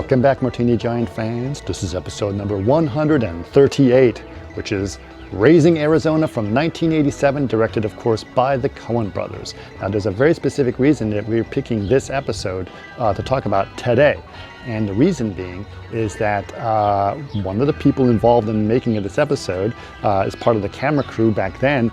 Welcome back, Martini Giant fans. This is episode number 138, which is Raising Arizona from 1987, directed, of course, by the Coen Brothers. Now, there's a very specific reason that we're picking this episode to talk about today. And the reason being is that one of the people involved in the making of this episode, as part of the camera crew back then,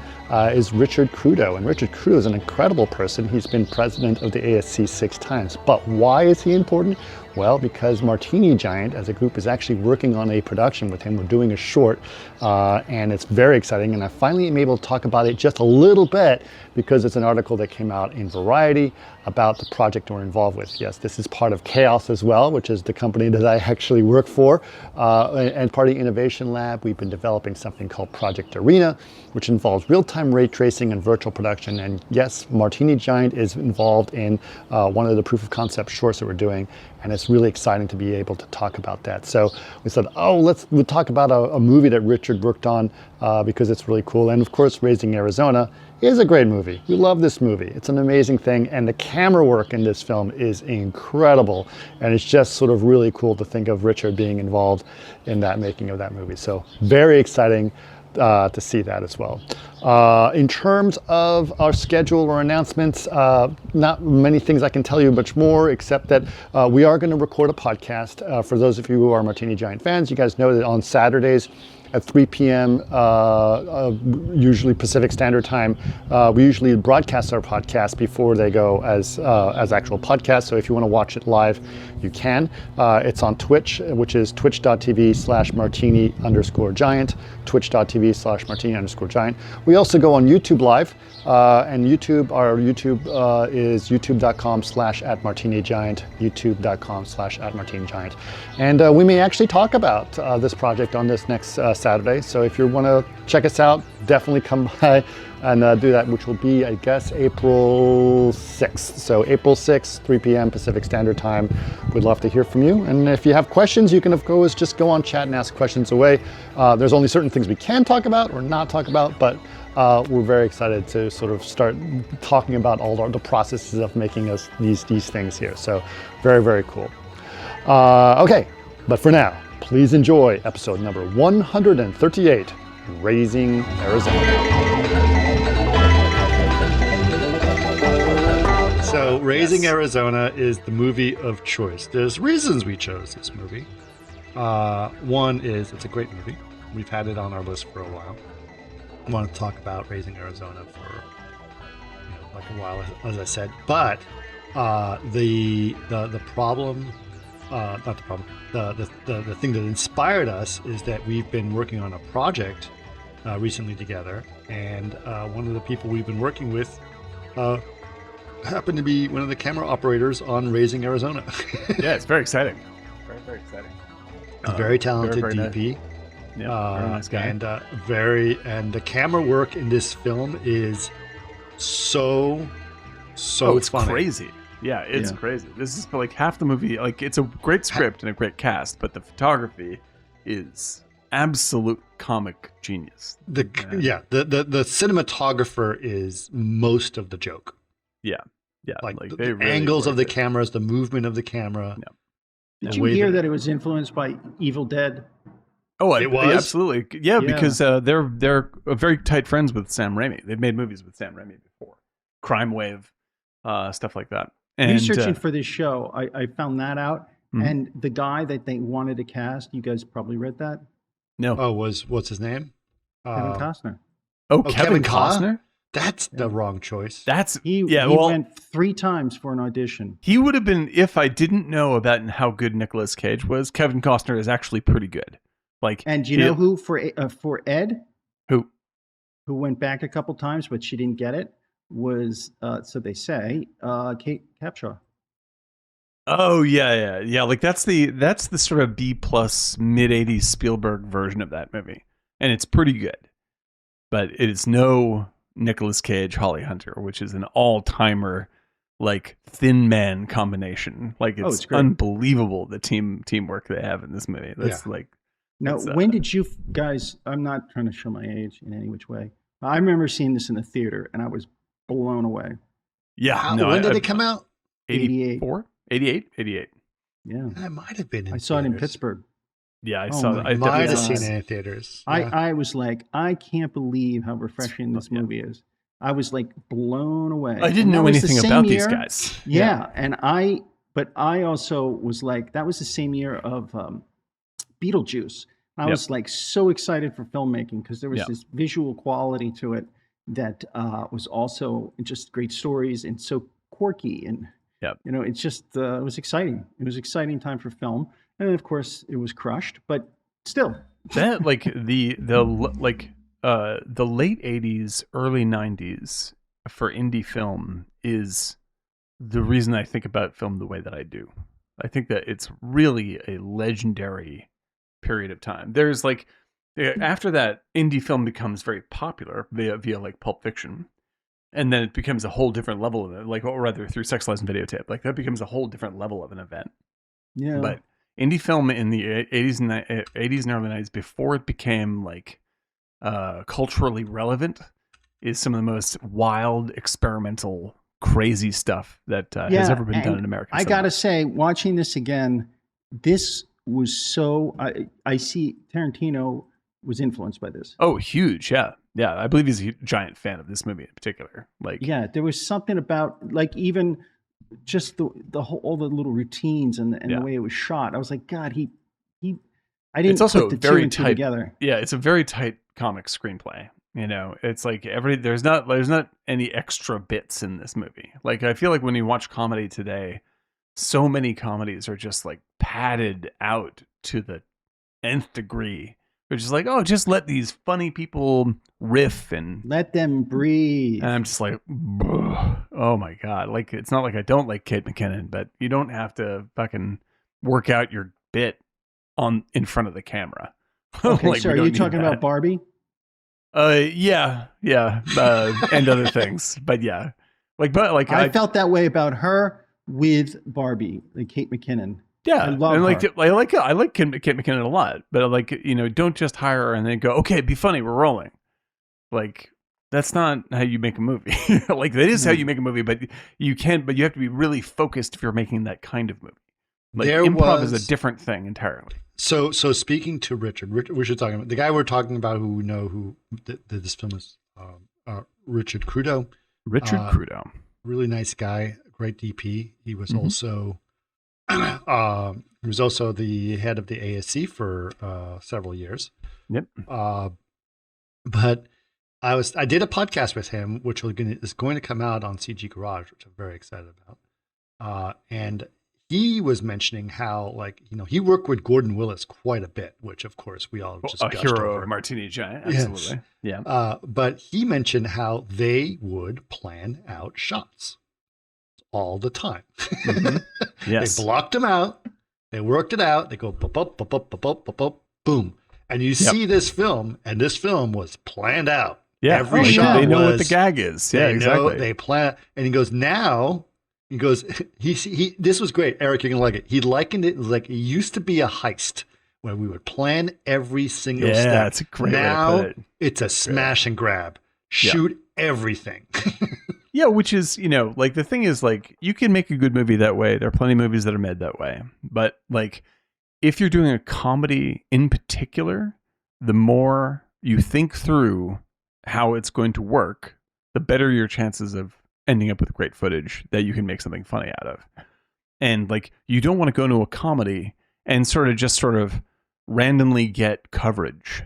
is Richard Crudo. And Richard Crudo is an incredible person. He's been president of the ASC 6 times. But why is he important? Well, because Martini Giant as a group is actually working on a production with him. We're doing a short, and it's very exciting. And I finally am able to talk about it just a little bit because it's an article that came out in Variety about the project we're involved with. Yes, this is part of Chaos as well, which is the company that I actually work for, and part of the Innovation Lab. We've been developing something called Project Arena, which involves real-time ray tracing and virtual production. And yes, Martini Giant is involved in one of the proof of concept shorts that we're doing. And it's really exciting to be able to talk about that. So we said, we'll talk about a movie that Richard worked on because it's really cool. And of course, Raising Arizona is a great movie. We love this movie. It's an amazing thing. And the camera work in this film is incredible. And it's just sort of really cool to think of Richard being involved in that making of that movie. So very exciting to see that as well. In terms of our schedule or announcements, not many things I can tell you much more, except that we are going to record a podcast. For those of you who are Martini Giant fans, you guys know that on Saturdays at 3 p.m., usually Pacific Standard Time, we usually broadcast our podcast before they go as actual podcasts. So if you want to watch it live, you can. It's on Twitch, which is twitch.tv/martini_giant, twitch.tv/martini_giant. We also go on YouTube Live, and our YouTube is youtube.com/@martinigiant, youtube.com/@martinigiant. And we may actually talk about this project on this next Saturday. So if you want to check us out, definitely come by and do that, which will be, I guess, April 6th. So April 6th, 3 p.m. Pacific Standard Time. We'd love to hear from you. And if you have questions, you can, of course, just go on chat and ask questions away. There's only certain things we can talk about or not talk about, but we're very excited to sort of start talking about all the processes of making us these things here. So very, very cool. Okay, but for now, please enjoy episode number 138, Raising Arizona. So Raising Arizona is the movie of choice. There's reasons we chose this movie. One is it's a great movie. We've had it on our list for a while. I want to talk about Raising Arizona for like a while, as I said. But the problem, not the problem, the thing that inspired us is that we've been working on a project recently together, and one of the people we've been working with happened to be one of the camera operators on Raising Arizona. Yeah, it's very exciting. Very, very exciting. Very talented very DP. Nice. Yeah, very nice guy. And the camera work in this film is so it's funny. crazy. Yeah, it's crazy. This is like half the movie. Like, it's a great script and a great cast, but the photography is absolute comic genius. The cinematographer is most of the joke. Yeah. Like they the really angles of the it. cameras, the movement of the camera. Yeah. Did you hear that it was influenced by Evil Dead? Oh, it was? Absolutely. Yeah, because they're very tight friends with Sam Raimi. They've made movies with Sam Raimi before. Crime Wave, stuff like that. And researching for this show, I found that out. Mm-hmm. And the guy that they wanted to cast, you guys probably read that? No. Oh, what's his name? Kevin Costner. Oh, Kevin Costner? That's the wrong choice. He went 3 times for an audition. He would have been, if I didn't know about how good Nicolas Cage was. Kevin Costner is actually pretty good. And you know who for Ed? Who went back a couple times, but she didn't get it? Was so they say Kate Capshaw. Oh yeah. Like that's the sort of B+ mid '80s Spielberg version of that movie, and it's pretty good, but it is no Nicolas Cage Holly Hunter, which is an all-timer like Thin Man combination. Like it's unbelievable the teamwork they have in this movie. That's Now, when did you guys? I'm not trying to show my age in any which way. I remember seeing this in the theater, and I was blown away. Yeah. When did it come out? 84? 88? 88. Yeah. I might have been in I saw it in theaters. Pittsburgh. Yeah, I Oh saw my that. I Might have definitely seen saw it it. in theaters. Yeah. I was like, I can't believe how refreshing this Yeah. movie is. I was like blown away. I didn't And that know was the anything same about these year- guys. Yeah, but I also was like, that was the same year of Beetlejuice. I Yep. was like so excited for filmmaking because there was Yep. this visual quality to it that was also just great stories and so quirky and Yep. you know, it's just it was exciting. It was an exciting time for film, and of course, it was crushed, but still. That like the late 80s, early 90s for indie film is the reason I think about film the way that I do. I think that it's really a legendary period of time. There's like after that, indie film becomes very popular via like Pulp Fiction, and then it becomes a whole different level of it. Like, or rather, through Sex, Lies, and Videotape, like that becomes a whole different level of an event. Yeah. But indie film in the 80s and early 90s, before it became like culturally relevant, is some of the most wild, experimental, crazy stuff that has ever been done in American I cinema. gotta say, watching this again, this was so. I see Tarantino was influenced by this. Oh, huge! Yeah. I believe he's a giant fan of this movie in particular. Like, yeah, there was something about like even just the whole all the little routines and the way it was shot. I was like, God, he. I didn't it's also put the very two and two tight together. Yeah, it's a very tight comic screenplay. You know, it's like there's not any extra bits in this movie. Like, I feel like when you watch comedy today, so many comedies are just like padded out to the nth degree. Which is like, oh, just let these funny people riff and let them breathe. And I'm just like, oh my God. Like, it's not like I don't like Kate McKinnon, but you don't have to fucking work out your bit in front of the camera. Okay, like, so are you talking about Barbie? Yeah, and other things, but yeah, but I felt that way about her with Barbie, like Kate McKinnon. Yeah, I love and her. I like Kate McKinnon a lot, but like, you know, don't just hire her and then go, okay, be funny, we're rolling. Like, that's not how you make a movie. Like, that is how you make a movie, but you have to be really focused if you're making that kind of movie. Like, improv is a different thing entirely. So speaking to Richard, we should talk about the guy we're talking about who we know who did this film is Richard Crudo. Richard Crudo. Really nice guy, great DP. He was also he was also the head of the ASC for several years. Yep. But I did a podcast with him, which is going to come out on CG Garage, which I'm very excited about. And he was mentioning how, like, you know, he worked with Gordon Willis quite a bit, which of course we all just a gushed hero over. of Martini Giant, absolutely. Yes. Yeah. But he mentioned how they would plan out shots all the time. Yes. They blocked them out. They worked it out. They go boom. And you see this film, and this film was planned out. Yeah, every shot they know what the gag is. Yeah, exactly. They plan, and he goes now. He goes. He. This was great, Eric. You're gonna like it. He likened it like it used to be a heist where we would plan every single step. Yeah, it's a great now way to put it. It's a smash and grab. Shoot everything. Yeah, which is, you know, like, the thing is, like, you can make a good movie that way. There are plenty of movies that are made that way. But, like, if you're doing a comedy in particular, the more you think through how it's going to work, the better your chances of ending up with great footage that you can make something funny out of. And, like, you don't want to go into a comedy and sort of randomly get coverage.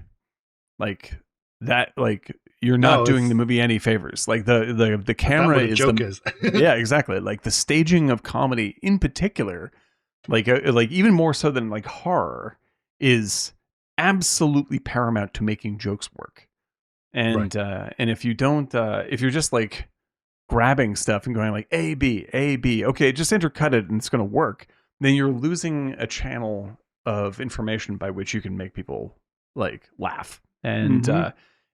Like that, like, you're not doing the movie any favors. Like, the camera is joke is. Yeah, exactly. Like, the staging of comedy in particular, like even more so than like horror, is absolutely paramount to making jokes work. And and if you don't, if you're just like grabbing stuff and going like A B, okay, just intercut it and it's going to work, then you're losing a channel of information by which you can make people like laugh. And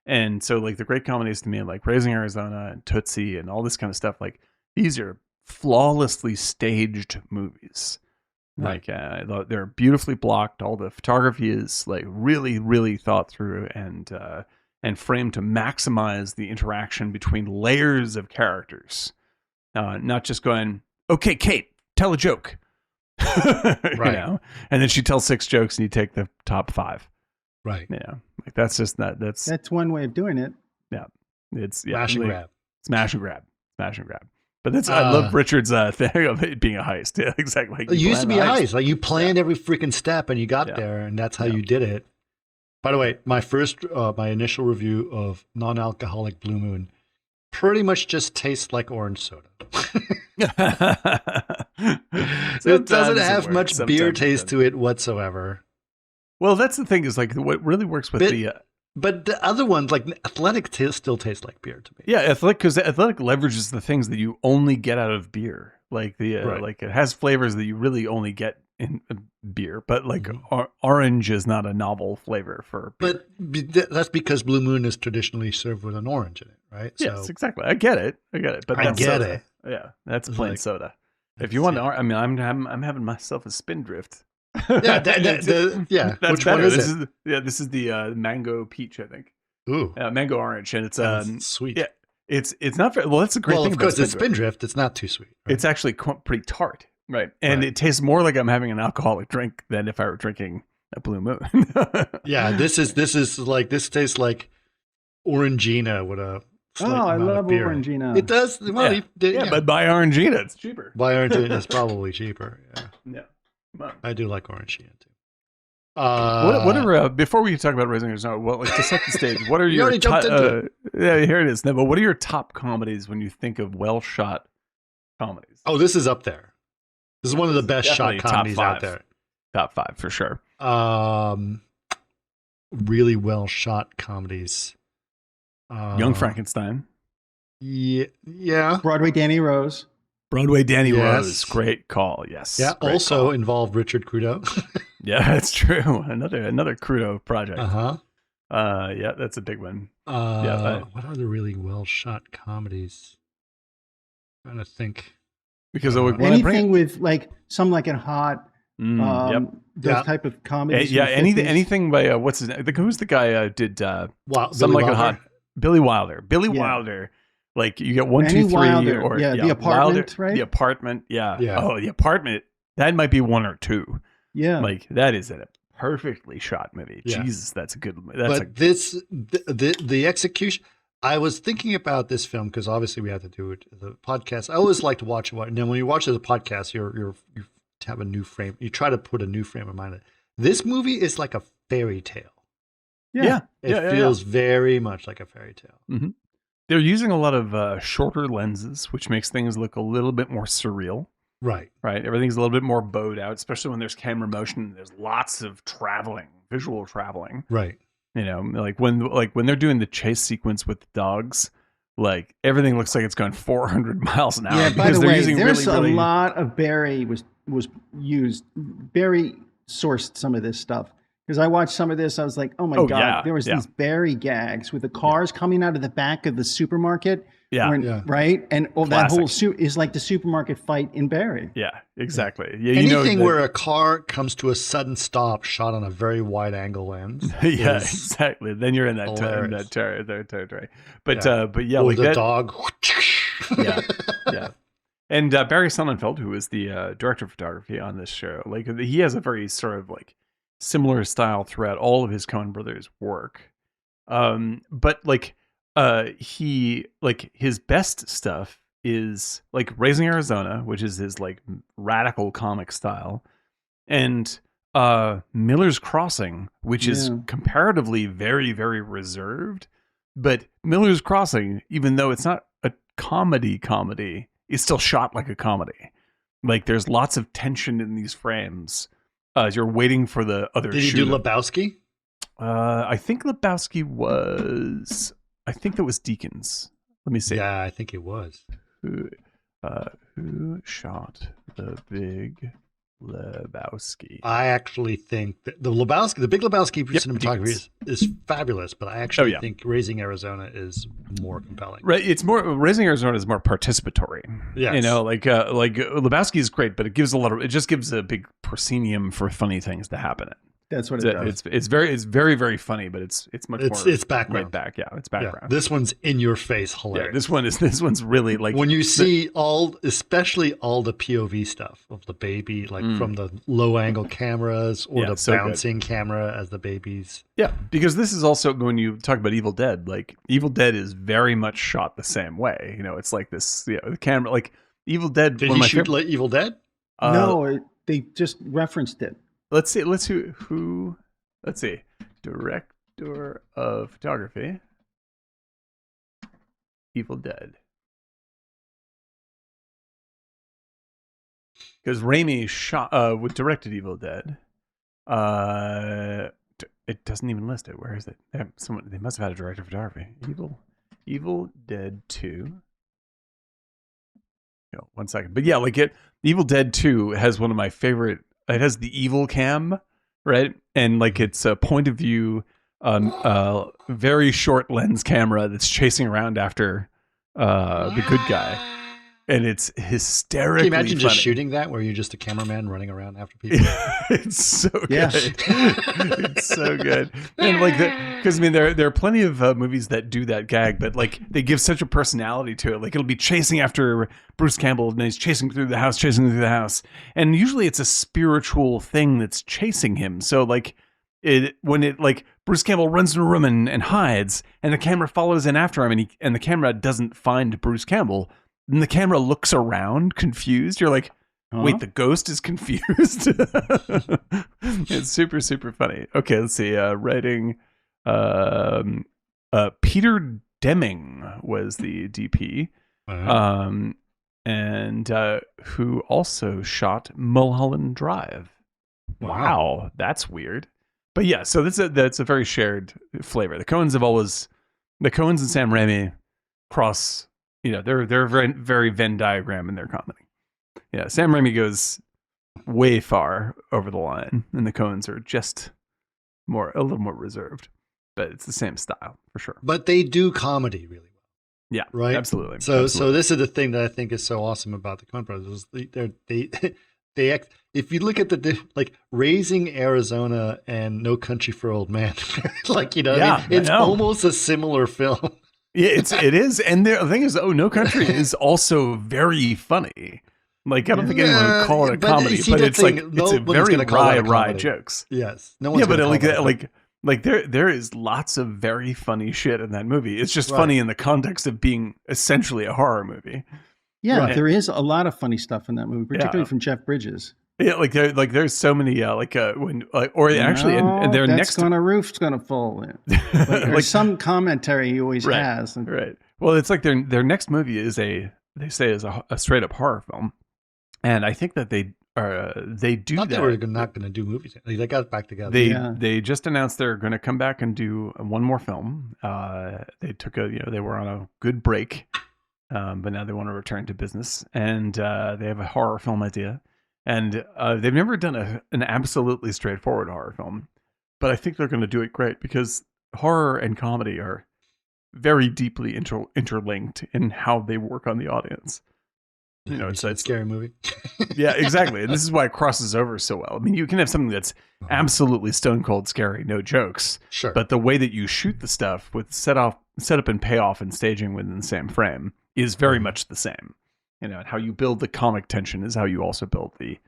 and so, like, the great comedies to me, like Raising Arizona and Tootsie and all this kind of stuff, like, these are flawlessly staged movies. Like, they're beautifully blocked. All the photography is like really, really thought through and framed to maximize the interaction between layers of characters. Not just going, okay, Kate, tell a joke. You know, and then she tells 6 jokes and you take the top 5. Right. Yeah, like that's just not That's one way of doing it. Yeah, it's Smash and grab. Smash and grab. But that's I love Richard's thing of it being a heist. Yeah, exactly. Like it used to be a heist. Like you planned every freaking step and you got there, and that's how you did it. By the way, my initial review of non-alcoholic Blue Moon pretty much just tastes like orange soda. It doesn't have much beer taste to it whatsoever. Well, that's the thing is like what really works with but the other ones, like Athletic, still taste like beer to me. Yeah, Athletic, because Athletic leverages the things that you only get out of beer. Like like it has flavors that you really only get in beer. But like orange is not a novel flavor for beer. But that's because Blue Moon is traditionally served with an orange in it, right? Yes, exactly. I get it. But I get soda. it. Yeah, that's plain soda. If you want, I mean, I'm having myself a Spindrift. Yeah, that's which better. one is it? This is the mango peach, I think. Ooh, mango orange, and it's sweet. Yeah, it's not very well. That's a great thing. Of course, it's Spindrift. It's not too sweet. Right? It's actually pretty tart, right? And it tastes more like I'm having an alcoholic drink than if I were drinking a Blue Moon. Yeah, this tastes like Orangina with a. I love Orangina. It does. Well, but buy Orangina, it's cheaper. Buy Orangina is probably cheaper. Yeah. I do like Orangina too. What are before we talk about Raising Arizona? Well, like to set the stage, what are your top? Yeah, here it is. But what are your top comedies when you think of well shot comedies? Oh, this is up there. This is one of the best shot comedies out there. Top 5 for sure. Really well shot comedies. Young Frankenstein. Yeah. Broadway Danny Rose. Rose, great call. Yes. Yeah. Also involved Richard Crudo. Yeah, that's true. Another Crudo project. Yeah, that's a big one. What are the really well shot comedies? I'm trying to think. Because anything with like Some Like It Hot. Those type of comedies. Anything by what's his name? Who's the guy did Some Like It Hot? Billy Wilder. Wilder. Like you get 1, 2, 3, Wilder. or The Apartment, Wilder, right? The Apartment, yeah. Oh, The Apartment. That might be 1 or 2. Yeah, like that is a perfectly shot movie. Yeah. Jesus, that's a good. The execution. I was thinking about this film because obviously we have to do the podcast. I always like to watch it, and then when you watch it as a podcast, you have a new frame. You try to put a new frame of mind. This movie is like a fairy tale. Yeah. It feels very much like a fairy tale. Mm-hmm. They're using a lot of shorter lenses, which makes things look a little bit more surreal. Right. Everything's a little bit more bowed out, especially when there's camera motion. There's lots of visual traveling. Right. You know, like when they're doing the chase sequence with the dogs, like everything looks like it's going 400 miles an hour. Yeah. By the way, there's a lot of Barry was used. Barry sourced some of this stuff. Because I watched some of this, I was like, "Oh my god!" Yeah, there was these Barry gags with the cars coming out of the back of the supermarket. Right, and that whole suit is like the supermarket fight in Barry. Yeah, exactly. Yeah, anything where a car comes to a sudden stop, shot on a very wide angle lens. Yeah, exactly. Then you're in that territory. But yeah, or like the that dog. Yeah. And Barry Sonnenfeld, who is the director of photography on this show, like he has a very sort of like similar style throughout all of his Coen Brothers work. But like he like his best stuff is like Raising Arizona, which is his like radical comic style, and Miller's Crossing, which is comparatively very, very reserved. But Miller's Crossing, even though it's not a comedy, it's still shot like a comedy. Like there's lots of tension in these frames. You're waiting for the other. Did he do Lebowski? I think Lebowski was. I think that was Deakins. Let me see. Yeah, I think it was. Who shot the Big Lebowski? I actually think that the Big Lebowski cinematography is fabulous, but I actually think Raising Arizona is more compelling. Right, it's more Raising Arizona is more participatory. Yes. You know, like Lebowski is great, but it just gives a big proscenium for funny things to happen in. That's what it does. It's very, very funny, but it's much more it's background. laid back. Yeah, it's background. Yeah, this one's in your face, hilarious. Yeah, this one's really like when you see especially all the POV stuff of the baby, like from the low angle cameras or the bouncing camera as the babies. Yeah, because this is also when you talk about Evil Dead, like Evil Dead is very much shot the same way. You know, it's like this, the camera, like Evil Dead. Did he shoot like Evil Dead? No, they just referenced it. Let's see. Let's see. Director of photography. Evil Dead. Because Raimi directed Evil Dead. It doesn't even list it. Where is it? They must have had a director of photography. Evil Dead 2. No, 1 second. But yeah, like Evil Dead 2 has one of my favorite. It has the evil cam, right? And like it's a point of view, very short lens camera that's chasing around after the good guy. And it's hysterically Can you imagine funny. just shooting that where you're just a cameraman running around after people? It's so good. It's so good. And like that, because I mean, there are plenty of movies that do that gag, but like they give such a personality to it. Like it'll be chasing after Bruce Campbell and he's chasing through the house. And usually it's a spiritual thing that's chasing him. So like when Bruce Campbell runs to a room and hides and the camera follows in after him and the camera doesn't find Bruce Campbell. And the camera looks around confused. You're like, wait, the ghost is confused? It's super, super funny. Okay, let's see. Writing. Peter Deming was the DP. And who also shot Mulholland Drive. Wow, that's weird. But yeah, so that's a very shared flavor. The Coens and Sam Raimi cross. You know, they're very, very Venn diagram in their comedy. Yeah, Sam Raimi goes way far over the line, and the Coens are just a little more reserved. But it's the same style for sure. But they do comedy really well. Yeah, right. Absolutely. So this is the thing that I think is so awesome about the Coen Brothers. They act. If you look at like Raising Arizona and No Country for Old Men, like it's almost a similar film. Yeah, it is, and the thing is, No Country is also very funny. Like I don't think anyone would call it a comedy, but it's like it's a very wry jokes. Yes, no one's but there is lots of very funny shit in that movie. It's just funny in the context of being essentially a horror movie. Yeah, there is a lot of funny stuff in that movie, particularly from Jeff Bridges. Yeah, there's so many and their next roof's gonna fall in. Like some commentary he always has. Right. Well, it's like their next movie is a straight up horror film, and I think that they do that. They were not going to do movies. They got back together. They just announced they're going to come back and do one more film. They took they were on a good break, but now they want to return to business, and they have a horror film idea. And they've never done an absolutely straightforward horror film, but I think they're going to do it great because horror and comedy are very deeply interlinked in how they work on the audience. You know, it's a scary movie. Yeah, exactly. And this is why it crosses over so well. I mean, you can have something that's absolutely stone cold scary, no jokes. Sure. But the way that you shoot the stuff with setup and payoff and staging within the same frame is very much the same. You know, and how you build the comic tension is how you also build the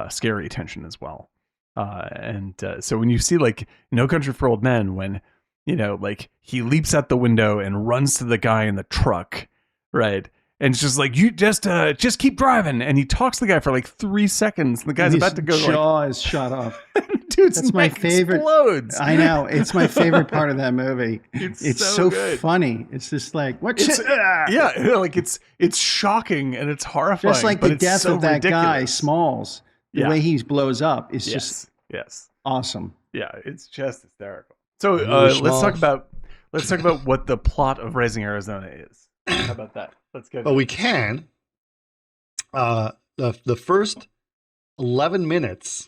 scary tension as well. So when you see like No Country for Old Men, when like he leaps out the window and runs to the guy in the truck, right? And it's just like, you just keep driving. And he talks to the guy for like 3 seconds. And the guy's about to go. Jaw is shut off. Dude's That's my favorite. Explodes. I know. It's my favorite part of that movie. It's so funny. It's just like, like it's shocking and it's horrifying. Just like the death of that guy, Smalls. The way he blows up is just awesome. Yeah, it's just hysterical. So let's talk about what the plot of Raising Arizona is. How about that? Let's go. Oh, we can. The first 11 minutes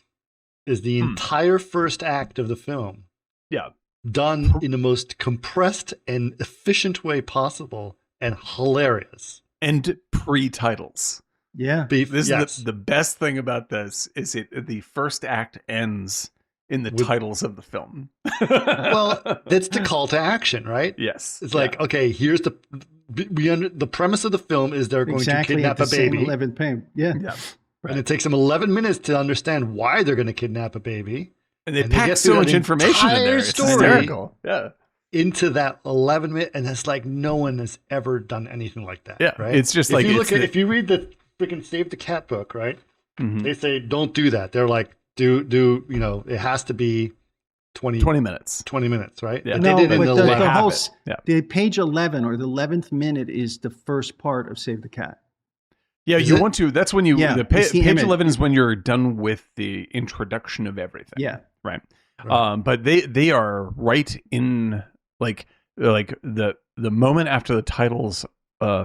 is the entire first act of the film. Yeah. Done in the most compressed and efficient way possible and hilarious. And pre-titles. Yeah. This is the best thing about this is the first act ends in the titles of the film. Well, that's the call to action, right? Yes. It's like, okay, here's the premise of the film is they're going to kidnap a baby. 11th pain. Yeah. Yeah. Right. And it takes them 11 minutes to understand why they're going to kidnap a baby. And they pack so much information in there. It's hysterical. Yeah. Into that 11 minute, and it's like no one has ever done anything like that. Yeah. Right. It's just like if you read the freaking Save the Cat book, right? Mm-hmm. They say don't do that. They're like do it has to be 20 minutes. 20 minutes, right? Yeah. But they did in the page 11 or the 11th minute is the first part of Save the Cat. Yeah, that's when the page 11 is when you're done with the introduction of everything. Yeah. Right. But they are right in like the moment after the titles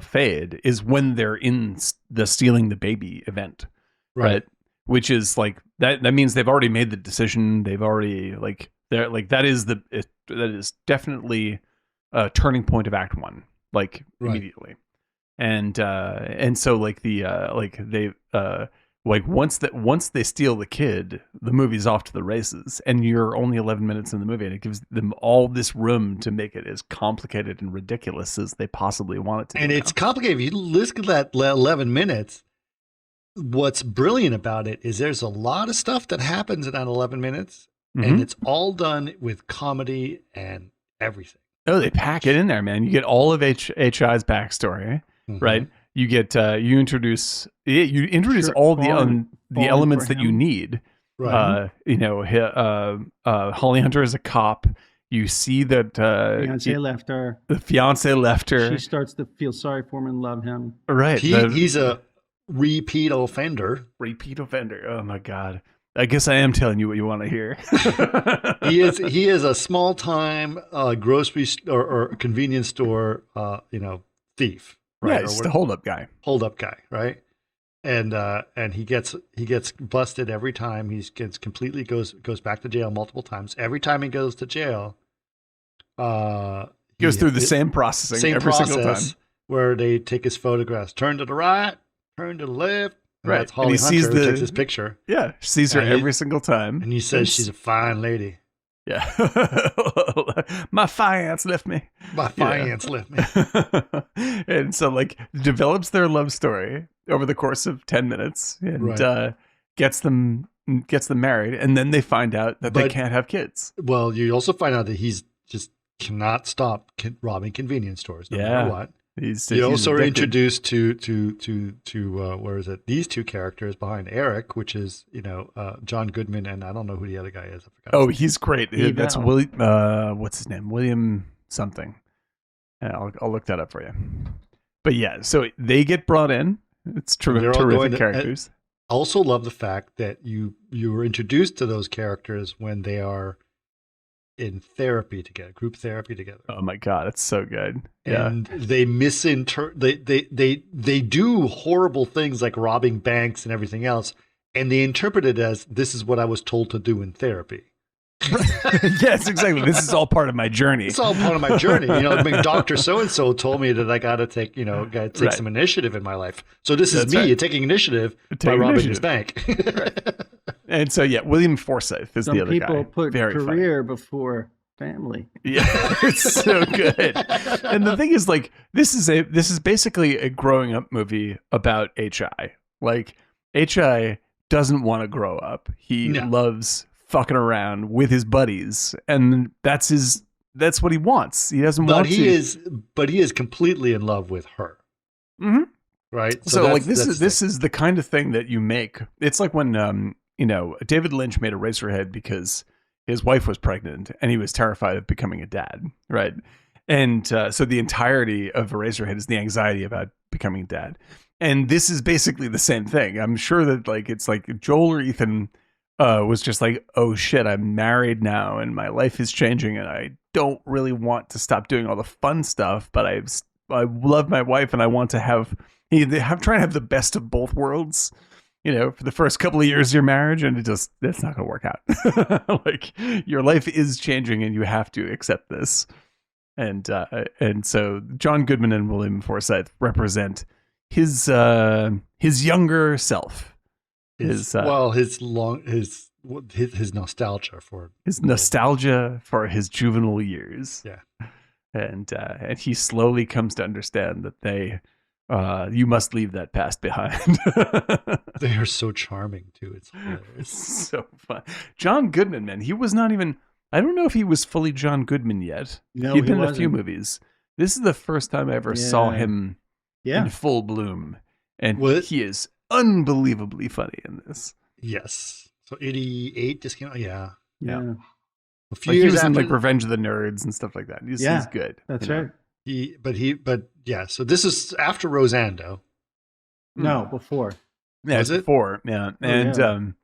fade is when they're in the stealing the baby event. Right. Which is like that means they've already made the decision. They've already that is definitely a turning point of act one, immediately. And so once they steal the kid, the movie's off to the races, and you're only 11 minutes in the movie, and it gives them all this room to make it as complicated and ridiculous as they possibly want it to be. And it's complicated. If you listen to that 11 minutes, what's brilliant about it is there's a lot of stuff that happens in that 11 minutes, and it's all done with comedy and everything. Oh, they pack it in there, man. You get all of HI's backstory, right? You get you introduce all the elements that you need. Right. Holly Hunter is a cop. You see that the fiance left her. She starts to feel sorry for him and love him. Right. He's a repeat offender. Oh my God. I guess I am telling you what you want to hear. He is a small time grocery or convenience store thief. Right? Yeah, he's the hold up guy, right? And he gets busted every time. He goes back to jail multiple times. Every time he goes to jail, goes through the same processing every single time, where they take his photographs, turn to the right, turn to the left. Right. That's Holly Hunter who takes his picture. Yeah, sees her every single time, and he says she's a fine lady. Yeah. My finance left me. And so develops their love story over the course of 10 minutes and gets them married, and then they find out that they can't have kids. Well, you also find out that he's just cannot stop robbing convenience stores no matter what. You also are introduced to where is it? These two characters behind Eric, which is John Goodman, and I don't know who the other guy is. I forgot. Oh, he's great. That's William. What's his name? William something. I'll look that up for you. But yeah, so they get brought in. It's terrific characters. I also love the fact that you were introduced to those characters when they are in therapy together, group therapy together. Oh my God, it's so good. And they they do horrible things like robbing banks and everything else, and they interpret it as this is what I was told to do in therapy. Yes, exactly. This is all part of my journey. It's all part of my journey. Dr. So-and-so told me that I got to take some initiative in my life. So this is me taking initiative by robbing this bank. Right. And so, William Forsythe is the other guy. Some people put career before family. Yeah, it's so good. And the thing is, this is basically a growing up movie about HI. HI doesn't want to grow up. He loves fucking around with his buddies, and that's what he wants. He doesn't want to. But he is completely in love with her. Mm-hmm. Right. So this is the kind of thing that you make. It's like when David Lynch made Eraserhead because his wife was pregnant and he was terrified of becoming a dad. Right. And so the entirety of Eraserhead is the anxiety about becoming a dad. And this is basically the same thing. I'm sure that it's like Joel or Ethan was just like, oh shit, I'm married now and my life is changing and I don't really want to stop doing all the fun stuff, but I love my wife and I want to try and have the best of both worlds, for the first couple of years of your marriage, and that's not going to work out. Your life is changing and you have to accept this. And so John Goodman and William Forsythe represent his younger self. His his nostalgia for his juvenile years. Yeah. And he slowly comes to understand that you must leave that past behind. They are so charming too. It's hilarious. So fun. John Goodman, man, he was not even. I don't know if he was fully John Goodman yet. No, He'd he been in a few wasn't. movies. This is the first time I ever saw him in full bloom, and he is unbelievably funny in this. Yes. So 88 just came out. Yeah. A few Like years he was in after, like Revenge of the Nerds and stuff like that. He's good. That's right. So this is after Rosando. No, before. Yeah, it's before. Yeah, and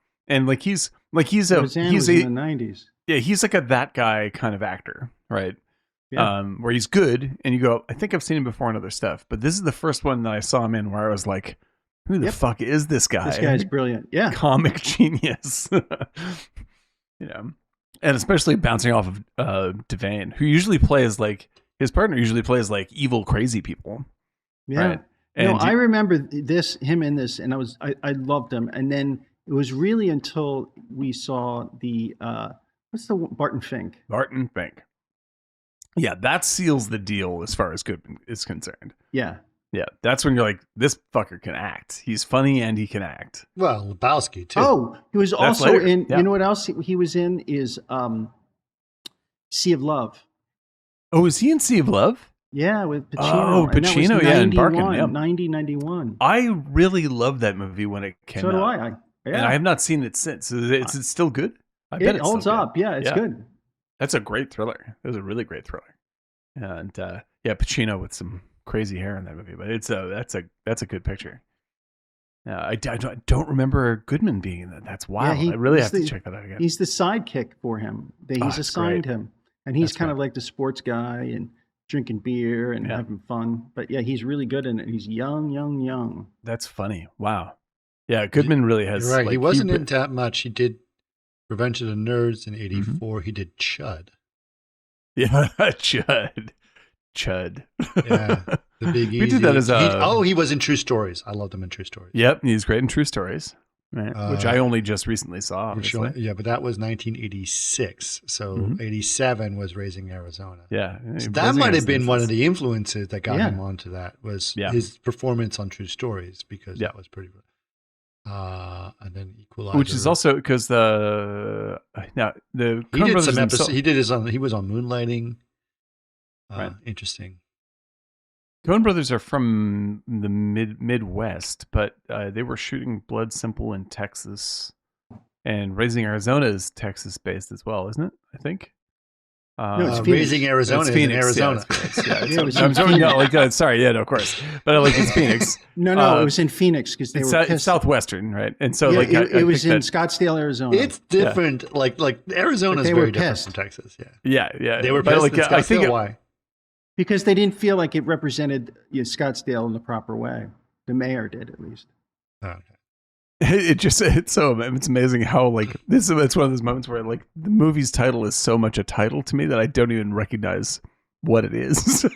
like he's in the 90s. Yeah, he's like a that guy kind of actor, right? Yeah. Where he's good, and you go, I think I've seen him before in other stuff, but this is the first one that I saw him in where I was like, who the fuck is this guy? This guy's brilliant. Yeah. Comic genius. And especially bouncing off of Devane, who usually plays like, his partner usually plays like evil, crazy people. Yeah. Right? And I remember him in this, and I loved him. And then it was really until we saw the, what's the Barton Fink? Barton Fink. Yeah, that seals the deal as far as Goodman is concerned. Yeah. Yeah, that's when you're like, this fucker can act. He's funny and he can act. Well, Lebowski too. Oh, he was also later. in. Yeah. You know what else he was in is Sea of Love. Oh, is he in Sea of Love? Yeah, with Pacino. Oh, Pacino, yeah, and Barkin. Yeah. 91. I really loved that movie when it came out. So do I. And I have not seen it since. Is it still good? I bet it holds up. Yeah, it's good. That's a great thriller. It was a really great thriller. And Pacino with some crazy hair in that movie, but that's a good picture. I don't remember Goodman being in that. That's wild. I really have to check that out again. He's the sidekick for him. He's assigned him, and he's kind of like the sports guy and drinking beer and having fun. But yeah, he's really good in it. He's young. That's funny. Wow. Yeah, Goodman really has. You're right. He wasn't in that much. He did Revenge of the Nerds in '84. Mm-hmm. He did Chud. Yeah, Chud. Yeah, the Big Easy. We did that as he was in True Stories. I loved him in True Stories. Yep, he's great in True Stories, right? Which I only just recently saw. But that was 1986. So 87 was Raising Arizona. Yeah, so that might have been one of the influences that got him onto that. Was his performance on True Stories, because that was pretty. And then Equalizer, which is also because he did some episodes. He was on Moonlighting. Right. Interesting. Coen Brothers are from the Midwest, but they were shooting Blood Simple in Texas, and Raising Arizona is Texas-based as well, isn't it? I think. No, it's Raising Arizona. It's Phoenix. Arizona. Yeah, it's Phoenix. I'm sorry, no, sorry, yeah, no, of course, but it's Phoenix. No, it was in Phoenix because they were it's southwestern, right? And so it was in Scottsdale, Arizona. It's different. Yeah. Like Arizona is very different from Texas. Yeah. They were pissed. Like, I think why. Because they didn't feel like it represented Scottsdale in the proper way. The mayor did, at least. Okay. It's amazing how like it's one of those moments where like the movie's title is so much a title to me that I don't even recognize what it is.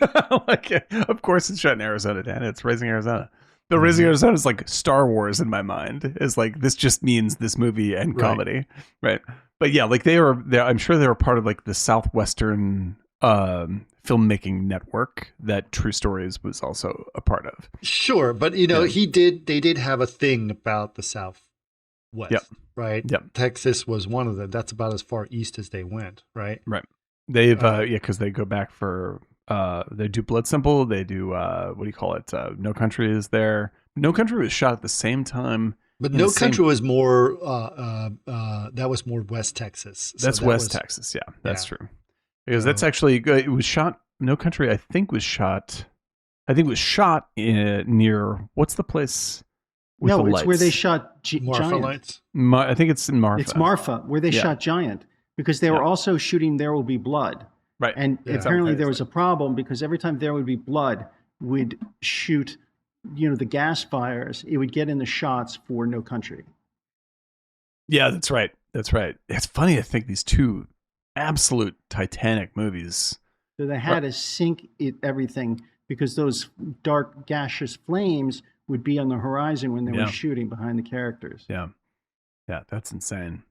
Like, of course it's shot in Arizona, Dan. It's Raising Arizona. But Raising Arizona is like Star Wars in my mind. It's like, this just means this movie and comedy. Right. But yeah, like I'm sure they were part of like the Southwestern filmmaking network that True Stories was also a part of. Sure, but they did have a thing about the Southwest, right? Yep. Texas was one of them. That's about as far east as they went, right? Right. They've because they go back for they do Blood Simple, they do what do you call it? No Country is there. No Country was shot at the same time. But No Country was more that was more West Texas. That's West Texas, yeah. That's true. Because that's actually, it was shot, No Country, I think was shot near, what's the place with the lights? It's where they shot Marfa Giant. Lights? I think it's in Marfa. It's Marfa, where they shot Giant, because they were also shooting There Will Be Blood. Right. And apparently there was a problem, because every time There Would Be Blood would shoot, the gas fires, it would get in the shots for No Country. Yeah, that's right. It's funny, I think these two absolute Titanic movies. So they had to sync everything, because those dark gaseous flames would be on the horizon when they were shooting behind the characters. Yeah, that's insane.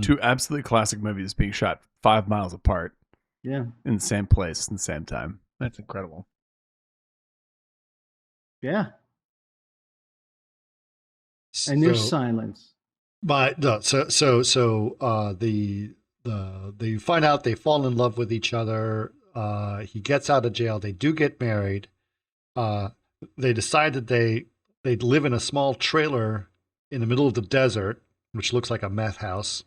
Two absolutely classic movies being shot 5 miles apart. Yeah. In the same place, in the same time. That's incredible. Yeah. And there's silence. But no, they find out they fall in love with each other. He gets out of jail. They do get married. They decide that they live in a small trailer in the middle of the desert, which looks like a meth house.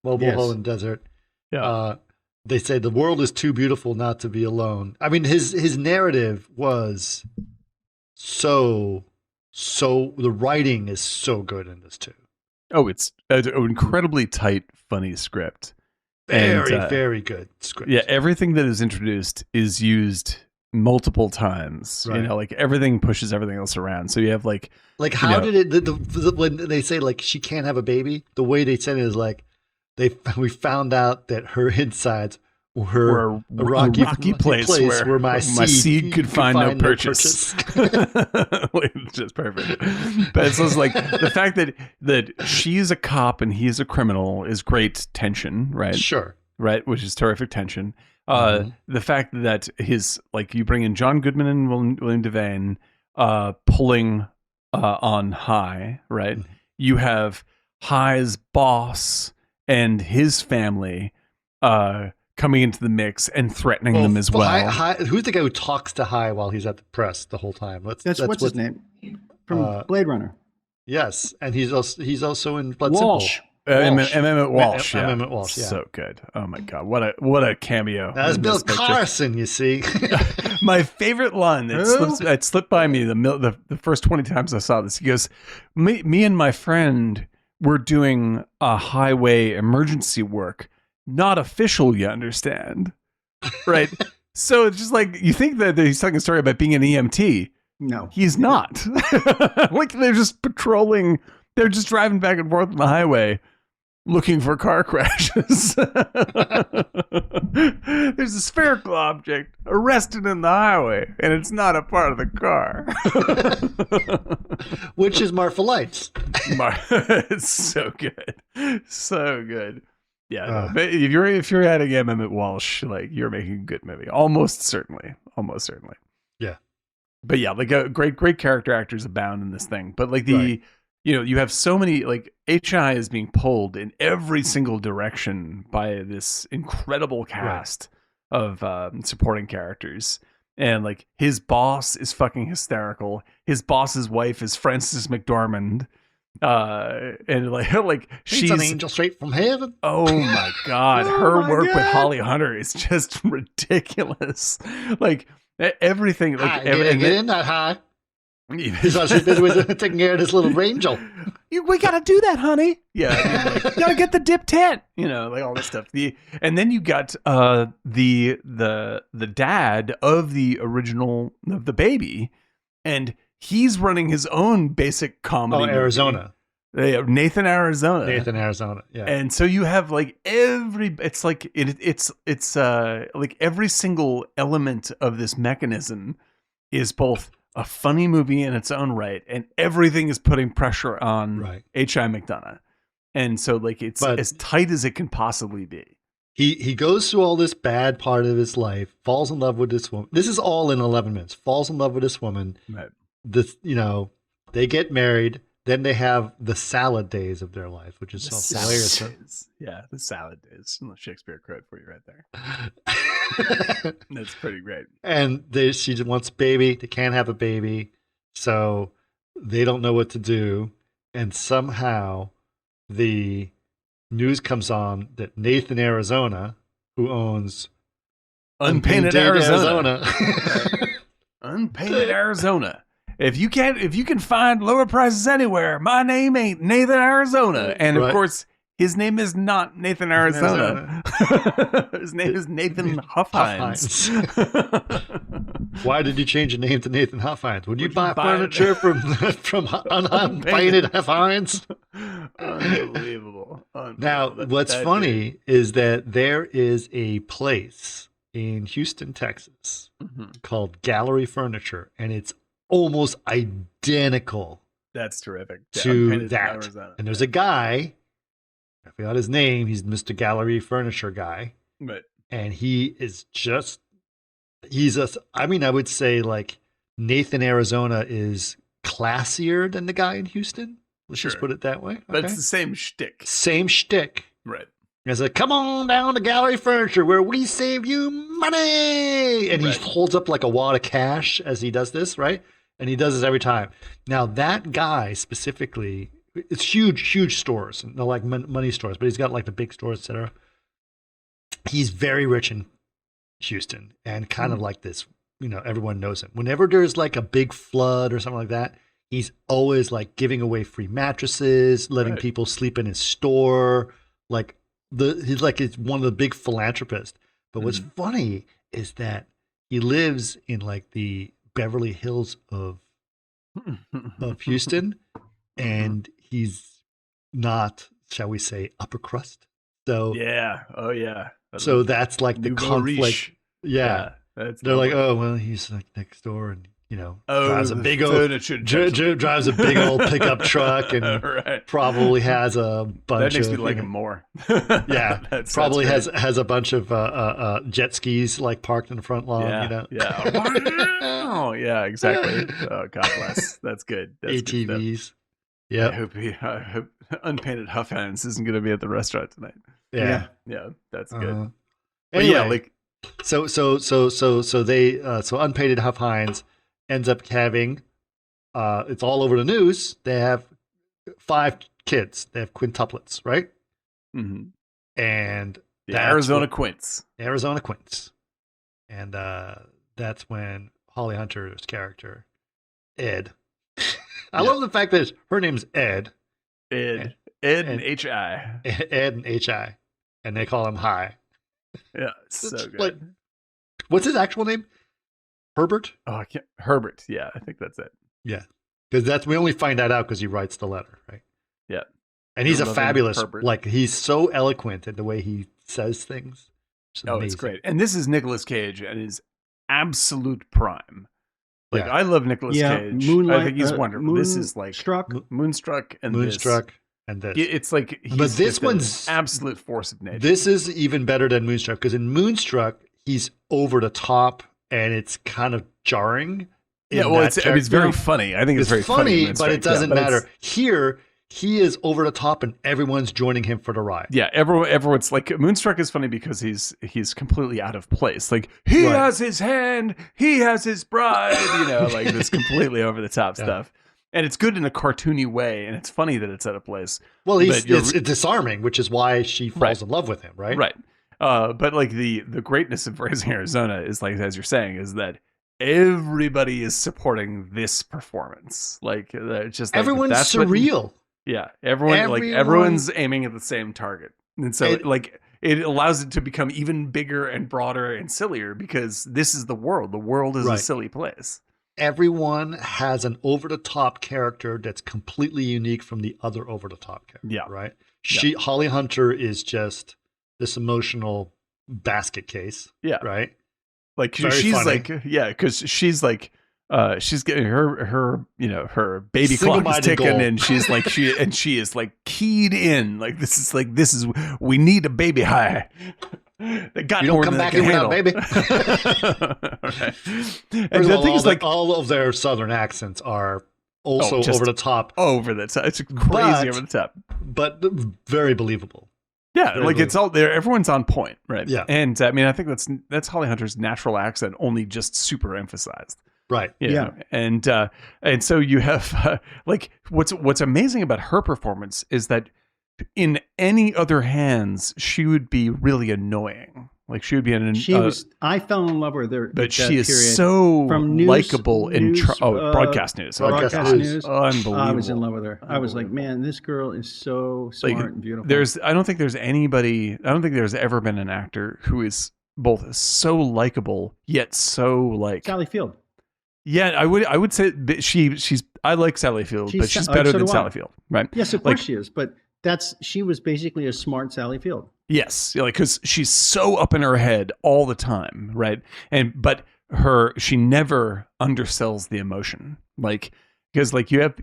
Mobile home in desert. Yeah. They say the world is too beautiful not to be alone. I mean, his narrative was so the writing is so good in this too. Oh, it's an incredibly tight, funny script. Very good script. Yeah, everything that is introduced is used multiple times. Right. You know, like everything pushes everything else around. So you have like how did it when they say like she can't have a baby? The way they said it is like we found out that her insides were a rocky place where my seed could find no purchase. Just perfect. But it's just like the fact that she's a cop and he's a criminal is great tension, right? Sure. Right, which is terrific tension. The fact that you bring in John Goodman and William Devane pulling on High, right? Mm-hmm. You have High's boss and his family coming into the mix and threatening them as well. High, who's the guy who talks to High while he's at the press the whole time? That's what's his name from Blade Runner. Yes, and he's also in Blood Walsh. Simple. Emmett Walsh. Emmett Walsh. Yeah. So good. Oh my God. What a cameo. That's Bill Carson, you see. My favorite line that slipped by me the first 20 times I saw this. He goes, me and my friend were doing a highway emergency work. Not official, you understand. Right? So it's just like, you think that he's telling a story about being an EMT. No. He's not. Like they're just patrolling. They're just driving back and forth on the highway looking for car crashes. There's a spherical object arrested in the highway, and it's not a part of the car. Which is Marfa Lights. It's so good. So good. Yeah. No, if you're adding Emmett Walsh, like you're making a good movie. Almost certainly. Yeah. But yeah, like great character actors abound in this thing. But like you have so many, like HI is being pulled in every single direction by this incredible cast of supporting characters. And like his boss is fucking hysterical. His boss's wife is Frances McDormand. And like she's an angel straight from heaven. Oh my God. Her work with Holly Hunter is just ridiculous. Like everything. Like get in that High. He's taking care of this little angel. We gotta do that, honey. Yeah, I mean, like, gotta get the dip tent. You know, like all this stuff. And then you got the dad of the original of the baby, and he's running his own basic comedy. Oh, Arizona. Nathan, Arizona. Yeah. And so you have like it's like like every single element of this mechanism is both a funny movie in its own right, and everything is putting pressure on H.I. McDonough. And so like it's as tight as it can possibly be. He goes through all this bad part of his life, falls in love with this woman. This is all in 11 minutes. Falls in love with this woman. Right. They get married. Then they have the salad days of their life, which is so hilarious. Yeah, the salad days. Shakespeare quote for you right there. That's pretty great. And she wants a baby. They can't have a baby. So they don't know what to do. And somehow the news comes on that Nathan, Arizona, who owns Unpainted Arizona. Unpainted Arizona. If you can find lower prices anywhere, my name ain't Nathan, Arizona. And of course, his name is not Nathan, Arizona. His name is Nathan Huffines. Why did you change your name to Nathan Huffines? Would you buy furniture from Unpainted Huffines? Unbelievable. Now, what's funny is that there is a place in Houston, Texas, called Gallery Furniture, and it's almost identical That's terrific. to Unpainted that. Arizona. And there's a guy, I forgot his name. He's Mr. Gallery Furniture guy. But And he is just, I would say like Nathan Arizona is classier than the guy in Houston. Let's just put it that way. Okay? But it's the same shtick. Same shtick. Right. It's like, come on down to Gallery Furniture where we save you money. And he holds up like a wad of cash as he does this, right? And he does this every time. Now, that guy specifically, it's huge stores, no like money stores, but he's got like the big stores, etc. He's very rich in Houston and kind of like this, everyone knows him. Whenever there's like a big flood or something like that, he's always like giving away free mattresses, letting people sleep in his store. He's one of the big philanthropists. But what's funny is that he lives in like the Beverly Hills of Houston, and he's not, shall we say, upper crust. So so that's like the conflict. Riche. Yeah. They're like, oh well, he's like next door, and drives a big old pickup truck, and probably has a bunch. That makes me like him more. Yeah, probably has a bunch of jet skis like parked in the front lawn. Oh yeah, exactly. Oh, God bless. That's good. That's ATVs. Yeah. I hope Unpainted Huff Hands isn't going to be at the restaurant tonight. Yeah. That's good. Anyway, so Unpainted Huff Hines ends up having, it's all over the news. They have 5 kids. They have quintuplets, right? Mm-hmm. And Arizona Quints. And that's when Holly Hunter's character, Ed. I love the fact that her name's Ed. Ed and H.I. Ed and H.I. And they call him Hi. Yeah, so good. Like, what's his actual name? Herbert? Oh, I can't. Herbert. Yeah, I think that's it. Yeah. Because we only find that out because he writes the letter, right? Yeah. And he's a fabulous, he's so eloquent in the way he says things. It's great. And this is Nicolas Cage at his absolute prime. I love Nicolas Cage. Moonlight, I think he's wonderful. This is like Moonstruck and this. It's like he's this one's absolute force of nature. This is even better than Moonstruck, because in Moonstruck he's over the top and it's kind of jarring. Yeah, well, it's very funny. I think it's very funny, but it doesn't matter. Here, he is over the top, and everyone's joining him for the ride. Yeah, everyone's like, Moonstruck is funny because he's completely out of place. Like, he has his hand, he has his bride, like this completely over the top stuff. And it's good in a cartoony way, and it's funny that it's out of place. Well, it's disarming, which is why she falls in love with him, right? Right. But like the greatness of Raising Arizona is, like, as you're saying, is that everybody is supporting this performance. Like, just like, everyone's surreal. Everyone's aiming at the same target. And so it allows it to become even bigger and broader and sillier, because this is the world. The world is a silly place. Everyone has an over-the-top character that's completely unique from the other over-the-top character. Yeah. Right? Holly Hunter is just this emotional basket case. Yeah. Right? Like, she's funny. Because she's like, she's getting her baby clock is ticking, and she is like keyed in. Like, this is we need a baby high. They got you don't come back here without a baby. Right. And the thing is, like, all of their southern accents are also over the top. Over the top. It's crazy over the top. But very believable. Yeah, very believable. It's all there. Everyone's on point, right? Yeah. And I mean, I think that's Holly Hunter's natural accent, only just super emphasized. Right. Yeah. And so you have like, what's amazing about her performance is that in any other hands, she would be really annoying. Like, she would be I fell in love with her. But she is so likable in broadcast news. Broadcast news. Unbelievable. I was in love with her. I was like, man, this girl is so smart and beautiful. I don't think there's ever been an actor who is both so likable yet so like Sally Field. Yeah, I would say I like Sally Field, but she's better than Sally Field, right? Yes, of course she is, but she was basically a smart Sally Field. Yes, like, because she's so up in her head all the time, right? But she never undersells the emotion. Like, because like you have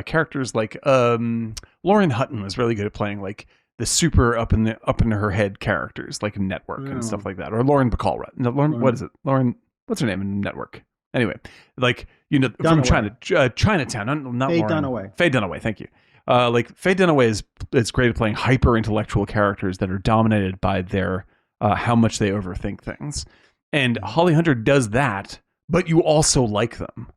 characters like Lauren Hutton was really good at playing like the super up in her head characters like in Network and stuff like that, or Lauren Bacall. No, Lauren, what is it? Lauren, what's her name in Network? Anyway, like from Chinatown, not Faye Lauren. Dunaway. Faye Dunaway, thank you. Like Faye Dunaway is great at playing hyper intellectual characters that are dominated by their how much they overthink things, and Holly Hunter does that, but you also like them.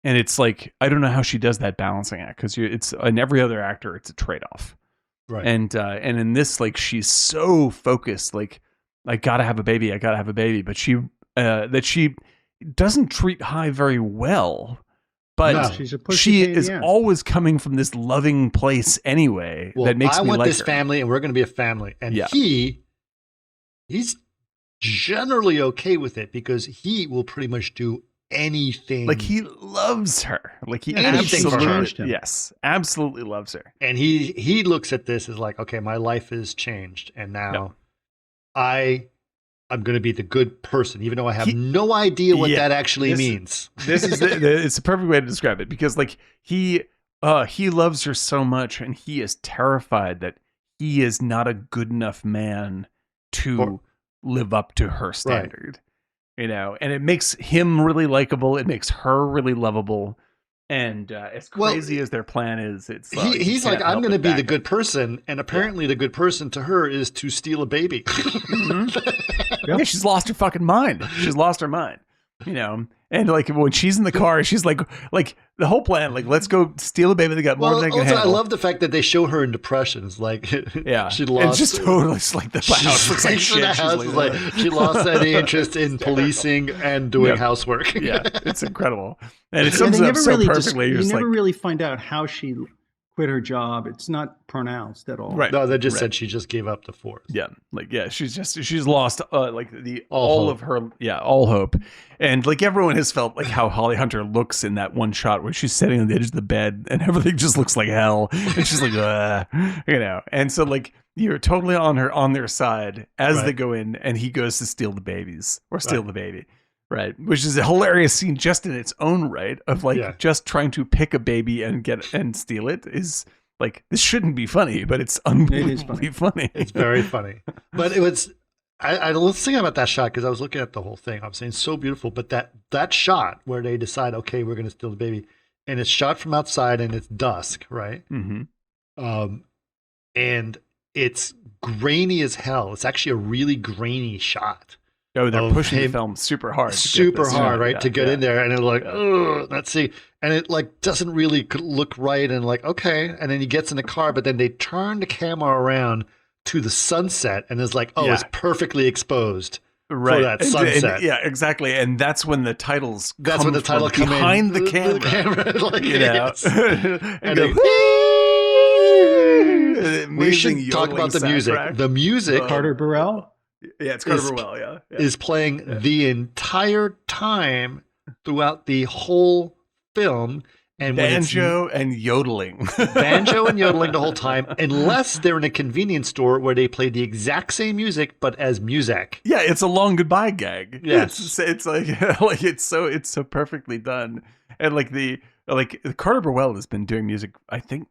And it's like, I don't know how she does that balancing act, because it's in every other actor, it's a trade-off. Right. And in this, like, she's so focused, like, I gotta have a baby, but she doesn't treat Hai very well. But she is always coming from this loving place anyway. Well, that makes me like her. I want this family, and we're going to be a family. And he's generally okay with it, because he will pretty much do anything. Like, he loves her. Like, he absolutely loves her. And he looks at this as like, okay, my life has changed, and now I'm going to be the good person, even though I have no idea what that actually means. This is it's the perfect way to describe it, because like he loves her so much, and he is terrified that he is not a good enough man to live up to her standard. Right. And it makes him really likable. It makes her really lovable. And as crazy as their plan is, it's he's like, I'm going to be the good person, and apparently the good person to her is to steal a baby. Yeah, she's lost her fucking mind. She's lost her mind. And like when she's in the car, she's like the whole plan, like, let's go steal a baby that got more than I can handle. I love the fact that they show her in depression. It's like, she lost. It's just totally like the house looks like shit. She lost any interest in policing and doing housework. It's incredible, and it sums up so perfectly. You never really find out how she quit her job. It's not pronounced at all. Right. No, they just said she just gave up the force. Yeah. Like, she's lost like all hope. And like everyone has felt like how Holly Hunter looks in that one shot where she's sitting on the edge of the bed and everything just looks like hell. And she's like, and so like you're totally on their side as they go in, and he goes to steal the baby. Right, which is a hilarious scene just in its own right, of like just trying to pick a baby and steal it is like, this shouldn't be funny, but it's unbelievably funny. It's very funny. But it was, I was thinking about that shot because I was looking at the whole thing. I'm saying so beautiful, but that shot where they decide, okay, we're going to steal the baby, and it's shot from outside and it's dusk, right? Mm-hmm. And it's grainy as hell. It's actually a really grainy shot. Oh, they're pushing the film super hard. To get in there, and it's like, oh, let's see. And it like doesn't really look right, and like, okay. And then he gets in the car, but then they turn the camera around to the sunset, and it's like, it's perfectly exposed for that sunset. And, exactly. And that's when the titles come behind the camera. Like, and we should talk about the music. The music. Carter Burrell. Yeah, it's Carter Burwell, is playing the entire time throughout the whole film. And banjo and yodeling the whole time, unless they're in a convenience store where they play the exact same music but as music. Yeah, it's a long goodbye gag. Yes, it's like it's so perfectly done. And Carter Burwell has been doing music. I think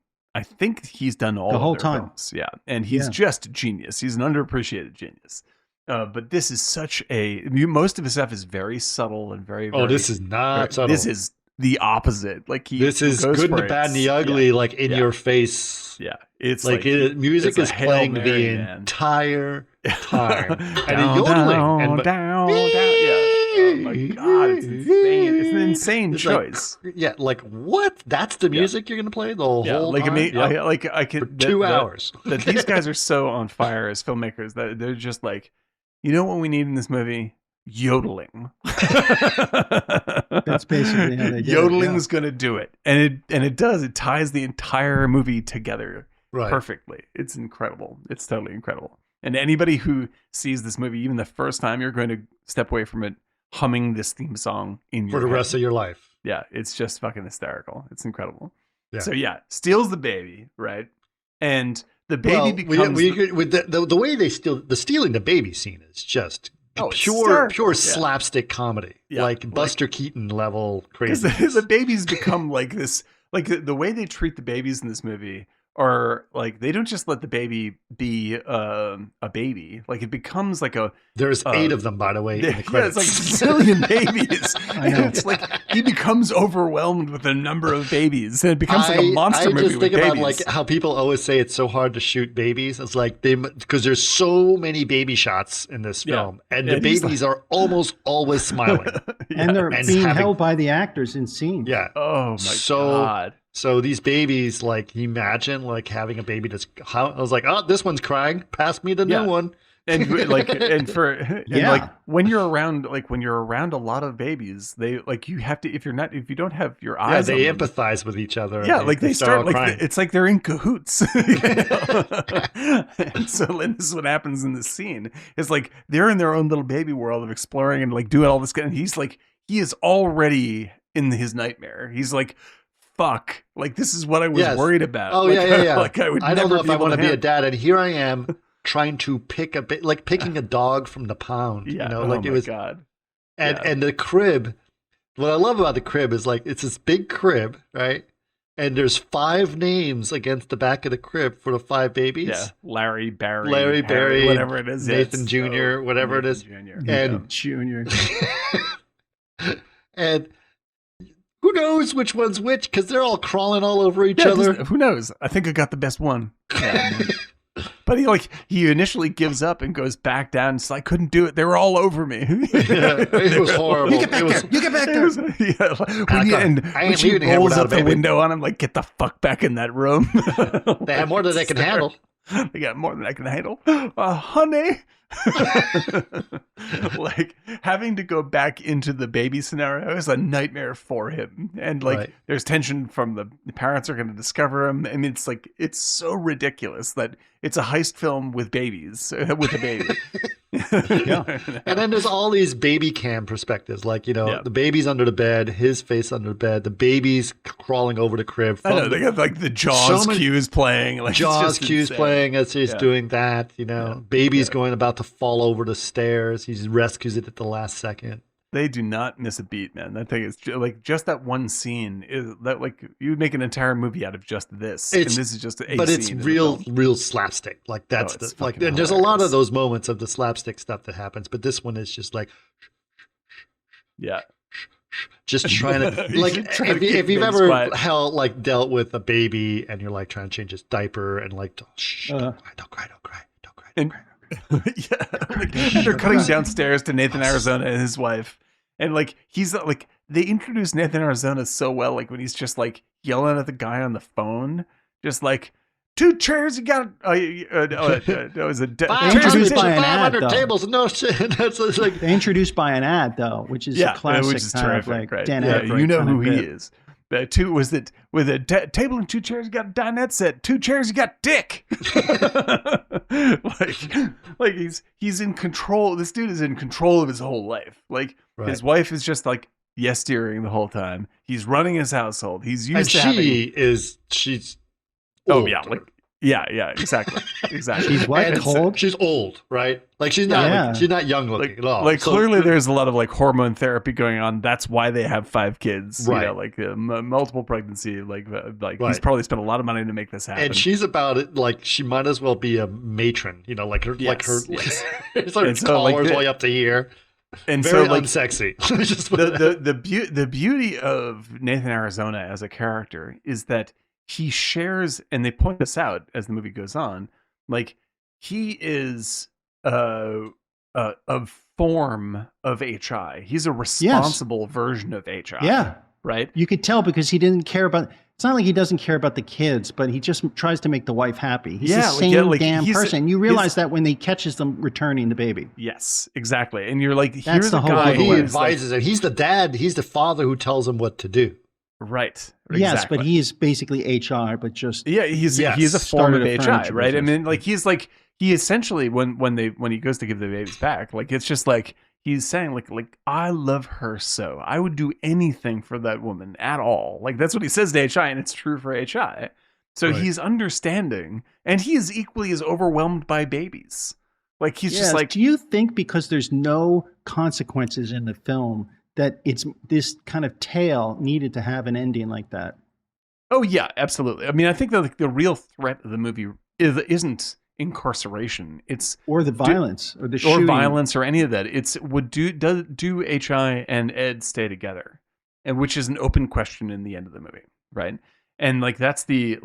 he's done all the whole of their time. Films. Yeah, and he's just a genius. He's an underappreciated genius. But this is most of his stuff is very subtle and very, very. Oh, this is not subtle. This is the opposite. Like this is good and the bad and the ugly, like in your face. Yeah, it's like music is playing the entire time, and yodeling down. Yeah. Oh my god, it's insane. It's an insane choice. Like what? That's the music you're gonna play the whole time? I could for 2 hours. That these guys are so on fire as filmmakers that they're just like, you know what we need in this movie? Yodeling. That's basically how they do Yodeling is going to do it, and it does. It ties the entire movie together perfectly. It's incredible. It's totally incredible. And anybody who sees this movie, even the first time, you're going to step away from it humming this theme song for the rest of your life. Yeah, it's just fucking hysterical. It's incredible. Yeah. So steals the baby, right? And the baby becomes with the way they stealing the baby scene is just pure slapstick comedy, like Buster Keaton level crazy. Because the babies become like this, like the way they treat the babies in this movie are like, they don't just let the baby be a baby. Like it becomes like there's 8 of them, by the way, in the credits. It's like a zillion babies. I know. It's like he becomes overwhelmed with the number of babies, and it becomes like a monster movie. I just think about like how people always say it's so hard to shoot babies. It's like because there's so many baby shots in this film, and the babies are almost always smiling, and they're being held by the actors in scene. Yeah. Oh my god. So these babies, like, imagine like having a baby that's. I was like, oh, this one's crying. Pass me the new one. And like, like when you're around a lot of babies, they like you have to if you don't have your eyes. Yeah, they empathize with each other. Yeah, like they start like it's like they're in cahoots. And so this is what happens in this scene. It's like they're in their own little baby world of exploring and like doing all this. And he is already in his nightmare. He's like, fuck, like this is what I was worried about. Oh, like, yeah. Like I don't know if I want to be a dad, and here I am trying to pick like picking a dog from the pound. Yeah. You know, like it was God. And the crib. What I love about the crib is like it's this big crib, right? And there's 5 names against the back of the crib for the 5 babies. Yeah, Larry, Barry, Harry, whatever it is, Nathan Jr., whatever it is, and Junior. And who knows which one's which? Because they're all crawling all over each other. Who knows? I think I got the best one. Yeah. But he initially gives up and goes back down. So I couldn't do it. They were all over me. It was horrible. You get back there. You get back there. When she rolls up the window on him, like, get the fuck back in that room. They have more than they can handle. They got more than I can handle. Honey. Like having to go back into the baby scenario is a nightmare for him, and like there's tension from the parents are going to discover him. I mean, it's like it's so ridiculous that it's a heist film with babies with a baby. And then there's all these baby cam perspectives, like the baby's under the bed, his face under the bed, the baby's crawling over the crib. I know they got like the Jaws cues playing, like Jaws cues playing as he's doing that. Baby's going about to fall over the stairs. He rescues it at the last second. They do not miss a beat, man. That thing is like just that one scene is that like you would make an entire movie out of just this. And this is just a but scene. It's real slapstick. Like that's and there's a lot of those moments of the slapstick stuff that happens, but this one is just like just trying to like if you've ever dealt with a baby and you're like trying to change his diaper and like don't cry. They're cutting downstairs to Nathan Arizona and his wife, and like he's like they introduce Nathan Arizona so well, like when he's just like yelling at the guy on the phone, just like 2 chairs, you got was it introduced by an ad though. Tables, no shit. That's like they introduced by an ad though, which is a classic, which is terrific, right? Dan you know who he is. Two was that with a table and 2 chairs, you got a dinette set. 2 chairs, you got dick. like he's in control. This dude is in control of his whole life. Like his wife is just like yes-steering the whole time. He's running his household. He's used to having. She's. Old. Oh yeah, like. Yeah, exactly. She's what? Old? She's old, right? Like she's not she's not young looking at all. Like clearly there's a lot of like hormone therapy going on. That's why they have 5 kids. Right. Like multiple pregnancy. Like he's probably spent a lot of money to make this happen. And she's about it. Like she might as well be a matron. Like her. It's like collars way up to here. And very so like unsexy. the beauty of Nathan Arizona as a character is that he shares, and they point this out as the movie goes on, like he is a form of HI. He's a responsible version of HI. Yeah. Right? You could tell because he didn't care about, it's not like he doesn't care about the kids, but he just tries to make the wife happy. He's the same damn person. You realize that when he catches them returning the baby. Yes, exactly. And you're like, that's here's the a whole guy he advises him. He's the dad. He's the father who tells him what to do. Right. Exactly. Yes, but he is basically HR, but just he's a form of HI, right? I mean, like he essentially when he goes to give the babies back, like it's just like he's saying like I love her so I would do anything for that woman at all. Like that's what he says to HI, and it's true for HI. So he's understanding, and he is equally as overwhelmed by babies. Like he's just like. Do you think because there's no consequences in the film that it's this kind of tale needed to have an ending like that? Oh yeah, absolutely. I mean, I think that the real threat of the movie isn't incarceration. It's or the violence or the shooting. Or violence or any of that. It's do H.I. and Ed stay together, and which is an open question in the end of the movie, right? And like that's the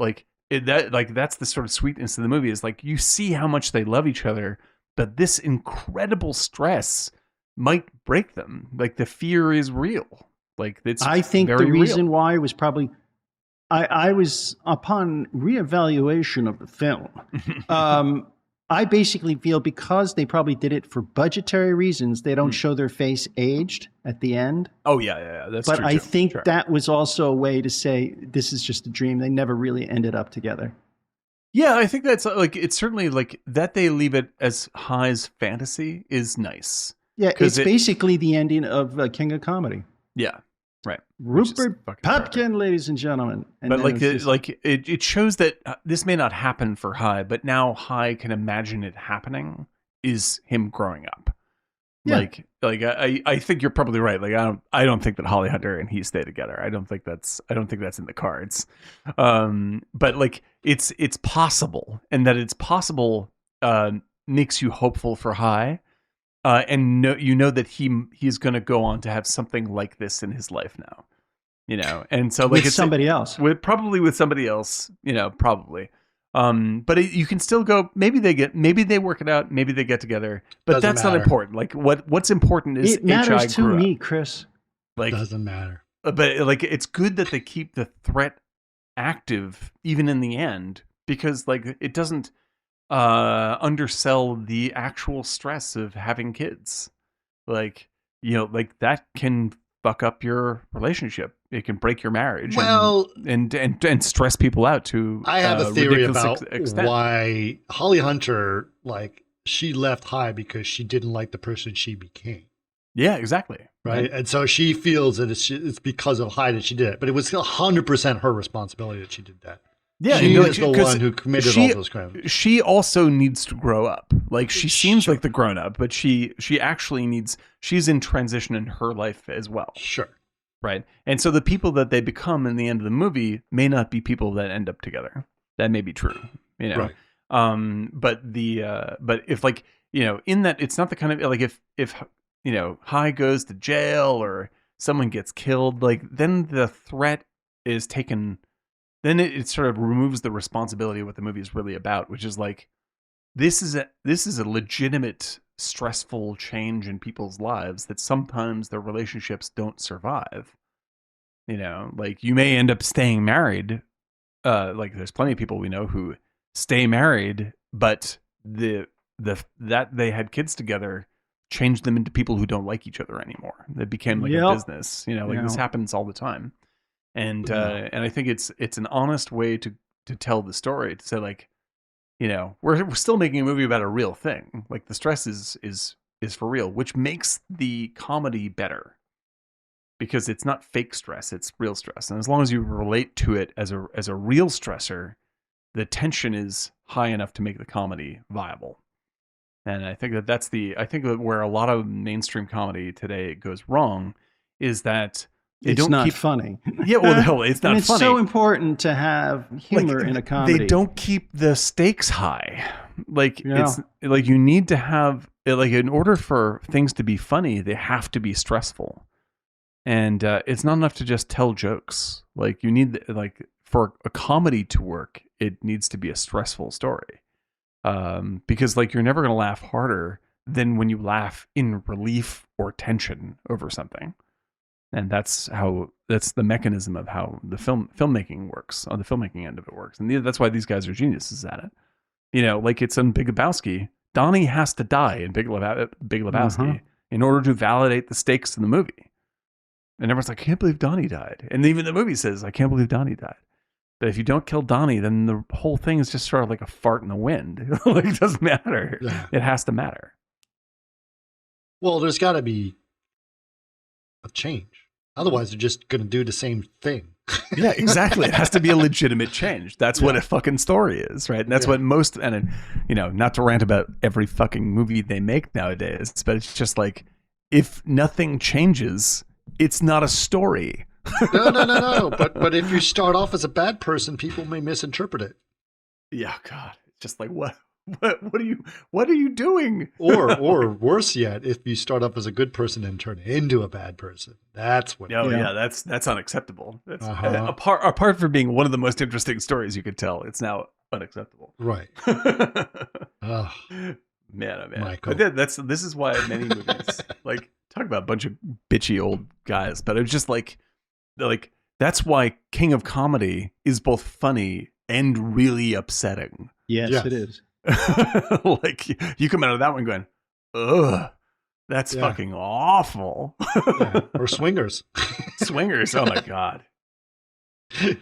that's the sort of sweetness of the movie is like you see how much they love each other, but this incredible stress might break them. Like the fear is real. Like it's. I think the reason why was probably. I was, upon reevaluation of the film, I basically feel because they probably did it for budgetary reasons, they don't show their face aged at the end. Oh, yeah. That's but true. But I think that was also a way to say this is just a dream. They never really ended up together. Yeah, I think that's like, it's certainly like that they leave it as High's fantasy is nice. Yeah, it's basically the ending of King of Comedy. Yeah. Right. Rupert Pupkin, ladies and gentlemen. And but it shows that this may not happen for High, but now High can imagine it happening is him growing up. Yeah. I think you're probably right. Like I don't think that Holly Hunter and he stay together. I don't think that's in the cards. But like it's possible, and that it's possible makes you hopeful for High. And you know that he's going to go on to have something like this in his life now, and so like with somebody else, probably with somebody else, probably. But you can still go. Maybe they work it out. Maybe they get together. But that's not important. Like what's important is it matters to me, Chris. Like doesn't matter. But like it's good that they keep the threat active even in the end, because like it doesn't. Undersell the actual stress of having kids. Like that can fuck up your relationship. It can break your marriage. Well, and stress people out to. I have a theory about why Holly Hunter, like, she left High because she didn't like the person she became. Yeah, exactly. Right, and so she feels that it's because of High that she did it, but it was 100% her responsibility that she did that. Yeah, she is the one who committed all those crimes. She also needs to grow up. Like she seems like the grown up, but she actually needs. She's in transition in her life as well. Sure. Right, and so the people that they become in the end of the movie may not be people that end up together. That may be true. Right. But if like in that, it's not the kind of like if High goes to jail or someone gets killed, like then the threat is taken. Then it sort of removes the responsibility of what the movie is really about, which is like, this is a legitimate stressful change in people's lives that sometimes their relationships don't survive. Like you may end up staying married. Like there's plenty of people we know who stay married, but that they had kids together changed them into people who don't like each other anymore. They became like a business. This happens all the time. And I think it's an honest way to tell the story, to say like, we're still making a movie about a real thing. Like the stress is for real, which makes the comedy better because it's not fake stress, it's real stress. And as long as you relate to it as a real stressor, the tension is high enough to make the comedy viable. And I think that's where a lot of mainstream comedy today goes wrong is that it's not funny. Yeah, well, no, it's not funny. It's so important to have humor in a comedy. They don't keep the stakes high. Like it's like you need to have like in order for things to be funny, they have to be stressful. And it's not enough to just tell jokes. Like you need like for a comedy to work, it needs to be a stressful story. Because like you're never going to laugh harder than when you laugh in relief or tension over something. And that's the mechanism of how the filmmaking works, on the filmmaking end of it works. And that's why these guys are geniuses at it. Like it's in Big Lebowski, Donnie has to die in Big Lebowski in order to validate the stakes in the movie. And everyone's like, I can't believe Donnie died. And even the movie says, I can't believe Donnie died. But if you don't kill Donnie, then the whole thing is just sort of like a fart in the wind. Like it doesn't matter. Yeah. It has to matter. Well, there's got to be a change. Otherwise, they're just going to do the same thing. Yeah, exactly. It has to be a legitimate change. That's what a fucking story is, right? And that's what most, and not to rant about every fucking movie they make nowadays, but it's just like, if nothing changes, it's not a story. No. But if you start off as a bad person, people may misinterpret it. Yeah, God. It's just like, what are you doing? Or worse yet, if you start off as a good person and turn into a bad person, that's what. Oh yeah, that's unacceptable. That's apart from being one of the most interesting stories you could tell, it's now unacceptable. Right. Oh, man, oh man. Michael. But this is why many movies like talk about a bunch of bitchy old guys, but it's just like that's why King of Comedy is both funny and really upsetting. Yes, it is. Like you come out of that one going, ugh, that's fucking awful. Or Swingers. Swingers, oh my God.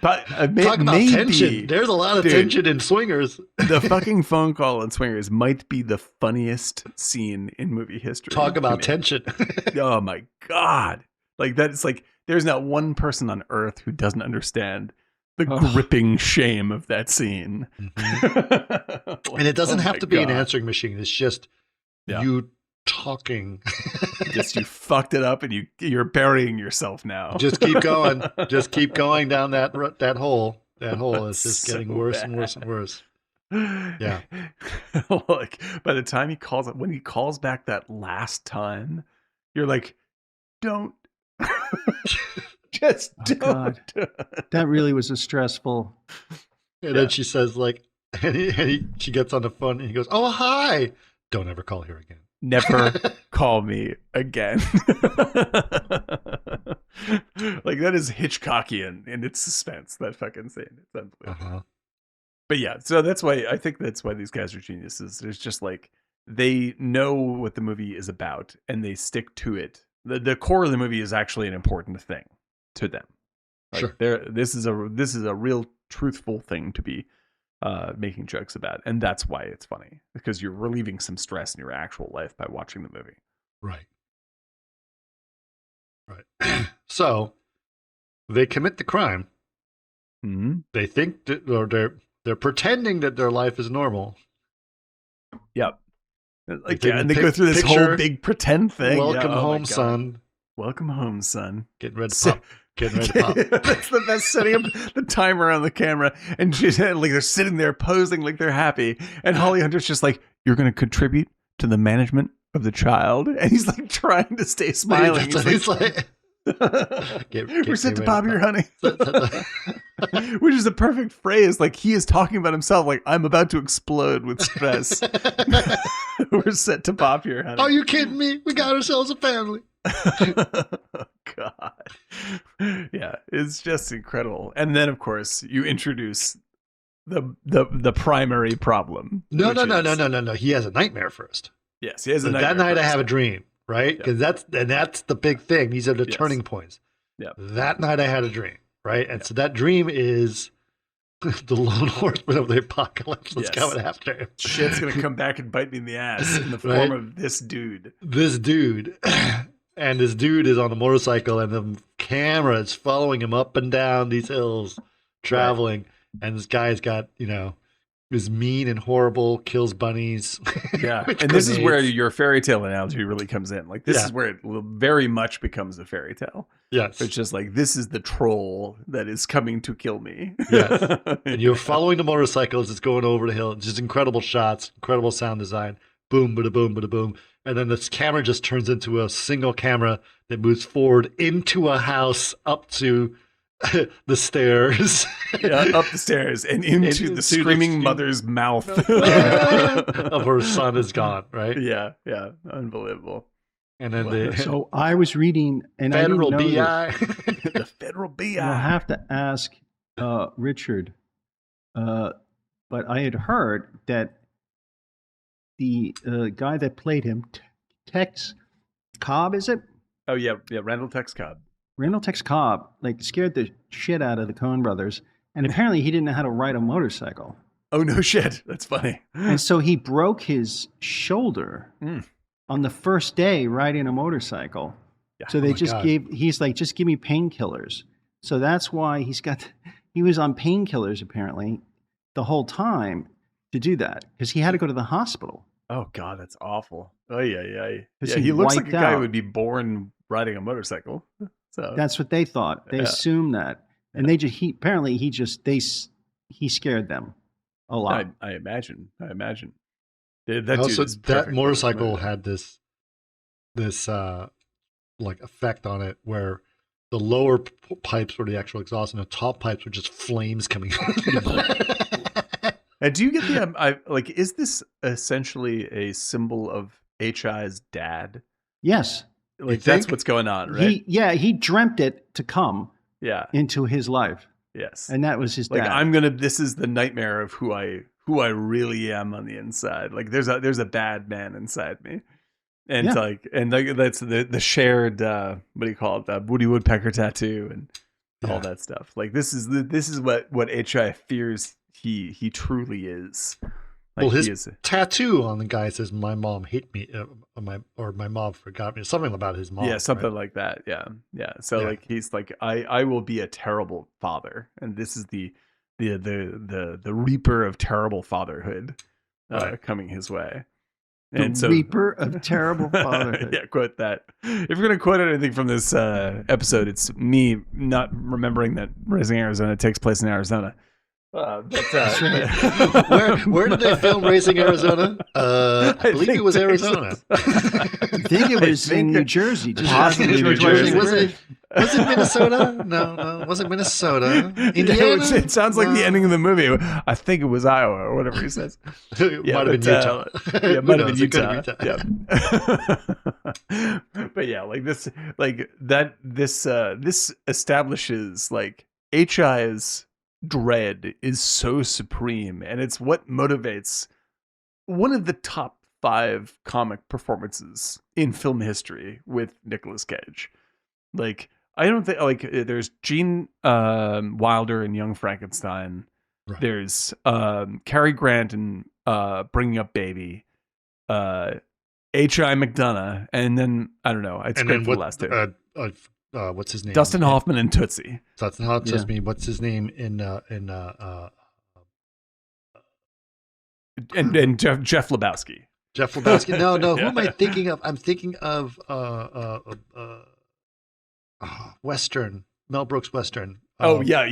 But talk about tension. There's a lot of tension in Swingers. The fucking phone call in Swingers might be the funniest scene in movie history. Talk about tension. Oh my God. Like that's like, there's not one person on earth who doesn't understand the gripping shame of that scene. Mm-hmm. And it doesn't have to be an answering machine. It's just you talking. Just you fucked it up and you're burying yourself now. Just keep going. Just keep going down that hole. That hole is just getting worse and worse and worse. Yeah. Like by the time when he calls back that last time, you're like, don't. Just don't. God. That really was a stressful. And then she says, like, she gets on the phone and he goes, "Oh, hi. Don't ever call here again. Never call me again." Like that is Hitchcockian in its suspense. That fucking scene. It's unbelievable. But yeah, so I think that's why these guys are geniuses. It's just like they know what the movie is about and they stick to it. The core of the movie is actually an important thing to them. Like sure. This is a real truthful thing to be making jokes about, and that's why it's funny, because you're relieving some stress in your actual life by watching the movie. Right. So they commit the crime. Mm-hmm. They think that, or they're pretending that their life is normal. Yep. Like and they go through this whole big pretend thing. Welcome home, son. Welcome home, son. Getting ready to pop. Getting ready to pop. That's the best, setting up the timer on the camera, and she's like they're sitting there posing like they're happy, and Holly Hunter's just like, "You're going to contribute to the management of the child," and he's like trying to stay smiling. He's like we're set to pop your honey. Which is a perfect phrase. Like he is talking about himself like, I'm about to explode with stress. We're set to pop your honey. Are you kidding me? We got ourselves a family. God. Yeah, it's just incredible. And then of course you introduce the primary problem. No. He has a nightmare first. Yes, he has a nightmare. That night first. I have a dream. Right? Because that's the big thing. These are the turning points. Yeah. That night I had a dream. Right? And so that dream is the lone horseman of the apocalypse that's coming after him. Shit's going to come back and bite me in the ass in the form of this dude. This dude. And this dude is on a motorcycle and the camera is following him up and down these hills, traveling. Right. And this guy's got, is mean and horrible, kills bunnies. Yeah. And this is where your fairy tale analogy really comes in. Like this is where it very much becomes a fairy tale. Yes. It's just like, this is the troll that is coming to kill me. Yes. And you're following the motorcycle as it's going over the hill. It's just incredible shots, incredible sound design. Boom, bada boom, bada boom. And then this camera just turns into a single camera that moves forward into a house up to the stairs. Up the stairs and into the screaming mother's mouth of her son is gone, right? Yeah, unbelievable. And then so I was reading, and federal I didn't know BI. The federal BI. I'll have to ask Richard, but I had heard that the guy that played him, Tex Cobb, is it? Oh yeah, Randall Tex Cobb. Randall Tex Cobb, like, scared the shit out of the Coen brothers, and apparently he didn't know how to ride a motorcycle. Oh no shit, that's funny. And so he broke his shoulder on the first day riding a motorcycle. Yeah. So they he's like, just give me painkillers. So that's why he was on painkillers apparently the whole time to do that, because he had to go to the hospital. Oh God, that's awful. Oh yeah. Because He looks like a wiped guy who out. would be born riding a motorcycle. So That's what they thought. They Yeah. assumed that, and he scared them a lot. I imagine. That dude Also, is that perfect. motorcycle had this like effect on it where the lower pipes were the actual exhaust and the top pipes were just flames coming out. And do you get the is this essentially a symbol of H.I.'s dad? Yes, Like that's what's going on, right? He dreamt it to come Yeah. into his life, Yes. and that was his dad. Like this is the nightmare of who I really am on the inside. Like there's a bad man inside me. And that's the shared what do you call it? The Woody Woodpecker tattoo and all that stuff. Like this is what H.I. fears he truly is. Like, well, his tattoo on the guy says, "My mom hate me," my mom forgot me. Something about his mom. Yeah, something right? like that. Yeah. So like he's like, I will be a terrible father, and this is the reaper of terrible fatherhood coming his way. And so, reaper of terrible fatherhood. Yeah, quote that. If you're going to quote anything from this episode, it's me not remembering that Raising Arizona takes place in Arizona. Where did they film Raising Arizona? I believe it was Arizona. I think it was in New Jersey. Possibly New Jersey. Was it Minnesota? No. Was it Minnesota? Indiana? It sounds like the ending of the movie. I think it was Iowa or whatever he says. Might have been Utah. Yeah, it might have been Utah. Utah. Yeah. But yeah, like this establishes like H.I.'s dread is so supreme, and it's what motivates one of the top 5 comic performances in film history with Nicolas Cage. Like, I don't think there's Gene Wilder in Young Frankenstein. Right. There's Cary Grant in Bringing Up Baby, H.I. McDonough, and then I don't know. It's great for the last 2. What's his name? Dustin Hoffman and Tootsie. Dustin Hoffman. Yeah. What's his name in and Jeff Lebowski. Jeff Lebowski. No. Yeah. Who am I thinking of? I'm thinking of Western. Mel Brooks Western. Oh, yeah.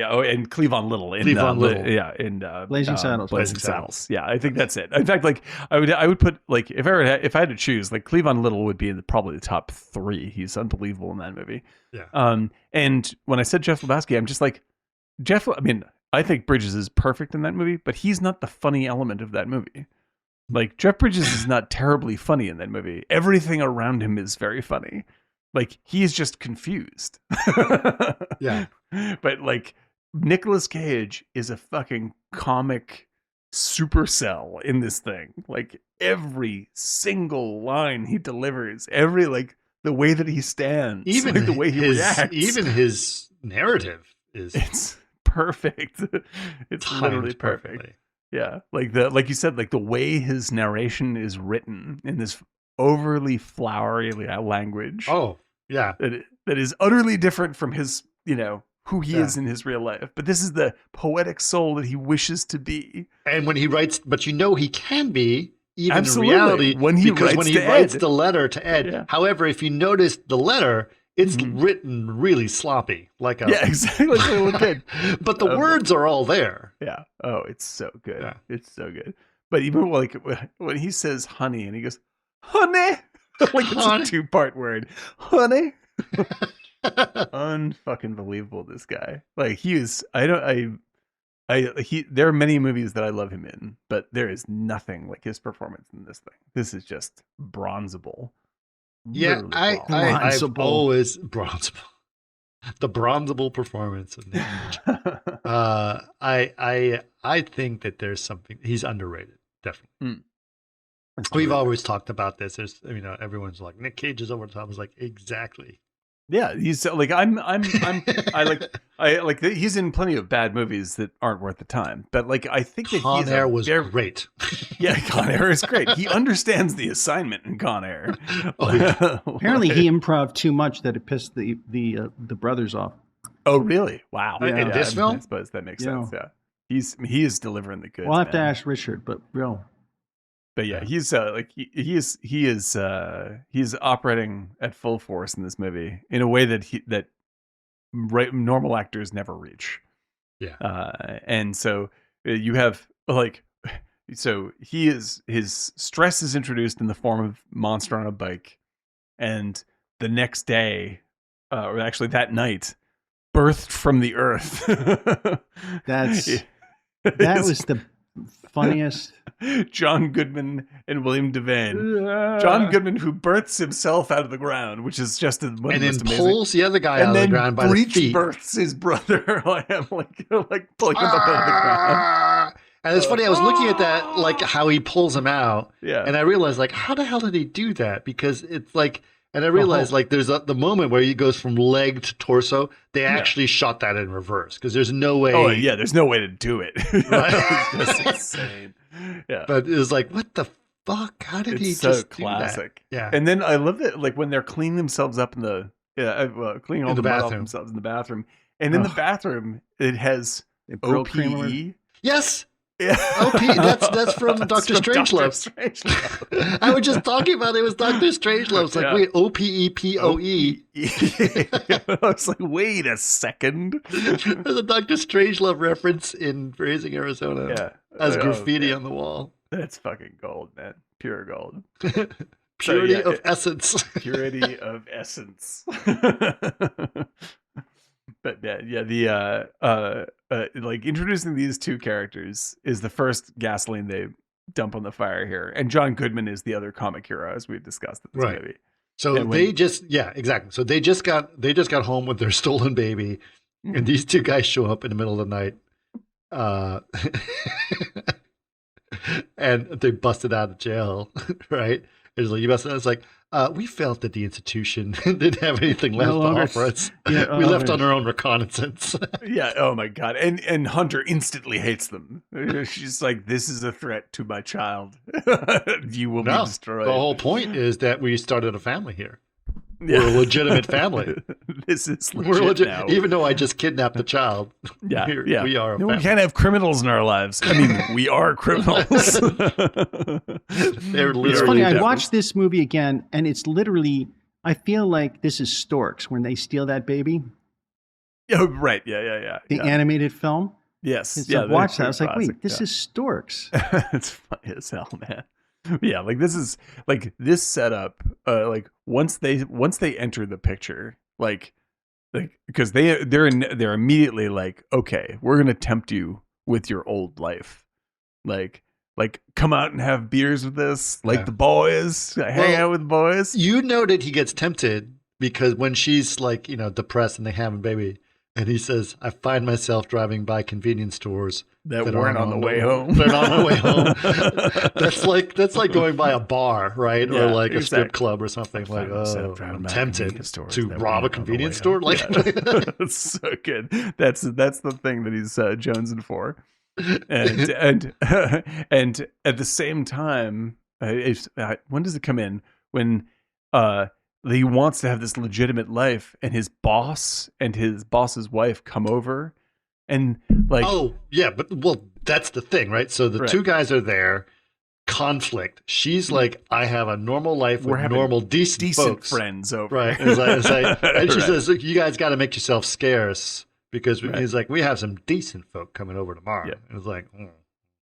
Oh, and Cleavon Little. Little. Yeah, in Blazing Saddles. Blazing Saddles. Yeah, I think that's it. In fact, like I would put like if I had to choose, like Cleavon Little would be in probably the top 3. He's unbelievable in that movie. Yeah. And when I said Jeff Lebowski, I'm just like I mean, I think Bridges is perfect in that movie, but he's not the funny element of that movie. Like Jeff Bridges is not terribly funny in that movie. Everything around him is very funny. Like he is just confused. Yeah. But like Nicolas Cage is a fucking comic supercell in this thing. Like every single line he delivers, every like the way that he stands, even like, the way he reacts, even his narrative it's perfect. It's literally perfect. Perfectly. Yeah, like you said, like the way his narration is written in this overly flowery language. Oh, yeah. That is utterly different from his, who he is in his real life. But this is the poetic soul that he wishes to be. And when he writes, but he can be, even Absolutely. in reality, when he writes the letter to Ed. Yeah. However, if you notice the letter, it's written really sloppy. Yeah, exactly like a little kid. But the words are all there. Yeah. Oh, it's so good. Yeah. It's so good. But even like when he says honey and he goes, honey, like it's a 2-part word. Honey. Unfucking believable, this guy. Like he is there are many movies that I love him in, but there is nothing like his performance in this thing. This is just bronzeable. Yeah, I've always bronzeable. The bronzeable performance of Nick Cage. I think that there's something he's underrated, definitely. We've always talked about this. There's everyone's like Nick Cage is over the top. I was like, exactly. Yeah, he's like he's in plenty of bad movies that aren't worth the time. But like I think that Con Air was great. Yeah, Con Air is great. He understands the assignment in Con Air. Apparently, he improv too much that it pissed the brothers off. Oh, really? Wow. In this film? I suppose that makes sense. Yeah, he is delivering the goods. We'll have to man. ask Richard, but real. But yeah, he's like he's operating at full force in this movie in a way that normal actors never reach. Yeah. And so you have like, so his stress is introduced in the form of monster on a bike, and the next day, or actually that night, birthed from the earth. That was the funniest. John Goodman and William Devane. John Goodman, who births himself out of the ground, which is just one of the most amazing. Pulls the other guy out of the ground by the feet. Births his brother. like pulling him up out of the ground. And it's funny, I was looking at that, like how he pulls him out. Yeah. And I realized, like, how the hell did he do that? Because it's like, and I realized, like, there's the moment where he goes from leg to torso. They actually shot that in reverse because there's no way. Oh, yeah, there's no way to do it. Right? It's just insane. Yeah. But it was like, what the fuck? How did he so just classic. do that? Yeah. And then I love it, like, when they're cleaning themselves up cleaning all the mud off themselves in the bathroom. And in the bathroom, it has OPE. Yes. Yeah. OP, that's from Dr. Strangelove. I was just talking about it was Dr. Strangelove. It's like, wait, OPEPOE. I was like, wait a second. There's a Dr. Strangelove reference in Raising Arizona. Yeah. As graffiti on the wall. That's fucking gold, man. Pure gold. Purity of essence. Purity of essence. But like introducing these two characters is the first gasoline they dump on the fire here, and John Goodman is the other comic hero, as we've discussed in this movie. So exactly. So they just got home with their stolen baby, and these two guys show up in the middle of the night, and they busted out of jail, right? It's like, you busted out. It's like, we felt that the institution didn't have anything left to offer us. Yeah, we left on our own reconnaissance. Yeah. Oh my God. And Hunter instantly hates them. She's like, this is a threat to my child. You will be destroyed. The whole point is that we started a family here. Yeah. We're a legitimate family. This is legit now. Even though I just kidnapped the child. Yeah. We are a family. We can't have criminals in our lives. I mean, we are criminals. They're literally it's funny. I watched this movie again, and it's literally, I feel like this is Storks when they steal that baby. Oh, right. Yeah. The animated film. Yes. I watched that. I was like, wait, this is Storks. It's funny as hell, man. Yeah, like this is like this setup. Like once they enter the picture, like because they're immediately like, okay, we're gonna tempt you with your old life, like come out and have beers with us, like the boys, hang out with the boys. You know that he gets tempted because when she's like, depressed and they have a baby. And he says, I find myself driving by convenience stores that weren't on the way home. They're not on the way home. That's like going by a bar, right? Yeah, or like a strip club or something. Like, I'm tempted to rob a convenience store. Like, that's so good. That's the thing that he's jonesing for. And at the same time, when does it come in? When he wants to have this legitimate life, and his boss and his boss's wife come over, and like, but that's the thing, right? So the two guys are there, conflict. She's like, I have a normal life with normal, decent folks. Friends over, right? It's like, and she says, you guys got to make yourself scarce because he's like, we have some decent folk coming over tomorrow. Yeah. And it's like.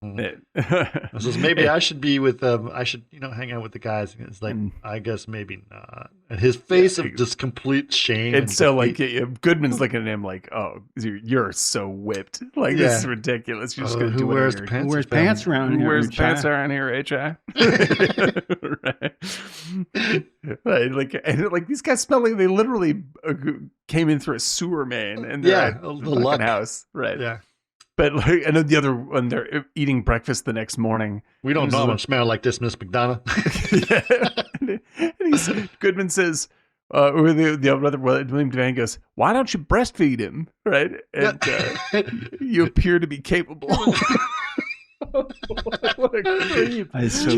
So maybe I should be with I should hang out with the guys. It's like, I guess maybe not. And his face of just complete shame. And so defeat. Like Goodman's looking at him like, oh, you're so whipped. Like this is ridiculous. You're just gonna do wears whatever. Who wears pants around here? Who wears pants around here, HI? Right. Like these guys smell like they literally came in through a sewer main and they're at the house. Right. Yeah. But like, I know the other when they're eating breakfast the next morning. We don't normally smell like this, Miss McDonough. And Goodman says, or the other William Devane goes, "Why don't you breastfeed him?" Right, and you appear to be capable.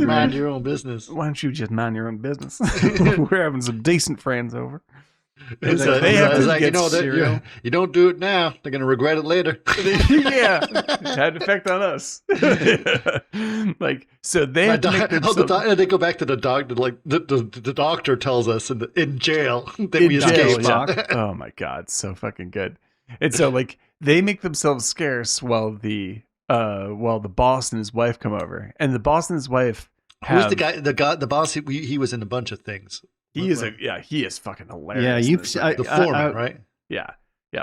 Mind your own business. Why don't you just mind your own business? We're having some decent friends over. And So they have to like, get that cereal. you don't do it now, they're gonna regret it later. Yeah, it had an effect on us. Like, so they have to make themselves They go back to the doctor. Like the doctor tells us in jail that in we jail. escaped. Yeah. Oh my god, so fucking good. And so like they make themselves scarce while the boss and his wife come over, and the boss and his wife. Who's the guy? The boss. He was in a bunch of things. He is fucking hilarious. Yeah, The foreman, right? Yeah.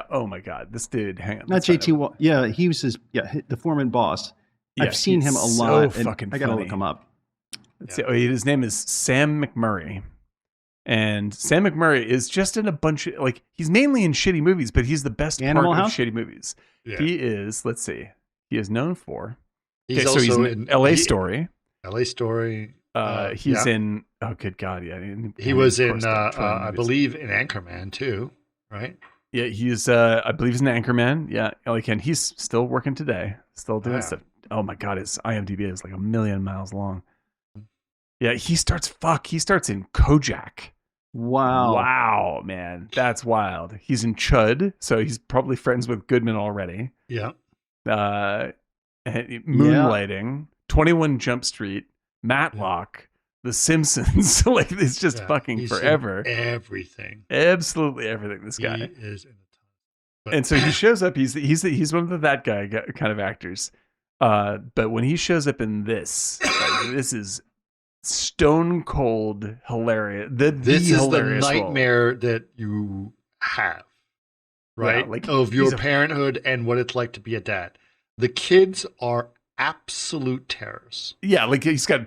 Oh my god, this dude. Hang on. Not JT. Yeah, he was the foreman boss. Yeah, I've seen him a so lot. fucking I gotta funny. look him up. Let's see. His name is Sam McMurray. And Sam McMurray is just in a bunch of, like, he's mainly in shitty movies, but he's the best Animal part House? of shitty movies. Yeah. He is, let's see, he is known for. He's so also he's in LA Story. LA Story. He's in, oh, good God, yeah. He was in, I believe, in Anchorman, too, right? Yeah, he's, I believe he's an Anchorman. Yeah, and he's still working today, still doing stuff. Oh my God, his IMDb is like 1,000,000 miles long. Yeah, he starts in Kojak. Wow, man. That's wild. He's in Chud, so he's probably friends with Goodman already. Yeah. Moonlighting, 21 Jump Street, Matlock, The Simpsons. Like, it's just fucking he's forever. In everything. Absolutely everything, this guy. He is in a ton. And so he shows up, he's one of that guy kind of actors. But when he shows up in this, this is stone cold hilarious. This is hilarious the nightmare that you have, right? Yeah, like, of your parenthood and what it's like to be a dad. The kids are absolute terrors. Yeah, like he's got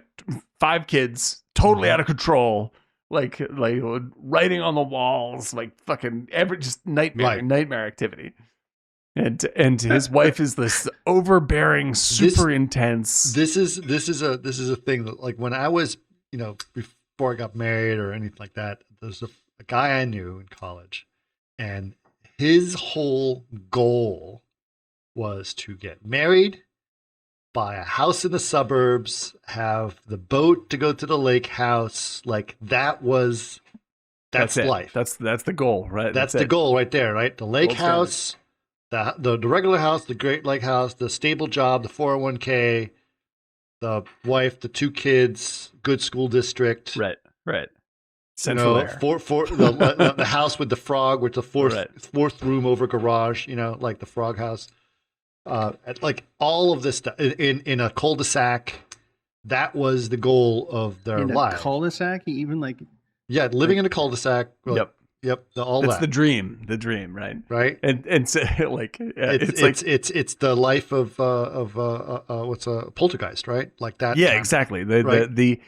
5 kids, totally out of control, like writing on the walls, like fucking just nightmare activity. And his wife is this overbearing, super intense. This is a thing that, like, when I was, before I got married or anything like that, there's a guy I knew in college, and his whole goal was to get married, buy a house in the suburbs, have the boat to go to the lake house. Like, that's life. That's the goal, right? That's the goal right there, right? The lake house. The regular house, the Great Lake house, the stable job, the 401k, the wife, the 2 kids, good school district. Right. Central air. The house with the frog, with the fourth room over garage, like the frog house. Like all of this stuff in a cul-de-sac. That was the goal of their life. In a cul-de-sac, even like. Yeah, living in a cul-de-sac. Yep. That's the dream, right? Right. And so, like, it's the life of what's a poltergeist, right? Like that. Yeah, exactly. The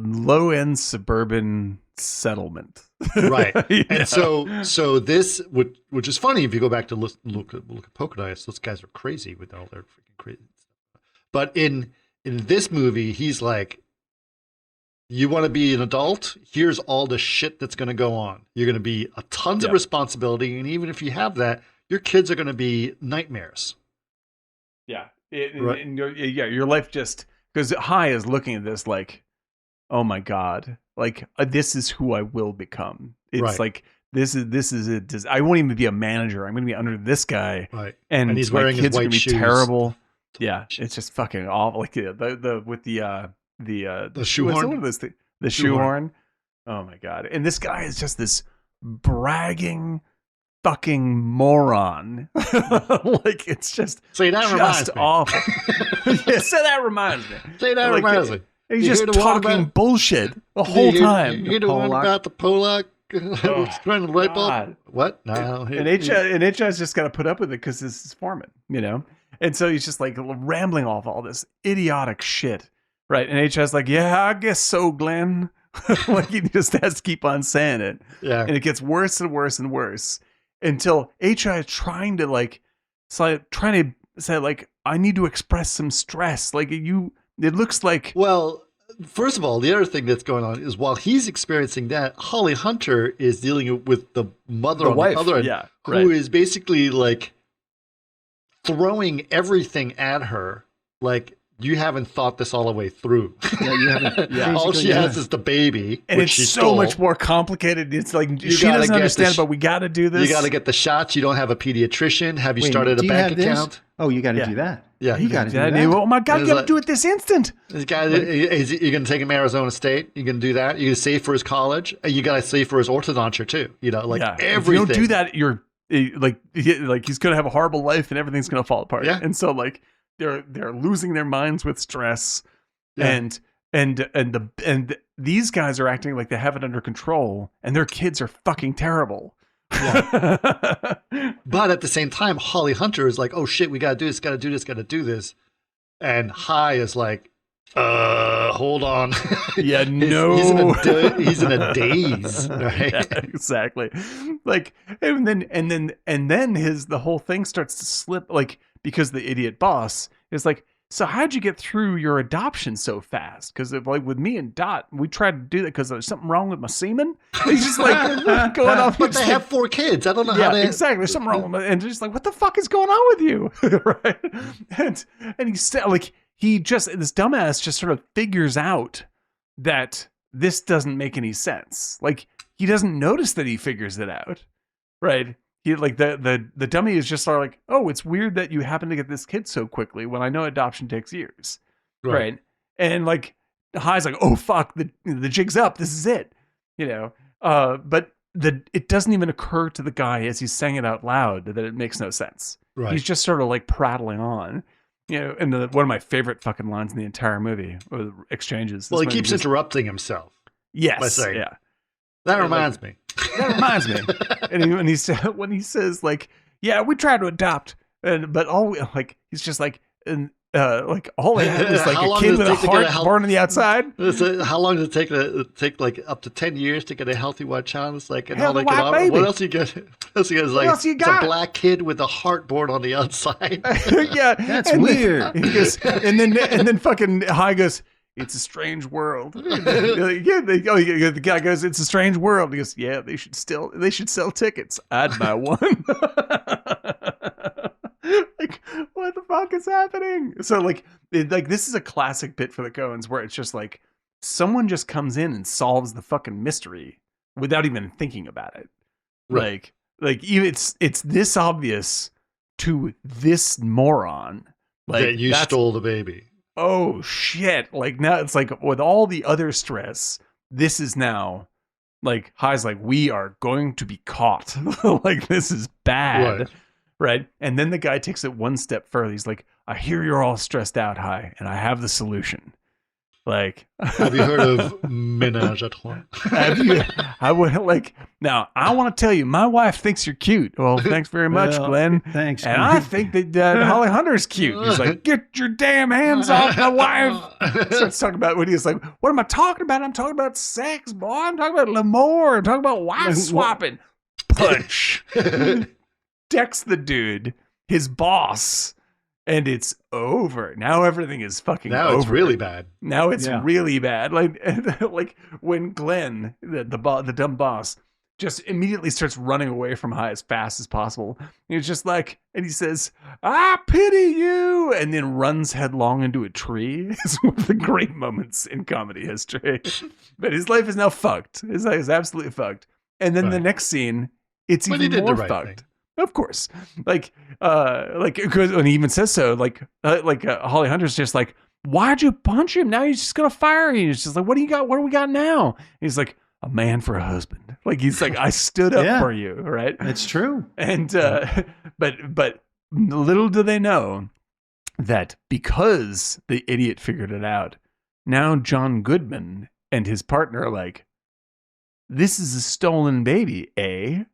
low end suburban settlement. Right. And so this which is funny if you go back to look at Polka Dots, those guys are crazy with all their freaking crazy stuff. But in this movie, he's like, you want to be an adult? Here's all the shit that's going to go on. You're going to be a tons of responsibility, and even if you have that, your kids are going to be nightmares. Yeah, your life just, because High is looking at this like, oh my God, like this is who I will become. It's like this is it. I won't even be a manager. I'm going to be under this guy, right? And he's wearing his white shoes. Terrible. Yeah, it's just fucking awful. Like the shoehorn. The shoehorn. Oh my God! And this guy is just this bragging fucking moron. Like, it's just awful. Yeah, so that reminds me. Reminds me. He's just talking bullshit the whole time. You hear the one about the Polak trying to light bulb? What? No. And HI's just got to put up with it because this is Foreman, And so he's just like rambling off all this idiotic shit. Right. And HI's like, yeah, I guess so, Glenn. Like, he just has to keep on saying it. Yeah. And it gets worse and worse and worse until HI is trying to say, like, I need to express some stress. Like, it looks like. Well, first of all, the other thing that's going on is while he's experiencing that, Holly Hunter is dealing with the mother on the other end, who is basically like throwing everything at her. Like, you haven't thought this all the way through. Yeah, you haven't. All she has is the baby, and which it's she so stole. much more complicated. It's like You she gotta doesn't get understand, but we got to do this. You got to get the shots. You don't have a pediatrician. Have you Wait, started a do you bank have this? account? Oh, you got to Yeah. do that. Yeah. You got to do that. Oh my God, you got to like- do it this instant. This guy, is you're going to take him to Arizona State. You're going to do that. You're going to save for his college. And you got to save for his orthodonture too. You know, like everything. If you don't do that, you're like he's gonna have a horrible life and everything's gonna fall apart. Yeah. And so like they're losing their minds with stress, Yeah. and these guys are acting like they have it under control, and their kids are fucking terrible. But at the same time, Holly Hunter is like, oh shit, we got to do this, got to do this, got to do this. And High is like, hold on. Yeah, no. He's in a daze, right? Yeah, exactly. Like, and then the whole thing starts to slip, like, because the idiot boss is like, so how'd you get through your adoption so fast? Because like with me and Dot, we tried to do that because there's something wrong with my semen. He's just like going off. But they have 4 kids. I don't know Yeah, how they. exactly. There's something wrong with my, and they're just like, what the fuck is going on with you, right? And he's still like, this dumbass just sort of figures out that this doesn't make any sense. Like he doesn't notice that he figures it out, right? He like the dummy is just sort of like, oh, it's weird that you happen to get this kid so quickly when I know adoption takes years, right? And like High's like, oh fuck, the jig's up, this is it, you know. But it doesn't even occur to the guy as he's saying it out loud that it makes no sense. Right. He's just sort of like prattling on, you know. And one of my favorite fucking lines in the entire movie, or the exchanges. Well, he keeps interrupting himself. Yes, by saying, yeah. That reminds me. That reminds me. And when he says like, yeah, we tried to adopt, but all he's just like, and like all they had was like How a long kid does it with a take to get heart born on the outside. How long does it take like up to 10 years to get a healthy white child? It's like, and all Healthy they can white baby. what else you get? What else you get? It's like, else you it's got? a black kid with a heart born on the outside. Yeah, That's and weird. Then, he goes, and then fucking High goes, it's a strange world. The guy goes, it's a strange world. He goes, yeah, they should sell tickets. I'd buy one. Like, what the fuck is happening? So like this is a classic bit for the Coens where it's just like someone just comes in and solves the fucking mystery without even thinking about it. Right. Like it's this obvious to this moron. Like that you stole the baby. Oh shit. Like now it's like with all the other stress, this is now like High's like, we are going to be caught. Like this is bad. Right. And then the guy takes it one step further. He's like, I hear you're all stressed out, High, and I have the solution. Like, have you heard of ménage à trois? I would like, now I want to tell you, my wife thinks you're cute. Well, thanks very much, Glenn. Thanks. And I think that Holly Hunter's cute. He's like, get your damn hands off my wife. Starts talking about what he's like, what am I talking about? I'm talking about sex, boy. I'm talking about l'amour. I'm talking about wife swapping. Punch. Decks the dude, his boss. And it's over. Now everything is fucking over. Now it's really bad. Now it's really bad. Like when Glenn, the dumb boss, just immediately starts running away from High as fast as possible. He's just like, and he says, I pity you, and then runs headlong into a tree. It's one of the great moments in comedy history. But his life is now fucked. His life is absolutely fucked. And then the next scene, it's even more fucked. Of course, like when he even says so, Holly Hunter's just like, why'd you punch him? Now he's just gonna fire you. He's just like, what do you got? What do we got now? And he's like, a man for a husband. Like he's like, I stood up for you, right? It's true. And but little do they know that because the idiot figured it out, now John Goodman and his partner are like, this is a stolen baby, eh?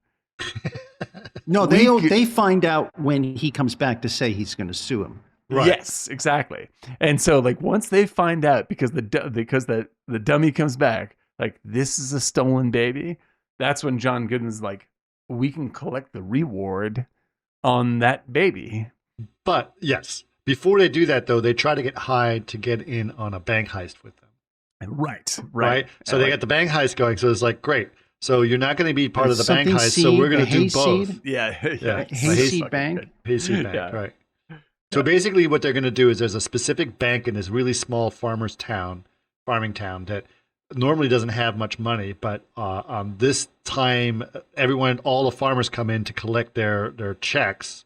No, they find out when he comes back to say he's going to sue him. Right. Yes, exactly. And so, like, once they find out, because the dummy comes back, like, this is a stolen baby. That's when John Goodman's like, we can collect the reward on that baby. But yes, before they do that, though, they try to get Hyde to get in on a bank heist with them. Right. So they got the bank heist going. So it's like, great. So you're not going to be part of the bank heist. So we're going to do both. Yeah. Hayseed Bank. Hayseed Bank, right. So basically what they're going to do is there's a specific bank in this really small farming town that normally doesn't have much money, but this time all the farmers come in to collect their checks.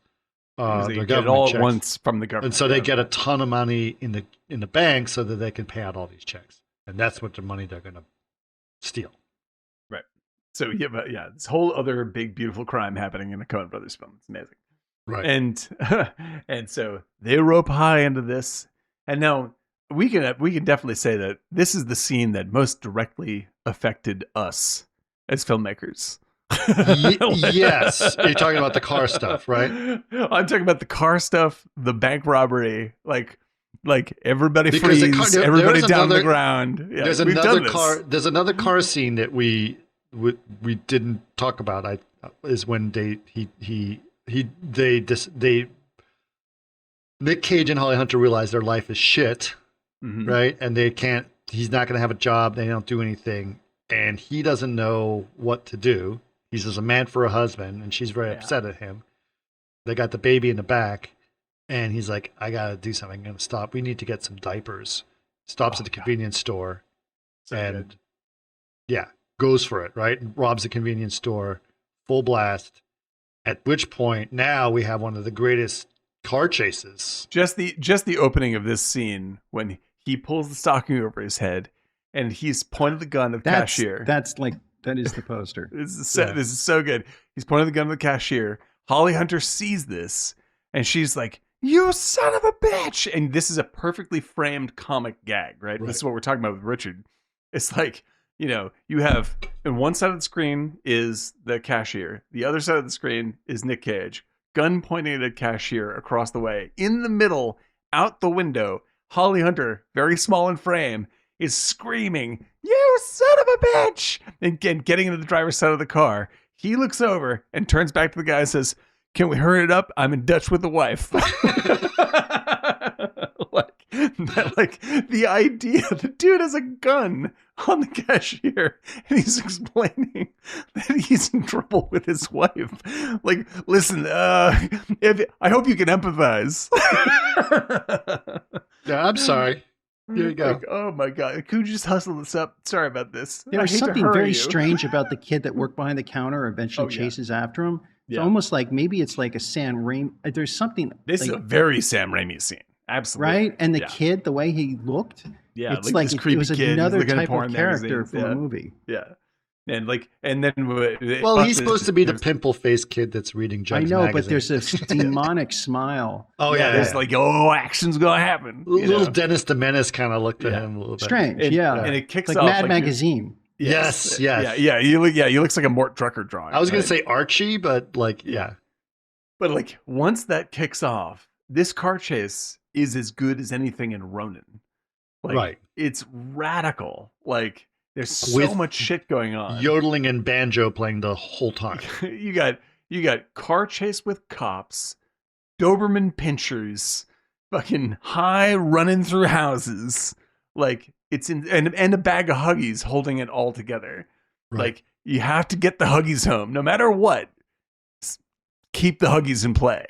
They Their get it government all checks. at once from the government. And so they get a ton of money in the bank so that they can pay out all these checks. And that's what the money they're going to steal. Right. So this whole other big beautiful crime happening in a Coen Brothers film. It's amazing. Right. And so they rope high into this. And now we can definitely say that this is the scene that most directly affected us as filmmakers. Yes. You're talking about the car stuff, right? I'm talking about the car stuff, the bank robbery, like everybody Because freeze, everybody down the ground. Yeah, there's another car scene that we didn't talk about. Is when Nick Cage and Holly Hunter realize their life is shit, right? And he's not going to have a job. They don't do anything. And he doesn't know what to do. He's just a man for a husband, and she's very upset at him. They got the baby in the back, and he's like, I got to do something. I'm going to stop. We need to get some diapers. Stops at the convenience store, and goes for it, right? Robs the convenience store, full blast. At which point, now we have one of the greatest car chases. Just the opening of this scene when he pulls the stocking over his head and he's pointed the gun at the cashier. That is the poster. This is so good. He's pointing the gun at the cashier. Holly Hunter sees this and she's like, "You son of a bitch!" And this is a perfectly framed comic gag, right? This is what we're talking about with Richard. It's like, you have on one side of the screen is the cashier. The other side of the screen is Nick Cage. Gun pointing at a cashier across the way. In the middle, out the window, Holly Hunter, very small in frame, is screaming, "You son of a bitch!" And getting into the driver's side of the car. He looks over and turns back to the guy and says, "Can we hurry it up? I'm in Dutch with the wife." The idea, the dude has a gun on the cashier and he's explaining that he's in trouble with his wife. Like, listen, I hope you can empathize. Yeah, I'm sorry. Here you go. Like, oh my God. Could you just hustle this up? Sorry about this. There was something very strange about the kid that worked behind the counter eventually chases after him. It's almost like maybe it's like a Sam Raimi. There's something. This is a very Sam Raimi scene. Absolutely. Right? And the kid, the way he looked, it's like it was another type of character from a movie. Yeah. And then he's supposed to be the pimple-faced kid that's reading Jugs I know, magazine. but there's a demonic smile. Oh yeah, there's like, action's gonna happen. Little Dennis the Menace kind of looked at him a little bit. Strange, and it kicks like off Mad Magazine. Yes. He looks like a Mort Drucker drawing. I was gonna say Archie, but But like once that kicks off, this car chase is as good as anything in Ronin. Like, it's radical. Like, there's so much shit going on. Yodeling and banjo playing the whole time. you got car chase with cops, Doberman pinchers, fucking high running through houses. Like, it's and a bag of Huggies holding it all together. Like, you have to get the Huggies home, no matter what. Keep the Huggies in play.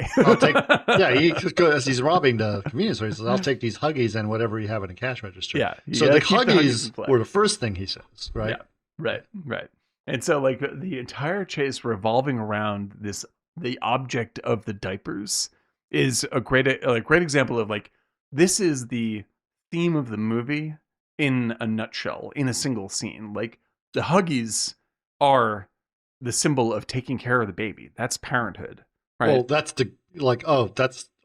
He's robbing the convenience store. He says, "I'll take these Huggies and whatever you have in a cash register." Yeah. So the Huggies were the first thing he says, right? Yeah. Right. And so like the entire chase revolving around the object of the diapers is a great example of like, this is the theme of the movie in a nutshell, in a single scene. Like, the Huggies are the symbol of taking care of the baby. That's parenthood, right? Well, that's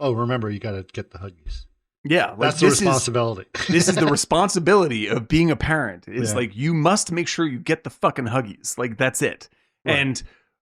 remember, you got to get the Huggies. Yeah. Like, that's the responsibility. This is the responsibility of being a parent. It's like, you must make sure you get the fucking Huggies. Like, that's it. Right. And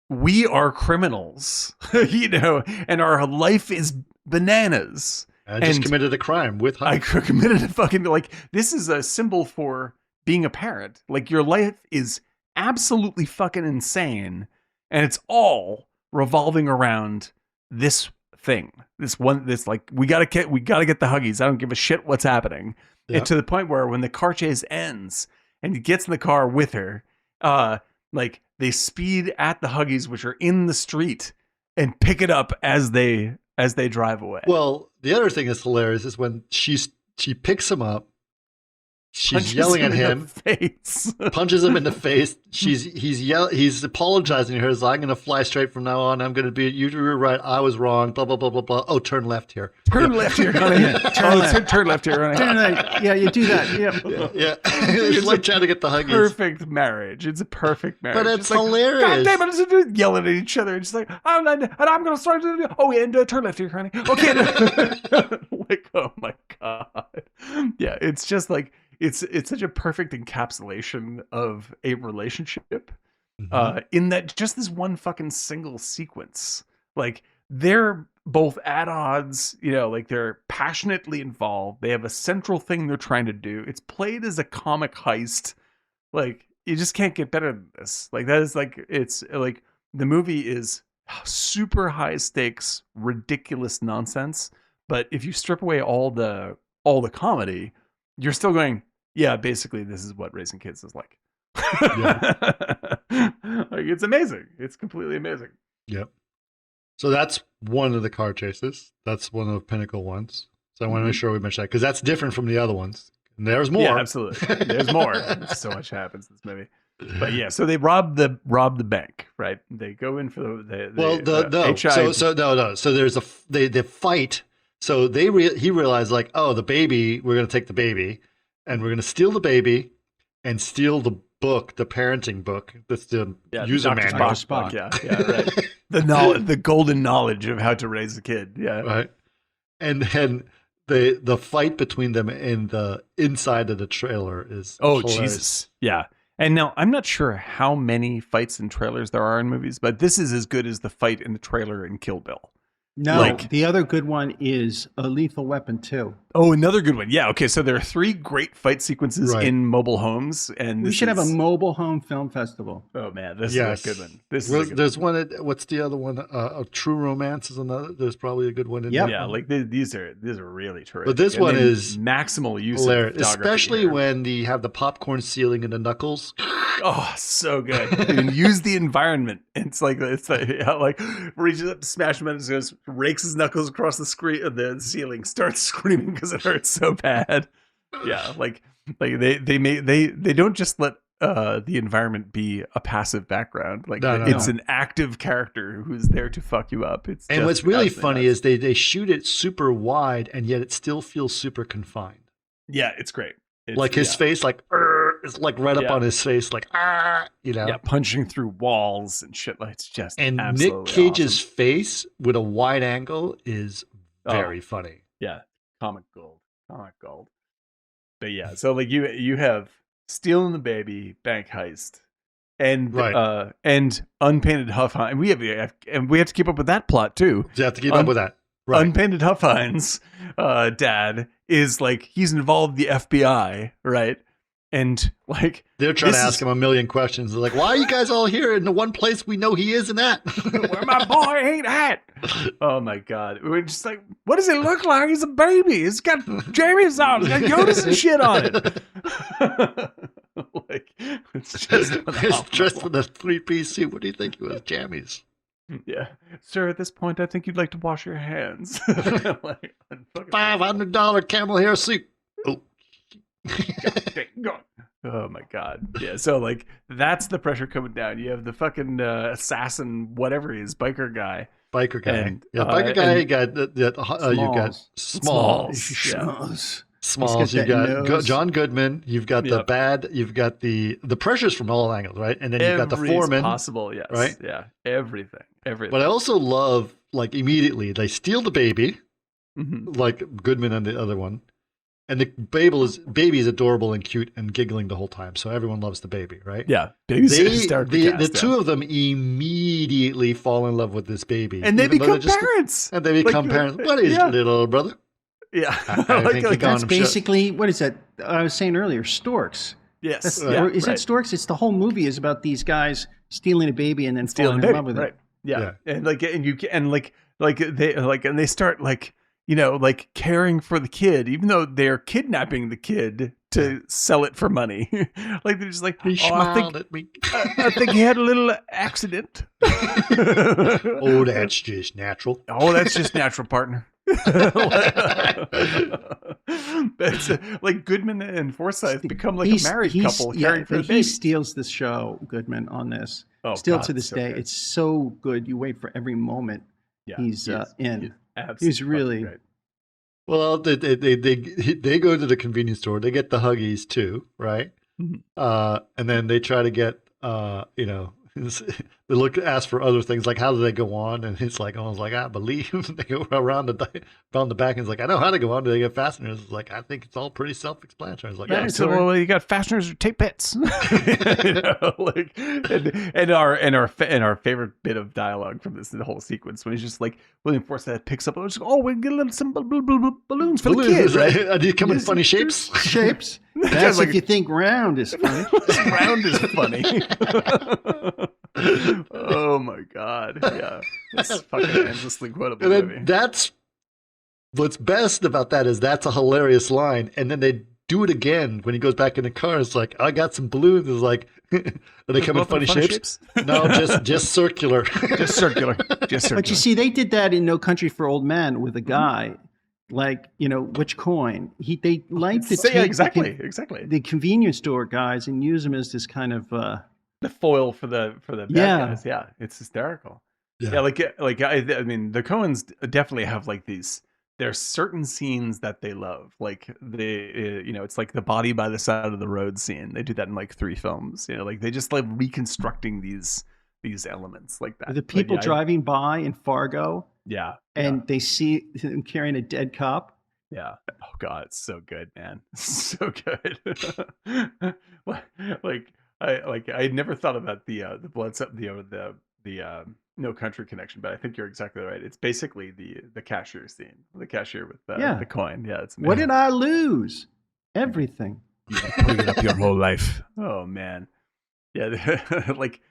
we are criminals, and our life is bananas. I just committed a crime with Huggies. I committed a fucking, this is a symbol for being a parent. Like, your life is absolutely fucking insane, and it's all revolving around this thing. We gotta get the Huggies. I don't give a shit what's happening. Yep. And to the point where when the car chase ends and he gets in the car with her, they speed at the Huggies, which are in the street, and pick it up as they as they drive away. Well, the other thing that's hilarious is when she picks him up, she's Punches yelling at in him, the face. punches him in the face. He's apologizing to her. He's like, I'm going to fly straight from now on. I'm going to be, you were right. I was wrong. Blah, blah, blah, blah, blah. Oh, turn left here. Turn left here, honey. Turn left here, honey. Turn right. Yeah, you do that. Yeah. Yeah. It's like trying to get the huggies. Perfect marriage. It's a perfect marriage. But it's like, hilarious. God damn it. It's yelling at each other. It's just like, I'm going to start. Oh, and turn left here, honey. Okay. Like, oh my God. Yeah, it's just like, it's such a perfect encapsulation of a relationship in that just this one fucking single sequence. Like, they're both at odds, like they're passionately involved. They have a central thing they're trying to do. It's played as a comic heist. Like, you just can't get better than this. Like, that is like, it's like the movie is super high stakes, ridiculous nonsense. But if you strip away all the comedy, you're still going, yeah, basically this is what raising kids is like. Yeah. Like, it's amazing. It's completely amazing. Yep. So that's one of the car chases. That's one of the pinnacle ones. So I want to make sure we mention that because that's different from the other ones. And there's more. Yeah, absolutely. There's more. So much happens in this movie. But yeah, so they rob the bank, right? They go in for the HI. So there's they fight. So he realized like, oh, the baby, we're going to take the baby and we're going to steal the baby and steal the book, the parenting book. That's the user manual. Spock. Yeah, right. The golden knowledge of how to raise a kid. Yeah. Right. And then the fight between them in the inside of the trailer is hilarious. Jesus. Yeah. And now I'm not sure how many fights and trailers there are in movies, but this is as good as the fight in the trailer in Kill Bill. No, the other good one is a Lethal Weapon 2. Oh, another good one. Yeah. Okay. So there are 3 great fight sequences in mobile homes, and we should have a mobile home film festival. Oh man, this is a good one. There's one. What's the other one? A True Romance is another. There's probably a good one in there. Yeah, like these are really terrific. But this one is maximal use hilarious, of photography especially here. when you have the popcorn ceiling and the knuckles. Oh, so good. And use the environment. It's like reaches up to smash him and goes, rakes his knuckles across the screen of the ceiling, starts screaming because it hurts so bad. Yeah, like they don't just let the environment be a passive background. Like it's an active character who's there to fuck you up. And what's really funny is they shoot it super wide and yet it still feels super confined. Yeah, it's great. Like his face, like it's like right up on his face, like yeah, punching through walls and shit. Like, it's just and absolutely Nick Cage's awesome. face with a wide angle is very funny. Yeah, comic gold. But yeah, so like you have stealing the baby, bank heist, and unpainted Huff Hines. And we have to keep up with that plot too. You have to keep up with that. Right. Unpainted Huff Hines' dad is like, he's involved in the FBI, right? And like they're trying to ask him a million questions. They're like, "Why are you guys all here in the one place we know he isn't at? Where my boy ain't at?" Oh my God, we're just like, what does it look like? He's a baby. It's got Jamie's on. It's got Yoda's and shit on it. Like, it's just he's dressed in a 3-piece suit. What do you think it was? Jammies. Yeah, sir. At this point, I think you'd like to wash your hands. Like, $500 camel hair suit. Oh. Oh my God. Yeah, so like that's the pressure coming down. You have the fucking assassin, whatever he is, biker guy. And, biker guy. You got you got Smalls. You got John Goodman. You've got the bad. You've got the pressures from all angles, right? And then you've got the foreman. Possible, yes. Right? Yeah, everything. But I also love, like, immediately they steal the baby, like Goodman and the other one. And the baby is adorable and cute and giggling the whole time, so everyone loves the baby, right? Yeah, the two of them immediately fall in love with this baby, and they become parents. And they become parents. What is little brother? Yeah, I think that's basically what is that? I was saying earlier, storks. Yes, is it storks? It's the whole movie is about these guys stealing a baby and then falling in love with it. Yeah, and they start like, you know, like caring for the kid, even though they're kidnapping the kid to sell it for money. Like they're just like, He smiled at me. I think he had a little accident. Oh, that's just natural. Oh, that's just natural, partner. But like Goodman and Forsyth become like a married couple caring for the baby. He steals the show, Goodman, on this. Still to this day, it's so good. You wait for every moment he's in. He's really great. Well, they go to the convenience store. They get the Huggies too, right? Mm-hmm. And then they try to get, they ask for other things like how do they go on, and it's like almost like I believe they go around the back, and it's like I know how to go on. Do they get fasteners? It's like I think it's all pretty self-explanatory. It's like so well, you got fasteners or tape bits, and our favorite bit of dialogue from the whole sequence when he's just like William Forsythe picks up, we get a little some balloons for the kids, right? Do you come in funny shapes? Shapes. That's if you think round is funny. Round is funny. Oh my god! Yeah, it's fucking endlessly quotable movie. That's what's best about that is that's a hilarious line, and then they do it again when he goes back in the car. It's like I got some balloons. It's like are they come in funny shapes? No, just circular. Just circular. Just circular. But you see, they did that in No Country for Old Men with a guy. Like, which coin? They like to take exactly the convenience store guys and use them as this kind of the foil for the bad guys. Yeah, it's hysterical. Yeah, I mean, the Coens definitely have like these. There's certain scenes that they love, like it's like the body by the side of the road scene. They do that in like 3 films. Like they just like reconstructing these elements like that. The people driving by in Fargo. Yeah. And they see him carrying a dead cop. Yeah. Oh God, it's so good, man. So good. I never thought about the blood the No Country connection, but I think you're exactly right. It's basically the cashier scene, the cashier with the coin. Yeah, it's amazing. What did I lose? Everything. Putting it up your whole life. Oh man. Yeah, like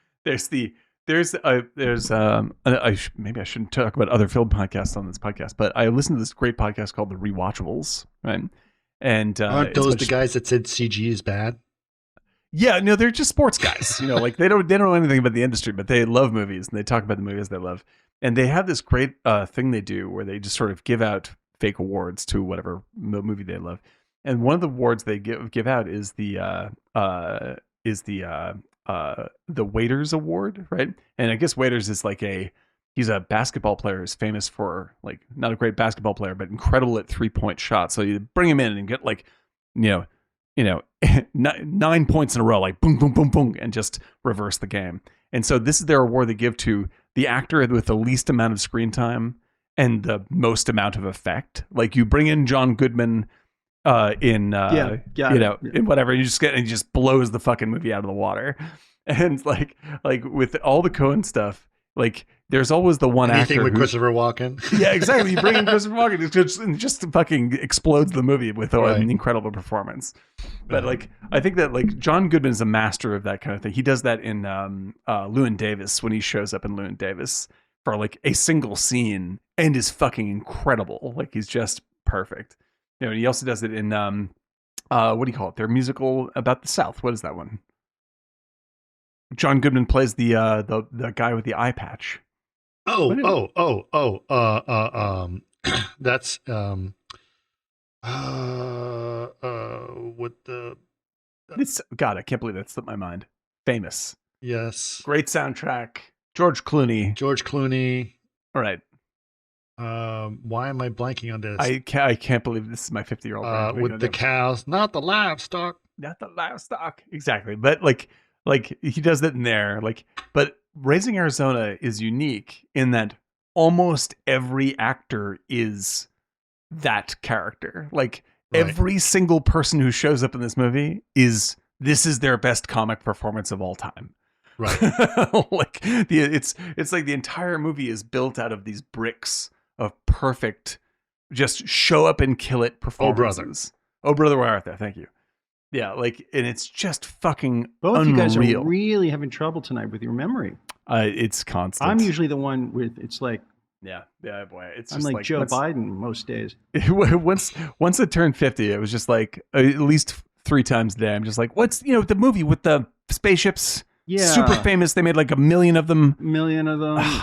maybe I shouldn't talk about other film podcasts on this podcast, but I listened to this great podcast called The Rewatchables, right? And aren't those the guys that said CG is bad? Yeah, no, they're just sports guys. Like they don't know anything about the industry, but they love movies and they talk about the movies they love. And they have this great thing they do where they just sort of give out fake awards to whatever movie they love. And one of the awards they give out is the Waiters Award, right? And I guess Waiters is like he's a basketball player who's famous for like not a great basketball player, but incredible at 3-point shots. So you bring him in and get like, 9 points in a row, like boom, boom, boom, boom, and just reverse the game. And so this is their award they give to the actor with the least amount of screen time and the most amount of effect. Like you bring in John Goodman in whatever, he just blows the fucking movie out of the water. And like with all the Coen stuff, like there's always the one actor with Christopher Walken. Yeah, exactly. You bring in Christopher Walken, it just fucking explodes the movie with an incredible performance. But like I think that like John Goodman is a master of that kind of thing. He does that in Llewyn Davis when he shows up in Llewyn Davis for like a single scene and is fucking incredible. Like he's just perfect. He also does it in what do you call it? Their musical about the South. What is that one? John Goodman plays the guy with the eye patch. That's what the God, I can't believe that slipped my mind. Famous. Yes. Great soundtrack. George Clooney. All right. Why am I blanking on this? I can't believe this is my 50-year-old with the cows, not the livestock. Exactly. But like he does that in there. Like, but Raising Arizona is unique in that almost every actor is that character. Like every single person who shows up in this movie this is their best comic performance of all time. Right. It's like the entire movie is built out of these bricks of perfect, just show up and kill it performances. Oh, brother, where art thou? Thank you. Yeah, and it's just fucking both unreal. You guys are really having trouble tonight with your memory. It's constant. I'm usually the one with it's like yeah, boy. It's I'm just like Joe Biden most days. Once it turned 50, it was just like at least 3 times a day. I'm just like, what's the movie with the spaceships? Yeah. Super famous. They made like 1 million of them.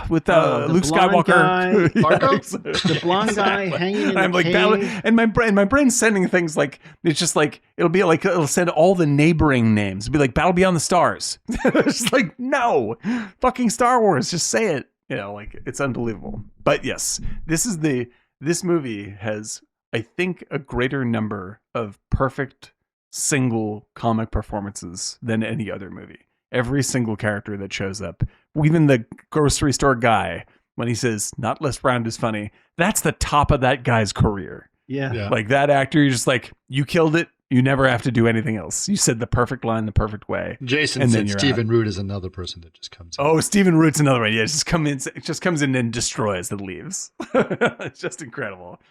With the Luke blonde Skywalker. guy. The blonde guy hanging in I'm the like cave. and my brain's sending things like, it's just like, it'll send all the neighboring names. It'll be like Battle Beyond the Stars. It's just like, no, fucking Star Wars, just say it. Like, it's unbelievable. But yes, this movie has, I think, a greater number of perfect single comic performances than any other movie. Every single character that shows up, even the grocery store guy, when he says, "Not Les Brown is funny," that's the top of that guy's career. Yeah. Like, that actor, you're just like, you killed it. You never have to do anything else. You said the perfect line the perfect way. Jason and said Stephen Root is another person that just comes in. Oh, Stephen Root's another one. Yeah, it just comes in and destroys and leaves. It's just incredible.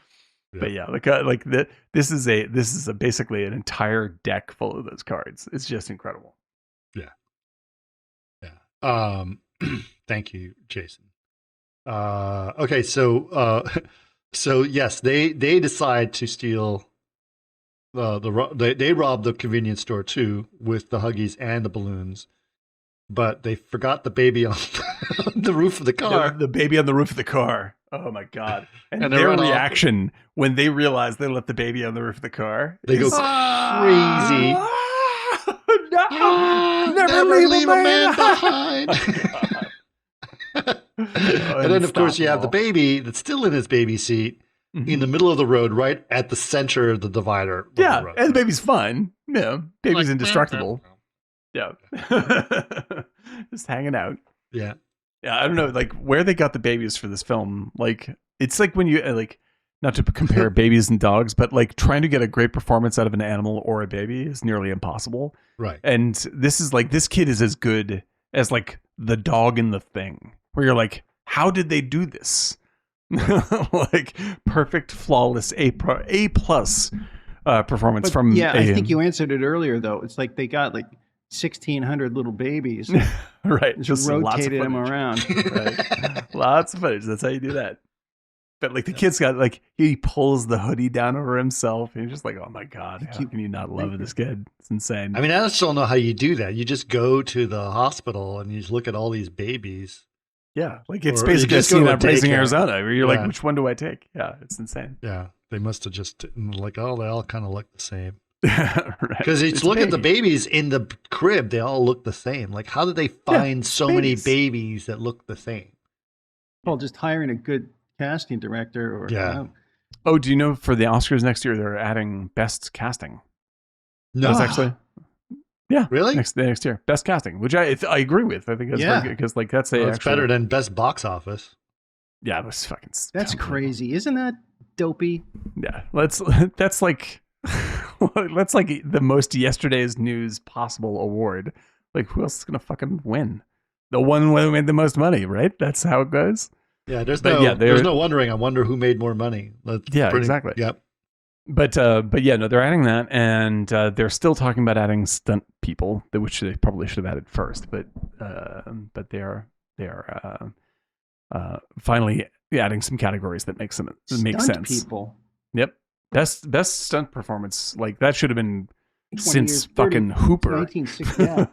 Yeah. But this is basically an entire deck full of those cards. It's just incredible. Thank you, Jason. Okay, so yes, they decide to steal they robbed the convenience store too with the Huggies and the balloons, but they forgot the baby on the roof of the car. The baby on the roof of the car. Oh my god! And their reaction when they realize they left the baby on the roof of the car, they go crazy. No, never leave a man behind. And then, of course, you have the baby that's still in his baby seat in the middle of the road, right at the center of the divider. Yeah, the road, and the baby's fine. Yeah, baby's like, indestructible. Yeah, just hanging out. Yeah, I don't know, like, where they got the babies for this film. Like, it's like when you like, not to compare babies and dogs, but like trying to get a great performance out of an animal or a baby is nearly impossible. Right. And this is like, this kid is as good as like the dog in The Thing, where you're like, how did they do this? Like, perfect, flawless, A+ performance. But from I think you answered it earlier, though. It's like they got like 1,600 little babies. Right. Just rotated them around. Right. Lots of footage. That's how you do that. But like, the kid's got like, he pulls the hoodie down over himself. And you're just like, oh my God, how can you not love this kid? It's insane. I mean, I just don't know how you do that. You just go to the hospital and you just look at all these babies. Yeah, like, it's basically a scene of Raising Arizona, where you're like, which one do I take? Yeah, it's insane. Yeah, they must have just like, oh, they all kind of look the same. Right. Because you look at the babies in the crib, they all look the same. Like, how did they find so many babies that look the same? Well, just hiring a good casting director. Or Oh, do you know for the Oscars next year they're adding best casting? No, that's actually. Yeah, really? Next year, best casting, which I agree with. I think that's very good, because like, that's it's better than best box office. Yeah, it was fucking. That's crazy, isn't that dopey? Yeah, that's like that's like the most yesterday's news possible award. Like, who else is gonna fucking win? The one who made the most money, right? That's how it goes. Yeah, there's no wondering. I wonder who made more money. Exactly. Yep. But yeah, no, they're adding that, and they're still talking about adding stunt people, which they probably should have added first. But they are finally adding some categories that make sense. People. Yep. Best stunt performance, like, that should have been since fucking Hooper. 1960. Yeah.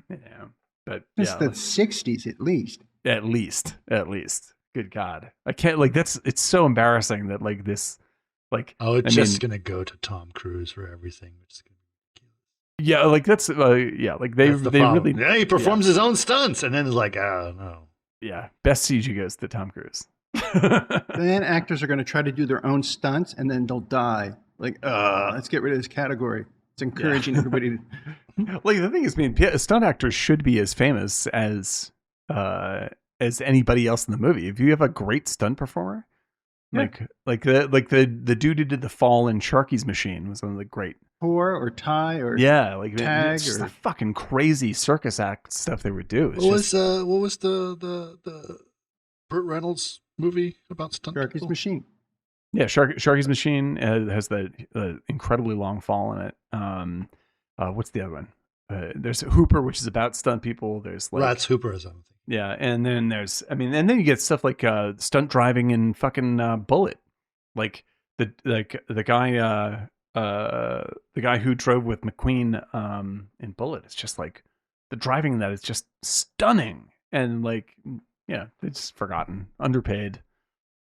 Yeah. But it's the 60s at least. At least. Good God, I can't, like, it's so embarrassing that, like, this. Like, it's just gonna go to Tom Cruise for everything, which is gonna be ridiculous. Yeah, like, that's like they really. Yeah, he performs his own stunts, and then it's like, oh no. Yeah, best CG goes to Tom Cruise. Then actors are going to try to do their own stunts, and then they'll die. Like, let's get rid of this category. It's encouraging everybody to. Like, the thing is, stunt actors should be as famous as anybody else in the movie. If you have a great stunt performer. Yeah. Like the dude who did the fall in Sharky's Machine was one of the great. Or Ty or like Tag it's just the fucking crazy circus act stuff they would do. What was the Burt Reynolds movie about stunt? Sharky's Machine. Yeah, Sharky's Machine has the incredibly long fall in it. What's the other one? There's Hooper, which is about stunt people. There's like Rats Hooper is something. Yeah, and then and then you get stuff like stunt driving in fucking Bullet, like the guy the guy who drove with McQueen in Bullet. It's just like the driving in that is just stunning, and like, yeah, it's forgotten, underpaid,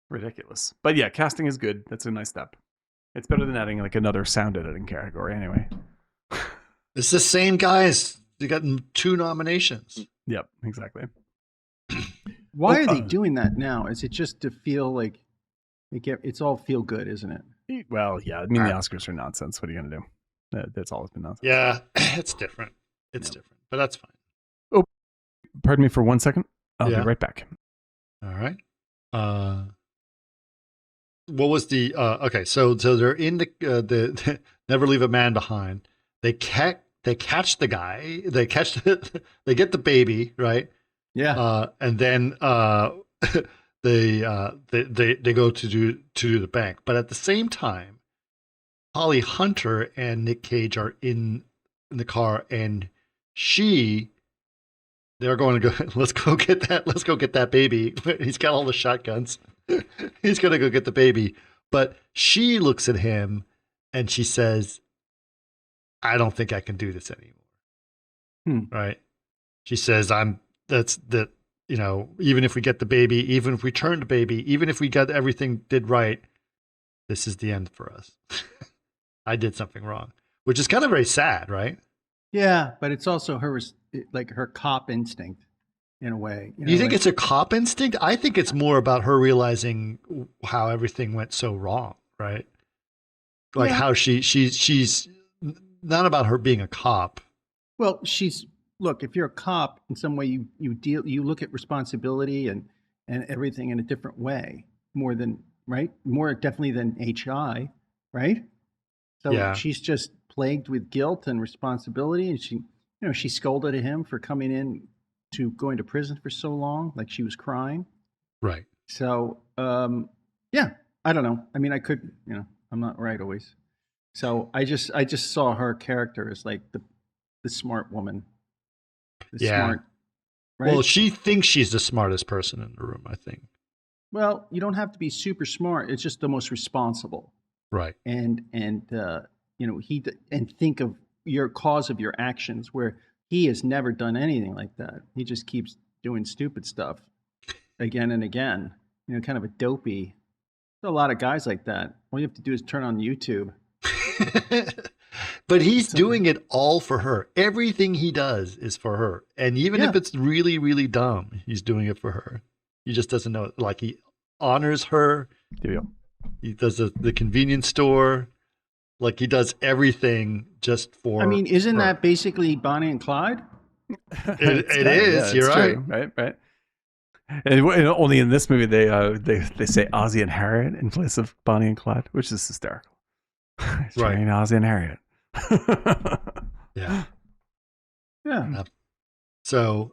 ridiculous. But yeah, casting is good. That's a nice step. It's better than adding like another sound editing category anyway. It's the same guys. They got 2 nominations. Yep, exactly. Why are they doing that now? Is it just to feel like it's all feel good, isn't it? Well, yeah. I mean, the Oscars are nonsense. What are you going to do? That's always been nonsense. Yeah, it's different. It's different, but that's fine. Oh, pardon me for 1 second. I'll be Yeah. right back. All right. What was the okay? So they're in the Never Leave a Man Behind. They catch the guy. They catch they get the baby, right? Yeah. And then they go to do the bank. But at the same time, Holly Hunter and Nick Cage are in the car, and they're going to go. Let's go get that baby. He's got all the shotguns. He's going to go get the baby. But she looks at him and she says, "I don't think I can do this anymore." Right? She says, even if we get the baby, even if we turn the baby, even if we got everything did right, this is the end for us. I did something wrong, which is kind of very sad, right? Yeah, but it's also her cop instinct in a way. You think it's a cop instinct? I think it's more about her realizing how everything went so wrong, right? Like how she's not about her being a cop. Well, look, if you're a cop, in some way you look at responsibility and everything in a different way, more definitely than HI, right? So she's just plagued with guilt and responsibility, and she scolded at him for coming in to going to prison for so long, like she was crying. Right. So, yeah, I don't know. I mean, I could, I'm not right always. So I just saw her character as like the smart woman. Smart, right? Well, she thinks she's the smartest person in the room, I think. Well, you don't have to be super smart. It's just the most responsible. Right. And think of your cause of your actions, where he has never done anything like that. He just keeps doing stupid stuff again and again. Kind of a dopey. There's a lot of guys like that. All you have to do is turn on YouTube. But he's doing it all for her. Everything he does is for her. And even if it's really, really dumb, he's doing it for her. He just doesn't know it. Like, he honors her. He does the convenience store. Like, he does everything just for I mean, isn't her. that basically Bonnie and Clyde? It is. You're right. True. Right. And only in this movie they say Ozzie and Harriet in place of Bonnie and Clyde, which is hysterical. Right, Ozzie and Harriet. Yeah. So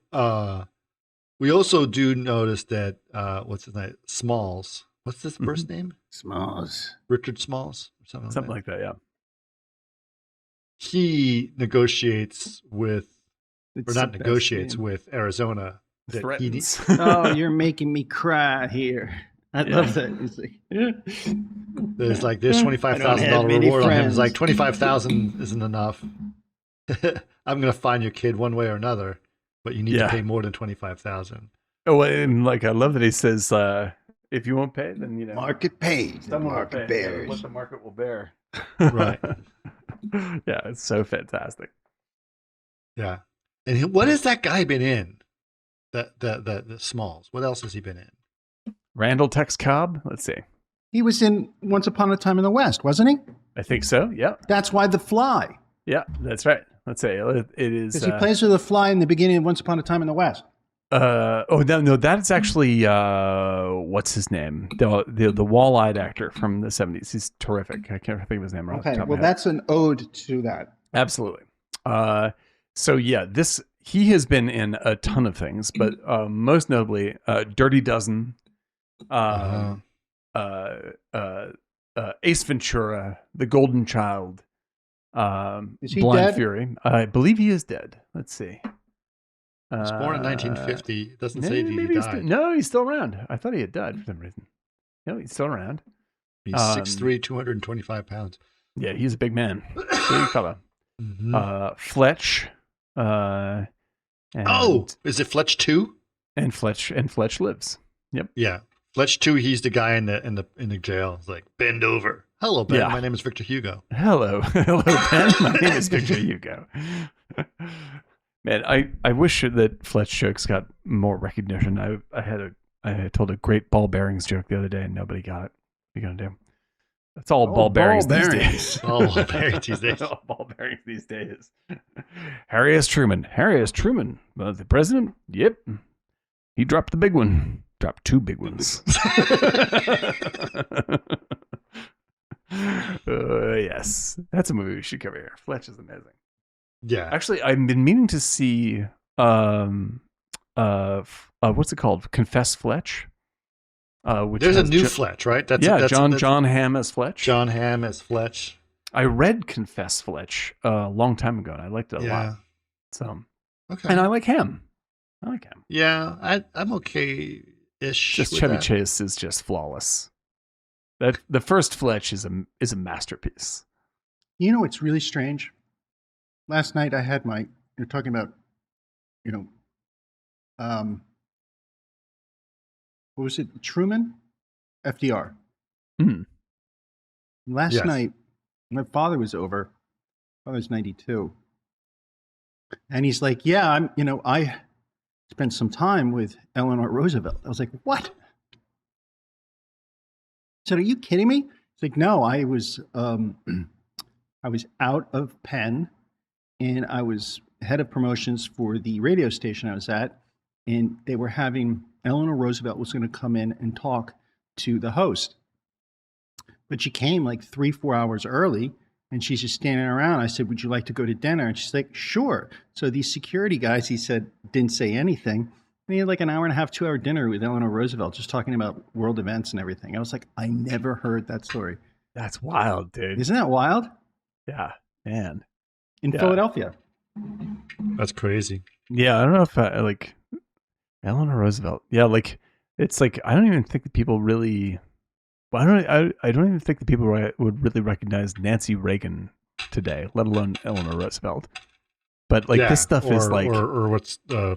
we also do notice that what's his name? Smalls. What's this first name? Smalls. Richard Smalls or something like that. Yeah. He negotiates with, It's or not the best negotiates name. with Arizona. that Threatens. Oh, you're making me cry here. I love that. It's like, there's $25,000 reward on him. It's like, 25,000 isn't enough. I'm gonna find your kid one way or another, but you need to pay more than 25,000. Oh, and like, I love that he says, if you won't pay, then market pays. The market bears. What the market will bear. Right. Yeah, it's so fantastic. Yeah. And what has that guy been in? The Smalls. What else has he been in? Randall Tex Cobb. Let's see. He was in Once Upon a Time in the West, wasn't he? I think so. Yeah. That's why The Fly. Yeah, that's right. Let's say it is. Because he plays with the fly in the beginning of Once Upon a Time in the West. No, that's actually what's his name? The wall-eyed actor from the 70s. He's terrific. I can't think of his name right. Okay, well, that's an ode to that. Absolutely. So yeah, he has been in a ton of things, but most notably, Dirty Dozen, Ace Ventura, The Golden Child, Is he Blind dead? Fury. I believe he is dead. Let's see. He was born in 1950. It doesn't say that he maybe died. No, he's still around. I thought he had died for some reason. No, he's still around. He's 6'3", 225 pounds. Yeah, he's a big man. Big fella. Fletch. And, Is it Fletch 2? And Fletch lives. Yep. Yeah. Fletch 2, he's the guy in the jail. It's like, bend over. Hello, Ben. Yeah. My name is Victor Hugo. Hello, Ben. My name is Victor Hugo. Man, I wish that Fletch jokes got more recognition. I told a great ball bearings joke the other day and nobody got it. What are you gonna do? It's all ball bearings these days. All ball bearings these days. All ball bearings these days. Harry S. Truman. The president? Yep. He dropped the big one. Dropped 2 big ones. Yes. That's a movie we should cover here. Fletch is amazing. Yeah. Actually, I've been meaning to see what's it called? Confess Fletch. Which There's a new Fletch, right? John Hamm as Fletch. John Hamm as Fletch. I read Confess Fletch a long time ago, and I liked it a lot. So, okay, and I like Hamm. Yeah, I'm okay-ish. Just Chevy Chase is just flawless. That the first Fletch is a masterpiece. You know, it's really strange. Last night I had you're talking about, what was it? Truman? FDR. Mm. Last night, my father was over. Father's 92. And he's like, yeah, I spent some time with Eleanor Roosevelt. I was like, what? I said, are you kidding me? He's like, no, I was out of Penn, and I was head of promotions for the radio station I was at, and they were having Eleanor Roosevelt was going to come in and talk to the host. But she came like 3-4 hours early, and she's just standing around. I said, would you like to go to dinner? And she's like, sure. So these security guys, he said, didn't say anything. And he had like an hour and a half, 2-hour dinner with Eleanor Roosevelt, just talking about world events and everything. I was like, I never heard that story. That's wild, dude. Isn't that wild? Yeah, man. In Philadelphia. That's crazy. Yeah, I don't know if like Eleanor Roosevelt. Yeah, like it's like I don't even think that people really. Well, I don't even think that people would really recognize Nancy Reagan today, let alone Eleanor Roosevelt. But like this stuff is like, or what's her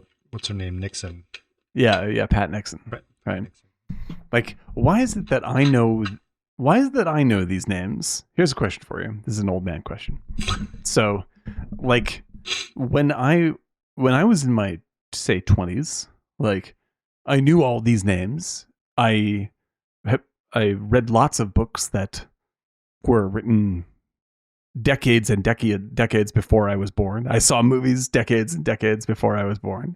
name, Nixon? Yeah, Pat Nixon. Right. Nixon. Like, why is it that I know? Why is it that I know these names? Here's a question for you. This is an old man question. So, like, when I was in my say 20s, like, I knew all these names. I read lots of books that were written decades and decades before I was born. I saw movies decades and decades before I was born.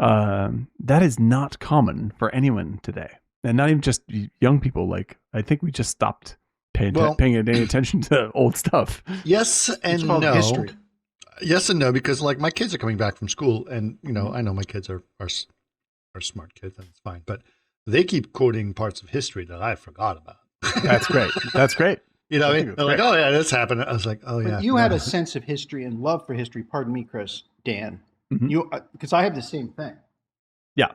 That is not common for anyone today, and not even just young people. Like, I think we just stopped paying any attention to old stuff. Yes and no. History. Yes and no, because like my kids are coming back from school, and I know my kids are smart kids, and it's fine, but they keep quoting parts of history that I forgot about. That's great. That's great. You know what I mean? They're like, oh yeah, this happened. I was like, oh yeah. But you had a sense of history and love for history. Pardon me, Chris, Dan. Mm-hmm. Because I have the same thing. Yeah.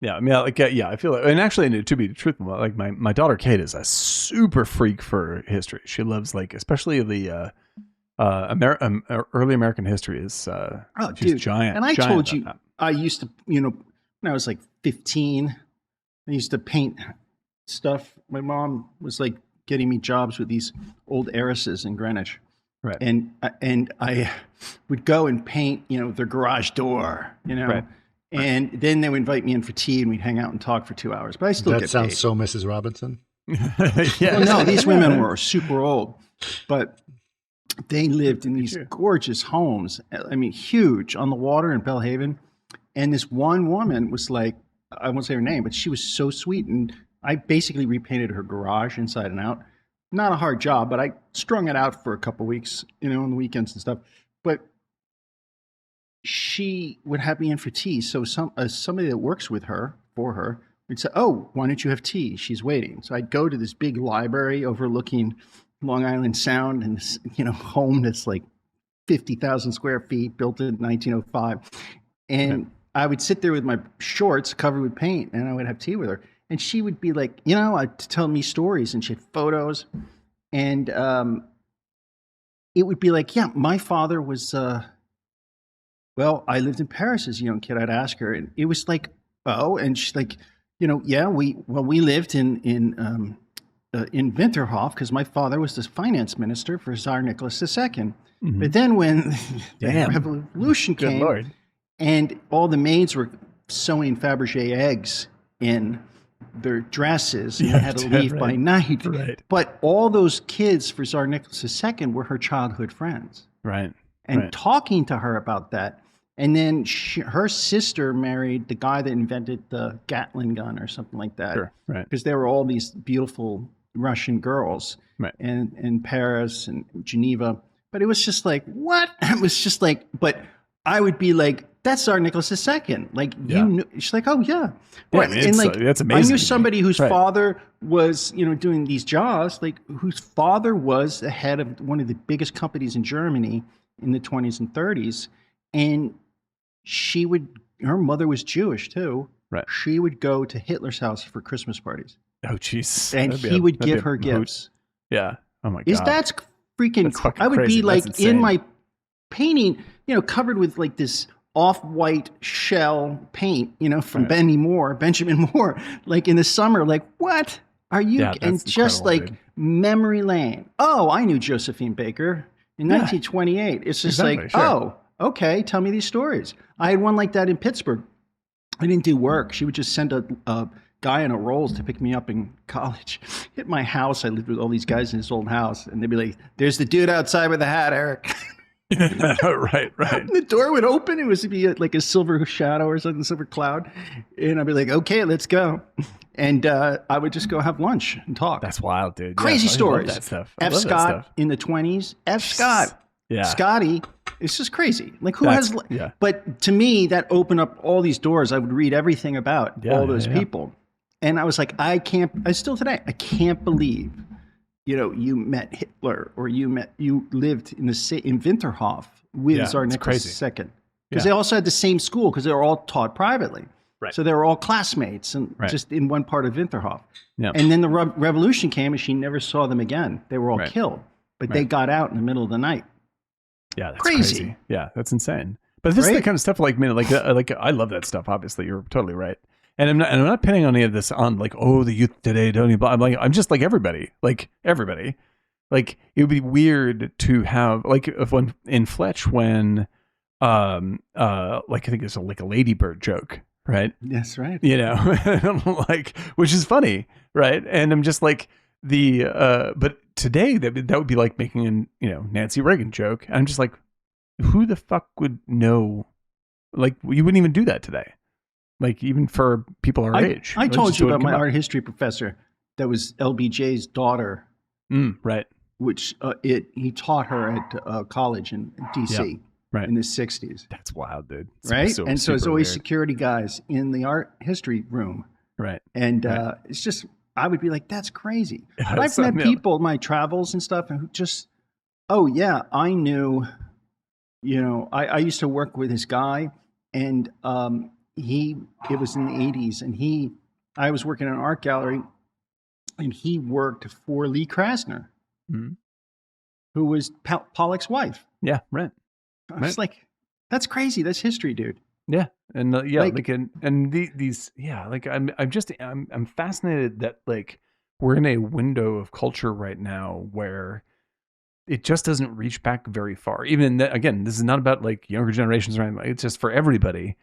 I mean, I feel like, and actually, to be truthful, like my daughter Kate is a super freak for history. She loves, like, especially the early American history is she's giant. And I giant told you, that. I used to, when I was like 15, I used to paint stuff. My mom was like getting me jobs with these old heiresses in Greenwich. Right. And I would go and paint, their garage door, Right. And then they would invite me in for tea and we'd hang out and talk for 2 hours. But I still get paid. That sounds so Mrs. Robinson. Yeah. Well, no, these women were super old, but they lived in these gorgeous homes. I mean, huge, on the water in Bellhaven. And this one woman was like, I won't say her name, but she was so sweet. And I basically repainted her garage inside and out. Not a hard job, but I strung it out for a couple of weeks, on the weekends and stuff. But she would have me in for tea. So somebody that works with her, for her, would say, oh, why don't you have tea? She's waiting. So I'd go to this big library overlooking Long Island Sound and this, home that's like 50,000 square feet, built in 1905. And I would sit there with my shorts covered with paint and I would have tea with her. And she would be like, to tell me stories, and she had photos. And it would be like, yeah, my father was, well, I lived in Paris as a young kid. I'd ask her, and it was like, oh, and she's like, yeah, we lived in Winterhof because my father was the finance minister for Tsar Nicholas II. But then when the revolution Good came, Lord. and all the maids were sewing Fabergé eggs in their dresses, and they had to leave by night. Right. But all those kids for Tsar Nicholas II were her childhood friends. Right. And talking to her about that. And then her sister married the guy that invented the Gatling gun or something like that. Sure. Right. Because there were all these beautiful Russian girls in Paris and Geneva. But it was just like, what? It was just like, but I would be like, that's Tsar Nicholas II. Like, you knew. She's like, oh, yeah. I mean, and like, that's amazing. I knew somebody whose father was, doing these jobs, like whose father was the head of one of the biggest companies in Germany in the 20s and 30s. And her mother was Jewish too. Right. She would go to Hitler's house for Christmas parties. Oh, jeez. And he would give her gifts. Yeah. Oh my God. That's freaking cool. I would crazy. be like That's in insane. my painting, covered with like this off-white shell paint, from Benjamin Moore, like in the summer, like, what are you? Yeah, and just like dude. memory lane. Oh, I knew Josephine Baker in 1928. It's just Exactly, like, sure. oh, okay, tell me these stories. I had one like that in Pittsburgh. I didn't do work. She would just send a guy in a Rolls to pick me up in college. Hit my house. I lived with all these guys in this old house, and they'd be like, "There's the dude outside with the hat, Eric." Right. And the door would open. It was to be like a silver shadow or something, silver cloud, and I'd be like, "Okay, let's go." And I would just go have lunch and talk. That's wild, dude. Crazy I stories. love that stuff. F. Scott in the 20s. F. Scott. Yeah. Scotty. It's just crazy. Like has? Yeah. But to me, that opened up all these doors. I would read everything about all those people, and I was like, I still today, I can't believe, you met Hitler or you lived in Winterhof with Tsar Nicholas II. Because they also had the same school because they were all taught privately. Right. So they were all classmates and just in one part of Winterhof. Yeah. And then the revolution came and she never saw them again. They were all killed, but they got out in the middle of the night. Yeah, that's crazy. Yeah, that's insane. But this is the kind of stuff like I love that stuff. Obviously, you're totally right. And I'm not pinning on any of this on like, oh, the youth today don't even. I'm just like everybody. Like everybody. Like it would be weird to have like when in Fletch when like I think it's like a ladybird joke, right? That's right. Like which is funny, right? And I'm just like but today that would be like making an Nancy Reagan joke. I'm just like, who the fuck would know? Like you wouldn't even do that today. Like even for people our age. I told you about my art history professor that was LBJ's daughter. Right. Which he taught her at college in DC in the 60s. That's wild, dude. Right? So it's always weird. Security guys in the art history room. Right. And it's just, I would be like, that's crazy. But I've met people in my travels and stuff who just, oh yeah, I knew, I used to work with this guy and it was in the 80s and I was working in an art gallery and he worked for Lee Krasner, who was Pollock's wife. Yeah, right. I was like, that's crazy. That's history, dude. Yeah. And I'm fascinated that like we're in a window of culture right now where it just doesn't reach back very far. Even again, this is not about like younger generations or anything. It's just for everybody.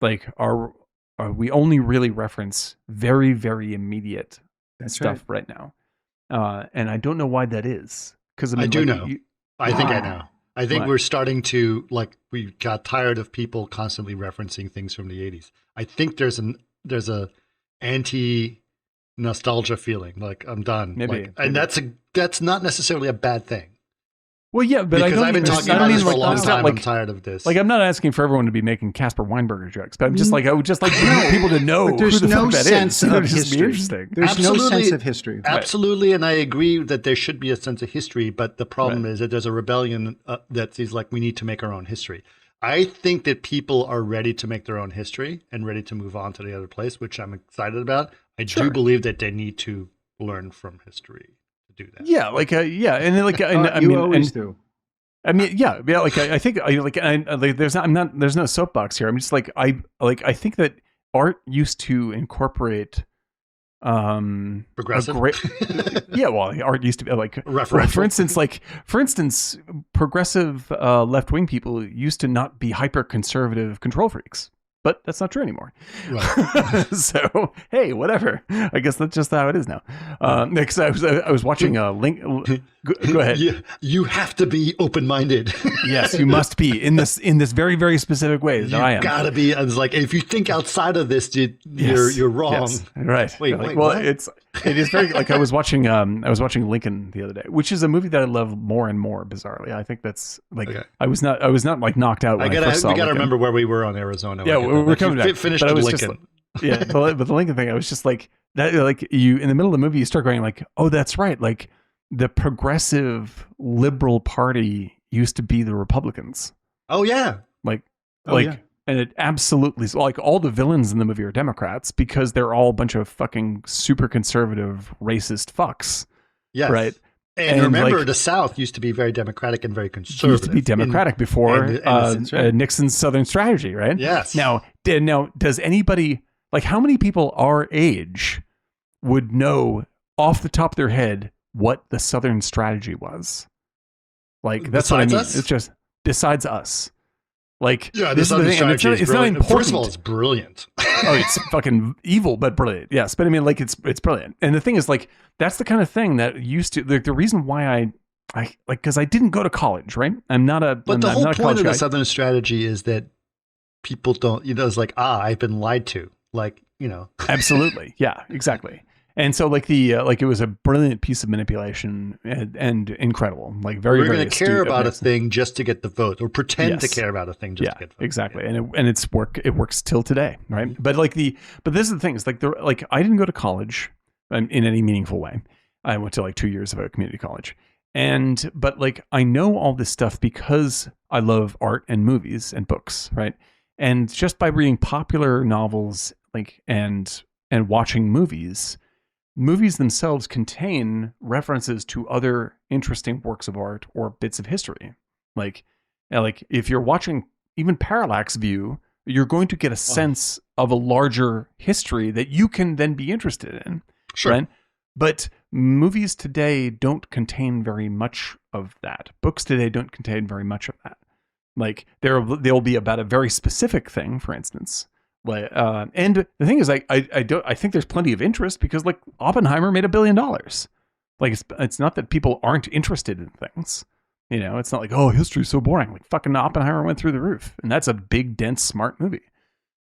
Like we only really reference very, very immediate stuff right now. And I don't know why that is. Because I do know. I think I know. I think we're starting to we got tired of people constantly referencing things from the 80s. I think there's a anti nostalgia feeling. Like I'm done. Maybe. And that's not necessarily a bad thing. Well, yeah, but because I've been talking about this for a long time. I'm tired of this. Like, I'm not asking for everyone to be making Caspar Weinberger jokes, but I'm just like, I would just like people to know but there's who the no fuck that sense is. of history. There's no sense of history. Absolutely, and I agree that there should be a sense of history, but the problem is that there's a rebellion that sees like we need to make our own history. I think that people are ready to make their own history and ready to move on to the other place, which I'm excited about. I do believe that they need to learn from history. do that. Yeah, and then, I you mean, always do. I mean, yeah. Like I think, there's no soapbox here. I'm just I think that art used to incorporate Progressive. Art used to be Referential. for instance, progressive left-wing people used to not be hyper conservative control freaks. But that's not true anymore. Right. So, hey, whatever. I guess that's just how it is now. Next, I was watching a link. Go ahead. You have to be open-minded. Yes, you must be in this very, very specific way that I am. You gotta be. It's like, if you think outside of this, you're wrong. Yes, right. Wait, well, what? it is very like I was watching Lincoln the other day, which is a movie that I love more and more. Bizarrely, I think that's okay. I was not like knocked out when I first saw Lincoln. We gotta remember where we were on Arizona. Yeah, we're coming back. Finished with Lincoln. But the Lincoln thing, I was just like that. Like you in the middle of the movie, you start going like, oh, that's right. Like the progressive liberal party used to be the Republicans. Oh yeah. And it absolutely, like, all the villains in the movie are Democrats because they're all a bunch of fucking super conservative racist fucks. Yes. Right. And remember, the South used to be very democratic and very conservative. Used to be democratic before Nixon's Southern strategy, right? Yes. Now, does anybody, like, how many people our age would know off the top of their head what the Southern strategy was? Like, that's besides what I mean. Us? It's just besides us. Like, yeah, this is the thing. And it's not important. First of all, it's brilliant. Oh, it's fucking evil, but brilliant. Yes, but I mean, like, it's brilliant. And the thing is, like, that's the kind of thing that used to, like, the reason why I like, because I didn't go to college, right? But the whole point of the Southern strategy is that people don't, it's like, I've been lied to, like, Absolutely, yeah, exactly. And so, like, it was a brilliant piece of manipulation and incredible. Like, we're going to care about a thing just to get the vote, or pretend to care about a thing just to get the vote. Exactly. Yeah. And it works till today, right? Mm-hmm. But this is the thing. It's like I didn't go to college in any meaningful way. I went to like 2 years of a community college, but like I know all this stuff because I love art and movies and books, right? And just by reading popular novels, like and watching movies themselves contain references to other interesting works of art or bits of history. Like if you're watching even Parallax View, you're going to get a sense of a larger history that you can then be interested in. Sure. Right? But movies today don't contain very much of that. Books today don't contain very much of that. Like they'll be about a very specific thing, for instance. And the thing is, I think there's plenty of interest because, like, Oppenheimer made $1 billion. Like, it's not that people aren't interested in things. It's not like, oh, history's so boring. Like, fucking Oppenheimer went through the roof, and that's a big, dense, smart movie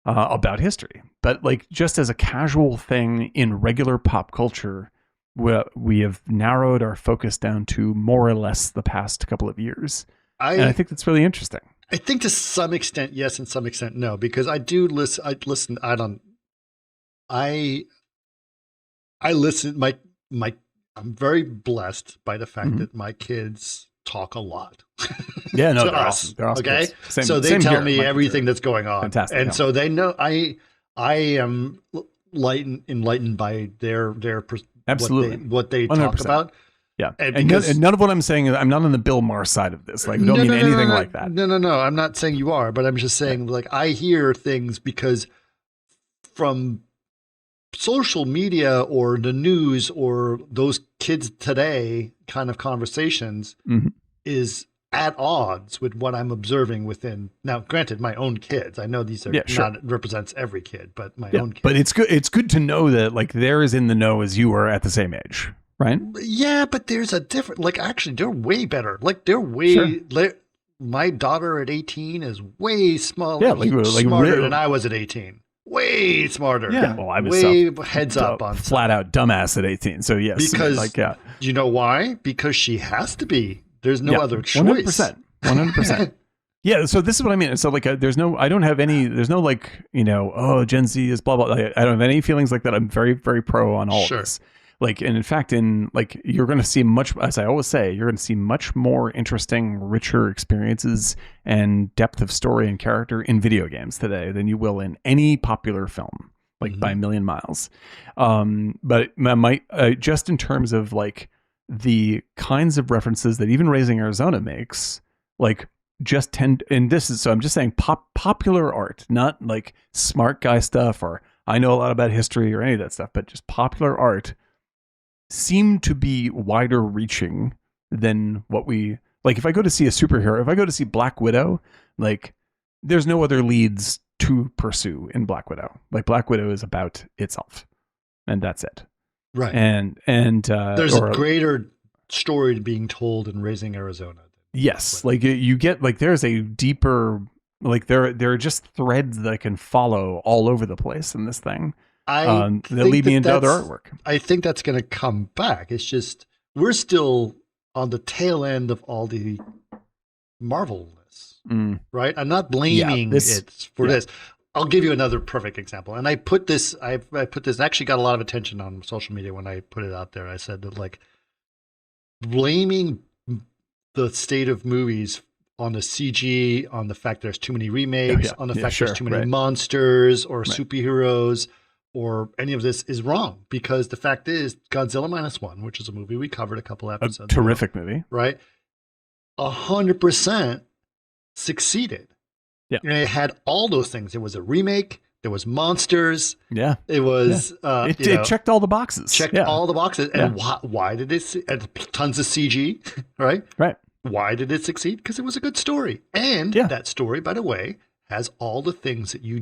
about history. But, like, just as a casual thing in regular pop culture, we have narrowed our focus down to more or less the past couple of years, and I think that's really interesting. I think to some extent, yes, and some extent, no, because I do listen. I listen. I listen. I'm very blessed by the fact that my kids talk a lot. Yeah, no, to they're us. Awesome. They're awesome. Okay, so they tell me everything that's going on. Fantastic. And so they know I am enlightened by their absolutely what they 100%. talk about. Yeah, and none of what I'm saying is I'm not on the Bill Maher side of this. Like, I don't mean anything like that. No. I'm not saying you are, but I'm just saying, like, I hear things because from social media or the news or those kids today kind of conversations is at odds with what I'm observing within. Now, granted, my own kids. I know these are not represents every kid, but my own kids. But it's good. It's good to know that, like, they're as in the know as you are at the same age. Right? Yeah, but there's a different, like, actually, they're way better. Like, they're way, my daughter at 18 is way smaller, smarter than I was at 18. Way smarter. Yeah, well, I was way heads up on flat out dumbass at 18. So, yes. Because, you know why? Because she has to be. There's no other choice. 100%. Yeah, so this is what I mean. So, like, there's no like, oh, Gen Z is blah, blah. I don't have any feelings like that. I'm very, very pro on all of this. Like, and in fact, you're going to see much, as I always say, you're going to see much more interesting, richer experiences and depth of story and character in video games today than you will in any popular film, like by a million miles. But just in terms of, like, the kinds of references that even Raising Arizona makes, like just tend, and this is, so I'm just saying popular art, not like smart guy stuff or I know a lot about history or any of that stuff, but just popular art seem to be wider reaching than what we, like if I go to see a superhero, if I go to see Black Widow, like there's no other leads to pursue in Black Widow. Like Black Widow is about itself and that's it. Right. And there's a greater story being told in Raising Arizona. Yes. Like you get, like there's a deeper, like there are just threads that I can follow all over the place in this thing. That lead me into other artwork. I think that's going to come back. It's just, we're still on the tail end of all the Marvelness, right? I'm not blaming it for this. I'll give you another perfect example. And I put this, I actually got a lot of attention on social media when I put it out there. I said that like blaming the state of movies on the CG, on the fact there's too many remakes, on the fact there's too many monsters or superheroes or any of this is wrong, because the fact is Godzilla -1, which is a movie we covered a couple episodes ago, terrific movie, right? 100% succeeded. Yeah. And it had all those things. It was a remake. There was monsters. Yeah. It was, it checked all the boxes. Checked all the boxes. And why did it, and tons of CG, right? Right. Why did it succeed? Because it was a good story. And that story, by the way, has all the things that we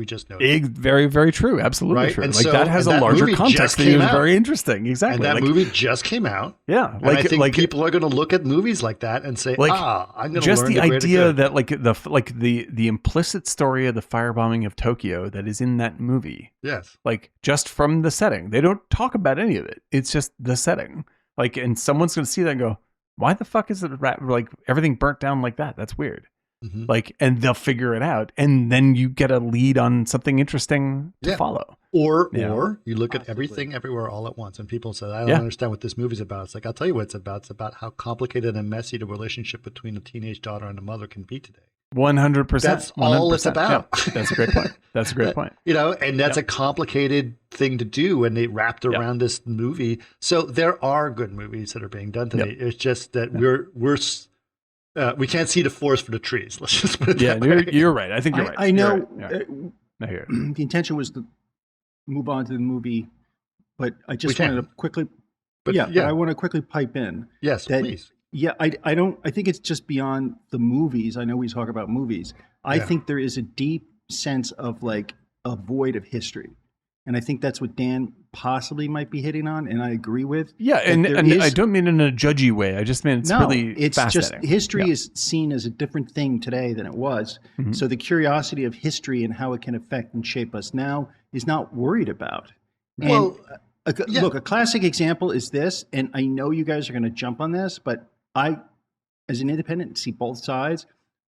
just noted. Very, very true. Absolutely true. And like so, that has a larger context that is very interesting. Exactly. And that movie just came out. Yeah. And I think people are going to look at movies like that and say, I'm going to learn just the idea that the implicit story of the firebombing of Tokyo that is in that movie. Yes. Like just from the setting. They don't talk about any of it. It's just the setting. Like, and someone's going to see that and go, why the fuck is it like everything burnt down like that? That's weird. Mm-hmm. Like, and they'll figure it out, and then you get a lead on something interesting to follow. Or you look at Everything Everywhere All at Once, and people say, "I don't understand what this movie's about." It's like, I'll tell you what it's about. It's about how complicated and messy the relationship between a teenage daughter and a mother can be today. 100%. That's all it's about. Yeah, that's a great point. That's a great point. And that's a complicated thing to do, and they wrapped around this movie. So there are good movies that are being done today. It's just that we can't see the forest for the trees. Let's just put it that way. You're right. I think you're right. I know right. The intention was to move on to the movie, but I just wanted to quickly. But I want to quickly pipe in. Yes, please. Yeah, I think it's just beyond the movies. I know we talk about movies. I think there is a deep sense of like a void of history. And I think that's what Dan possibly might be hitting on, and I agree with. Yeah, and I don't mean in a judgy way. I just mean it's really fascinating. Just history is seen as a different thing today than it was. Mm-hmm. So the curiosity of history and how it can affect and shape us now is not worried about. Well, look, a classic example is this, and I know you guys are going to jump on this, but I, as an independent, see both sides.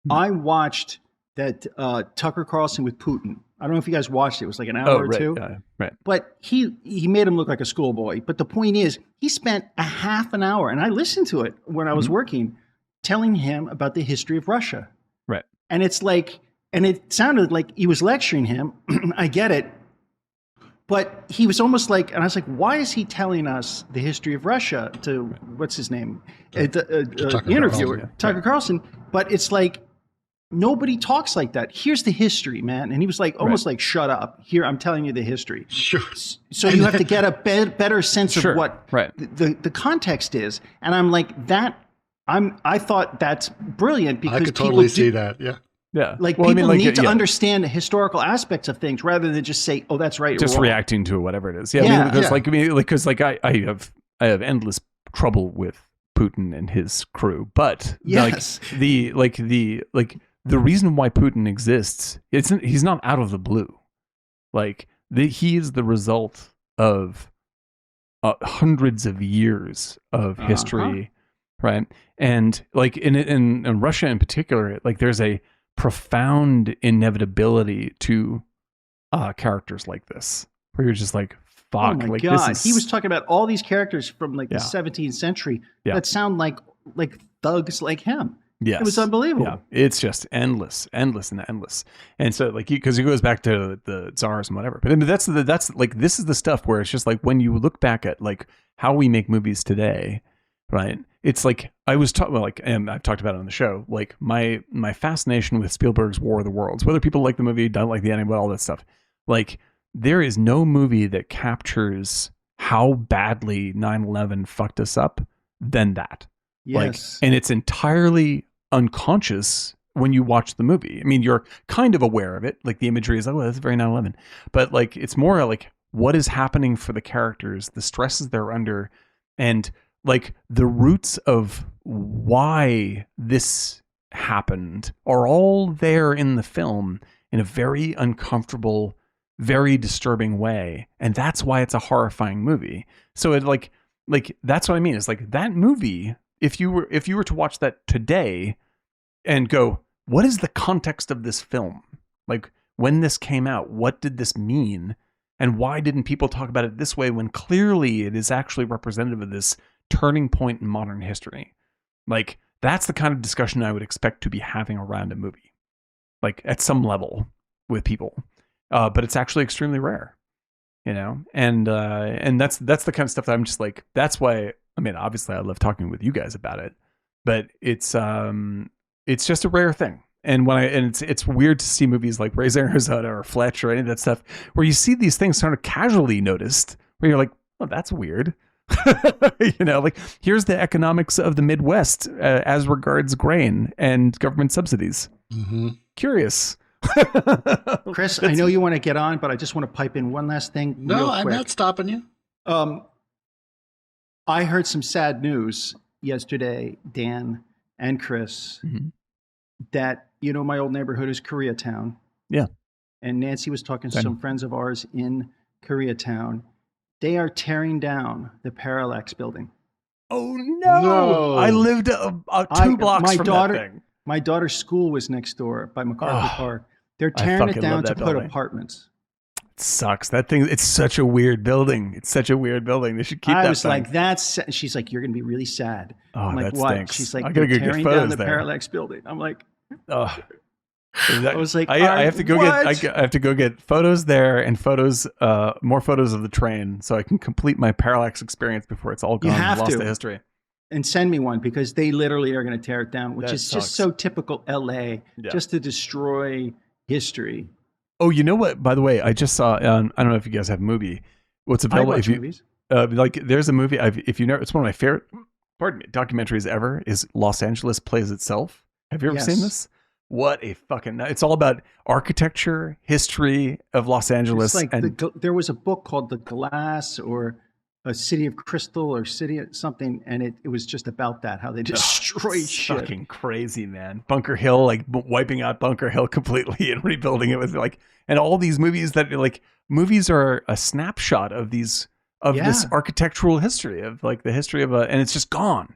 Mm-hmm. I watched that Tucker Carlson with Putin. I don't know if you guys watched it. It was like an hour or two. Right. But he made him look like a schoolboy. But the point is, he spent a half an hour, and I listened to it when I was working, telling him about the history of Russia. Right. And it's like, and it sounded like he was lecturing him. I get it. But he was almost like, and I was like, why is he telling us the history of Russia to, what's his name? The interviewer, Tucker Carlson. But it's like, nobody talks like that. Here's the history, man. And he was like, almost like, shut up. Here, I'm telling you the history. Sure. So you have to get a better sense of what the context is. And I'm like, I thought that's brilliant because I could totally see that. Yeah. Yeah. Like people need to understand the historical aspects of things rather than just say, oh, that's right. Just reacting to whatever it is. Yeah. Because I have endless trouble with Putin and his crew, but the reason why Putin exists, he's not out of the blue. Like he is the result of hundreds of years of history, right? And like in Russia in particular, like there's a profound inevitability to characters like this, where you're just like, fuck. Oh my like God. this is... He was talking about all these characters from like the 17th century that sound like thugs like him. Yes. It was unbelievable. Yeah. It's just endless. And so like, because it goes back to the czars and whatever, but I mean, that's like, this is the stuff where it's just like, when you look back at like how we make movies today, right? It's like I was talking, and I've talked about it on the show. Like my fascination with Spielberg's War of the Worlds, whether people like the movie, don't like the ending, but all that stuff. Like there is no movie that captures how badly 9/11 fucked us up than that. Yes. And it's entirely unconscious when you watch the movie. I mean, you're kind of aware of it. Like the imagery is like, oh, that's very 9/11. But like, it's more like what is happening for the characters, the stresses they're under, and like the roots of why this happened are all there in the film in a very uncomfortable, very disturbing way. And that's why it's a horrifying movie. So it like that's what I mean. It's like that movie, if you were to watch that today and go, what is the context of this film? Like when this came out, what did this mean? And why didn't people talk about it this way when clearly it is actually representative of this turning point in modern history? Like that's the kind of discussion I would expect to be having around a movie, like at some level with people. But it's actually extremely rare, you know? And that's the kind of stuff that I'm just like, that's why, I mean, obviously I love talking with you guys about it, but it's just a rare thing. And it's weird to see movies like Raising Arizona or Fletch or any of that stuff where you see these things sort of casually noticed where you're like, oh, that's weird. You know, like here's the economics of the Midwest as regards grain and government subsidies. Mm-hmm. Curious. Chris, I know you want to get on, but I just want to pipe in one last thing. No, I'm not stopping you. I heard some sad news yesterday, Dan and Chris, that, you know, my old neighborhood is Koreatown. Yeah. And Nancy was talking to some friends of ours in Koreatown. They are tearing down the Parallax building. Oh, no. I lived 2 blocks from that thing. My daughter's school was next door by MacArthur Park. They're tearing it down to put apartments. It sucks. That thing, it's such a weird building. It's such a weird building. They should keep that. I was like, that's, she's like, you're going to be really sad. I'm like, that what? stinks. She's like, I gotta they're get tearing photos down the there. Parallax building. I'm like, I was like, I have to go I have to go get photos there and more photos of the train so I can complete my Parallax experience before it's all gone. You have lost to. to history. And send me one because they literally are going to tear it down, which is just so typical LA, just to destroy history. Oh, you know what? By the way, I just saw. I don't know if you guys have a movie. What's available? I watch movies. Like, there's a movie. If you know, it's one of my favorite, documentaries ever. Is Los Angeles Plays Itself. Have you ever seen this? What a fucking! It's all about architecture, history of Los Angeles. It's like there was a book called The Glass or A City of Crystal or City of something, and it was just about that, how they destroyed shit. Fucking crazy, man. Bunker Hill, like wiping out Bunker Hill completely and rebuilding it with like, and all these movies that like movies are a snapshot of these this architectural history of like the history of and it's just gone.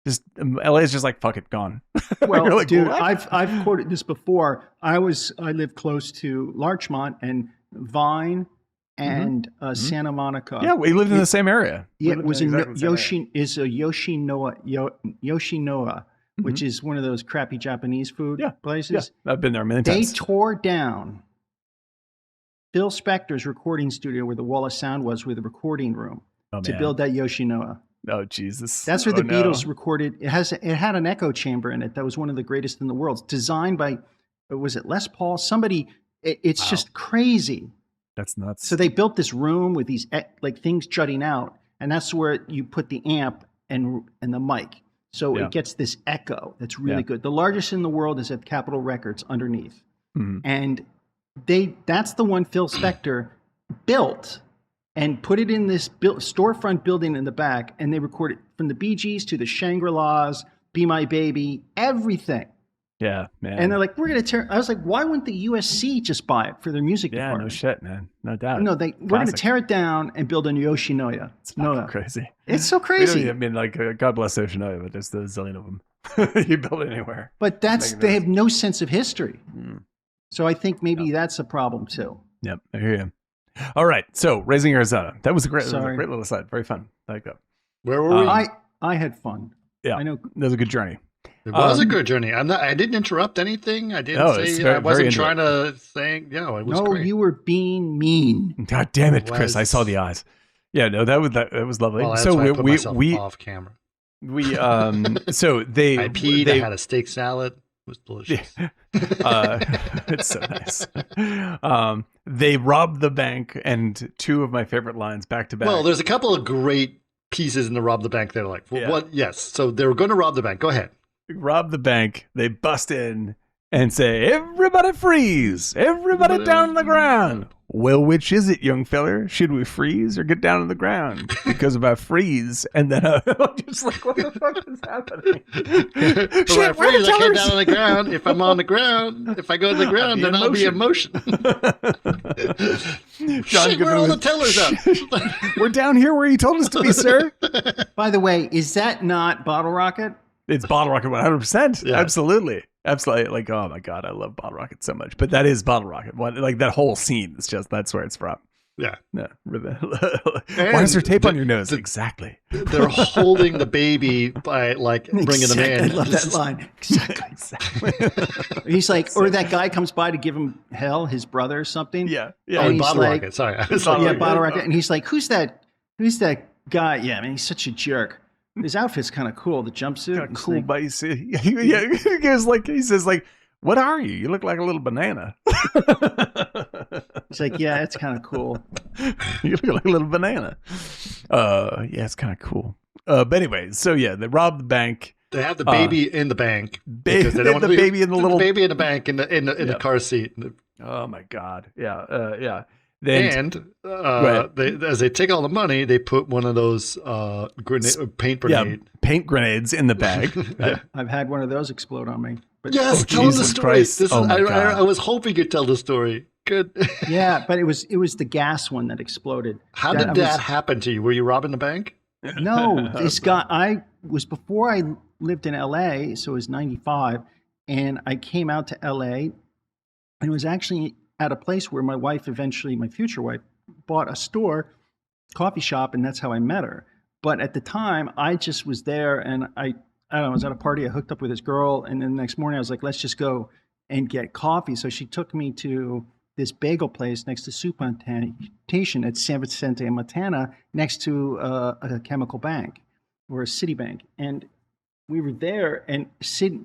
Just LA is just like, fuck it, gone. Well, like, dude, what? I've quoted this before. I lived close to Larchmont and Vine and Santa Monica. Yeah, we lived in the same area. Yeah, it was Yoshinoya, which is one of those crappy Japanese food places. Yeah, I've been there many times. They tore down Phil Spector's recording studio where the wall of sound was with the recording room to build that Yoshinoya. Oh, Jesus. That's where the Beatles recorded. It had an echo chamber in it that was one of the greatest in the world. It's designed by, was it Les Paul? Somebody, it's just crazy. That's nuts. So they built this room with these like things jutting out, and that's where you put the amp and the mic. So it gets this echo that's really good. The largest in the world is at Capitol Records underneath. And that's the one Phil Spector built and put it in this storefront building in the back, and they recorded from the Bee Gees to the Shangri-Las, Be My Baby, everything. Yeah, man. And they're like, we're going to tear. I was like, why wouldn't the USC just buy it for their music department? Yeah, no shit, man. No doubt. No, we're going to tear it down and build a Yoshinoya. It's fucking crazy. It's so crazy. I mean, like, God bless Yoshinoya, but there's a zillion of them. You build it anywhere. But they have no sense of history. So I think maybe that's a problem too. Yep, I hear you. All right, so Raising Arizona. That was a great little aside. Very fun. I like that. Where were we? I had fun. Yeah, I know. That was a good journey. It was a good journey. I didn't interrupt anything. I didn't say I wasn't trying to think. No, it was great. No, you were being mean. God damn it, Chris! I saw the eyes. Yeah, no, that was lovely. Well, that's so why I put myself off camera. We so they I peed. I had a steak salad. It was delicious. It's so nice. They robbed the bank, and two of my favorite lines back to back. Well, there's a couple of great pieces in the rob the bank. They're like, well, what? Yes. So they were going to rob the bank. Go ahead. Rob the bank. They bust in and say, "Everybody freeze! Everybody down on the ground." Well, which is it, young feller? Should we freeze or get down on the ground? Because if I freeze, and then I'm just like, what the fuck is happening? If I freeze, I get down on the ground. If I'm on the ground, if I go to the ground, then I'll be in motion. John, shit, where are all the tellers at? We're down here where you told us to be, sir. By the way, is that not Bottle Rocket? It's Bottle Rocket 100%. Yeah. Absolutely. Like, oh my God, I love Bottle Rocket so much. But that is Bottle Rocket. Like that whole scene is just, that's where it's from. Yeah. No. Why is there tape on your nose? Exactly. They're holding the baby by like bringing them in. I love that line. Exactly. He's like, or that guy comes by to give him hell, his brother or something. Yeah. Oh, Bottle Rocket. Sorry. Bottle Rocket. And he's like, who's that guy? Yeah, man, he's such a jerk. His outfit's kind of cool. The jumpsuit, kind of cool. But he says, "What are you? You look like a little banana." He's like, "Yeah, it's kind of cool. You look like a little banana." Yeah, it's kind of cool. But anyway, so yeah, they robbed the bank. They have the baby in the bank. They have the baby in the little baby in the bank in the car seat. Oh my God! Yeah. As they take all the money, they put one of those paint grenades in the bag. I've had one of those explode on me. But yes, tell the story. I was hoping you'd tell the story. Good. Yeah, but it was the gas one that exploded. How did that happen to you? Were you robbing the bank? No, this guy. I was before I lived in L.A., so it was '95, and I came out to L.A. and it was actually at a place where my wife, eventually my future wife, bought a coffee shop, and that's how I met her. But at the time, I just was there, and I don't know, I was at a party, I hooked up with this girl, and then the next morning I was like, let's just go and get coffee. So she took me to this bagel place next to Soup Plantation at San Vicente, Montana, next to a chemical bank or a city bank. And we were there, and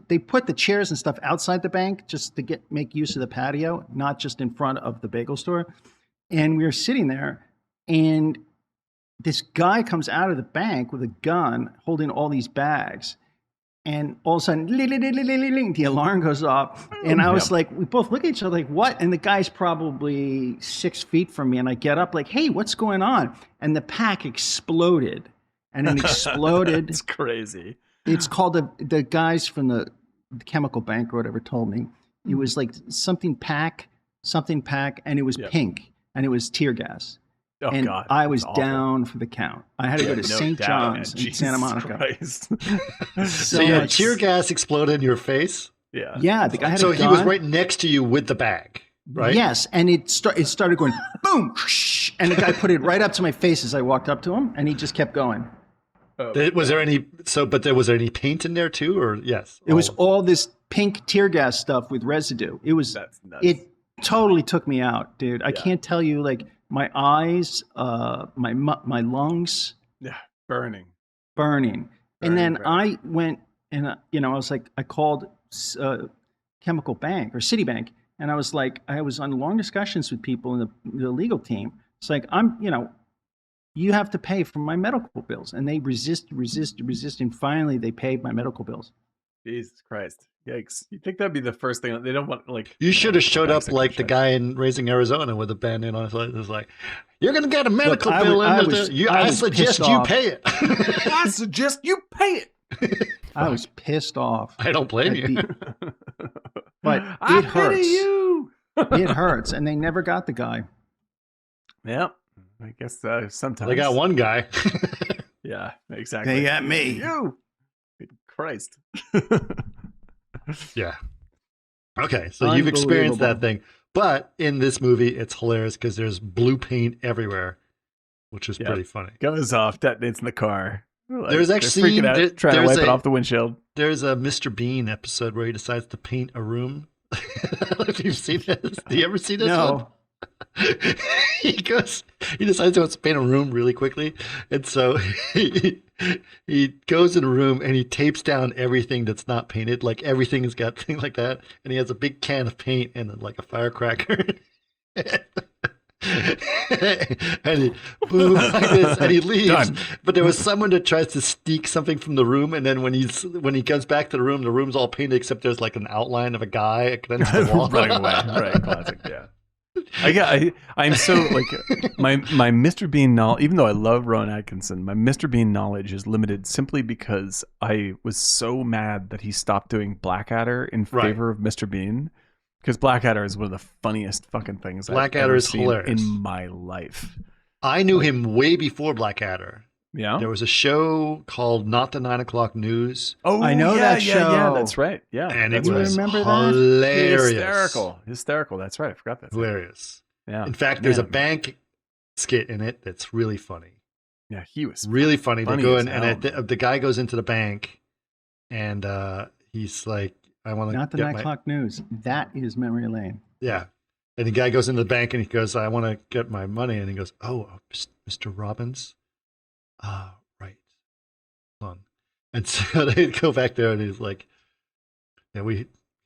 they put the chairs and stuff outside the bank just to make use of the patio, not just in front of the bagel store. And we were sitting there, and this guy comes out of the bank with a gun holding all these bags. And all of a sudden, the alarm goes off. And I was like, we both look at each other like, what? And the guy's probably 6 feet from me. And I get up like, hey, what's going on? And the pack exploded. And it exploded. It's crazy. It's called the guys from the chemical bank or whatever told me. It was like something pack, and it was pink, and it was tear gas. Oh, and God, I was down for the count. I had to go to St. John's in Santa Monica. So your tear gas exploded in your face? Yeah. Yeah, the guy had So he was right next to you with the bag, right? Yes, and it started going boom, and the guy put it right up to my face as I walked up to him, and he just kept going. Was there any paint in there too, or yes? It was all this pink tear gas stuff with residue. It was it totally took me out, dude. I can't tell you, like my eyes, my lungs, burning. And then I went and I was like, I called chemical bank or Citibank, and I was like, I was on long discussions with people in the legal team. It's like, you have to pay for my medical bills. And they resist. And finally they paid my medical bills. Jesus Christ. Yikes. You think that'd be the first thing? They don't want, like... You should have showed up like the guy in Raising Arizona with a band-aid on his leg. It was like, you're going to get a medical bill. I suggest you pay it. I suggest you pay it. I was pissed off. I don't blame you. But it hurts. You. It hurts. And they never got the guy. Yep. I guess sometimes they got one guy. Yeah, exactly. They got me. You, Christ. Yeah. Okay, so you've experienced that thing, but in this movie, it's hilarious because there's blue paint everywhere, which is pretty funny. Goes off, detonates in the car. There's actually trying to wipe it off the windshield. There's a Mr. Bean episode where he decides to paint a room. I don't know if you've seen this. Do you ever see this? No. One? he decides he wants to paint a room really quickly, and so he he goes in a room and he tapes down everything that's not painted. Like everything has got things like that. And he has a big can of paint and like a firecracker. And he boom like this, and he leaves. Done. But there was someone that tries to sneak something from the room, and then when he comes back to the room's all painted except there's like an outline of a guy against the wall. Running away. Right, classic. Yeah. I'm so like my Mr. Bean knowledge. Even though I love Rowan Atkinson, my Mr. Bean knowledge is limited simply because I was so mad that he stopped doing Blackadder in favor of Mr. Bean. Because Blackadder is one of the funniest fucking things I've ever seen hilarious in my life. I knew him way before Blackadder. Yeah. There was a show called Not the 9 O'Clock News. Oh, I know that show. Yeah, that's right. Yeah. And that's it right. was Remember that? hilarious. Hysterical. That's right. I forgot that. Hilarious. Yeah. In fact, there's a bank skit in it that's really funny. Yeah, he was Really funny. They go in as hell, and the guy goes into the bank and he's like, I want to Not the 9 o'clock news. That is memory lane. Yeah. And the guy goes into the bank and he goes, I want to get my money. And he goes, oh, Mr. Robbins? Right. Hold on. And so they go back there and he's like, yeah,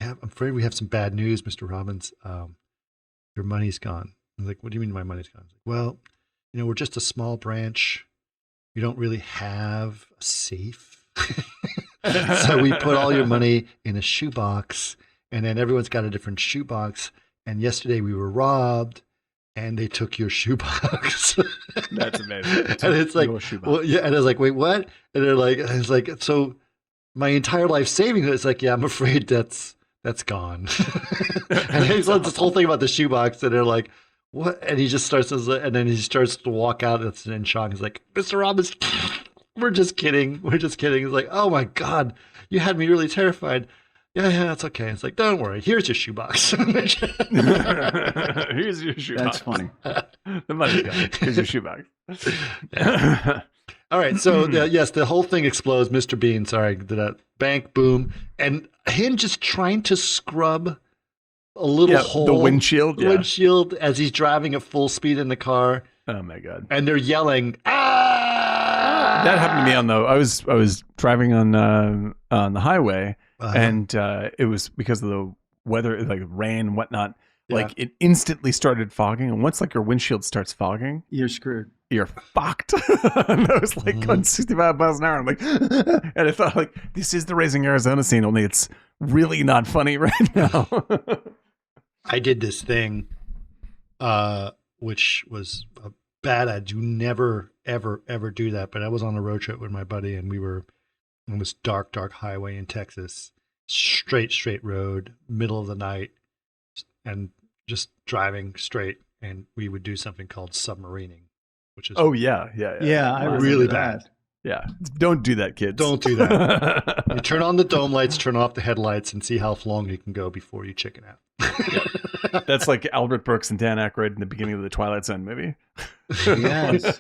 I'm afraid we have some bad news, Mr. Robbins. Your money's gone. I'm like, what do you mean my money's gone? Like, well, we're just a small branch. We don't really have a safe. So we put all your money in a shoebox, and then everyone's got a different shoebox. And yesterday we were robbed, and they took your shoebox. That's amazing. And it's like, well, yeah. And I was like, wait, what? And they're like, it's like, so my entire life savings. It's like, yeah, I'm afraid that's gone. And he's like this whole thing about the shoebox, and they're like, what? And he just starts, and then he starts to walk out. It's in shock. He's like, Mr. Robbins. We're just kidding. He's like, oh my God, you had me really terrified. Yeah, that's okay. It's like, don't worry. Here's your shoebox. Here's your shoebox. That's funny. The money's gone. Here's your shoebox. All right. So, yes, the whole thing explodes. Mr. Bean, the bank, boom. And him just trying to scrub a little hole. The windshield. The windshield as he's driving at full speed in the car. Oh, my God. And they're yelling, ah! That happened to me I was driving on the highway, and it was because of the weather, like rain and whatnot. Yeah. Like it instantly started fogging, and once like your windshield starts fogging, You're screwed. You're fucked. And I was like on 65 miles an hour. I'm like, and I thought like, this is the Raising Arizona scene, only it's really not funny right now. I did this thing, which was bad. I do never, ever, ever do that. But I was on a road trip with my buddy, and we were on this dark highway in Texas, straight road, middle of the night, and just driving straight. And we would do something called submarining, which is Yeah, I really remember bad. that. Yeah, don't do that, kids. Don't do that. You turn on the dome lights, turn off the headlights, and see how long you can go before you chicken out. That's like Albert Brooks and Dan Aykroyd in the beginning of the Twilight Zone movie. Yes.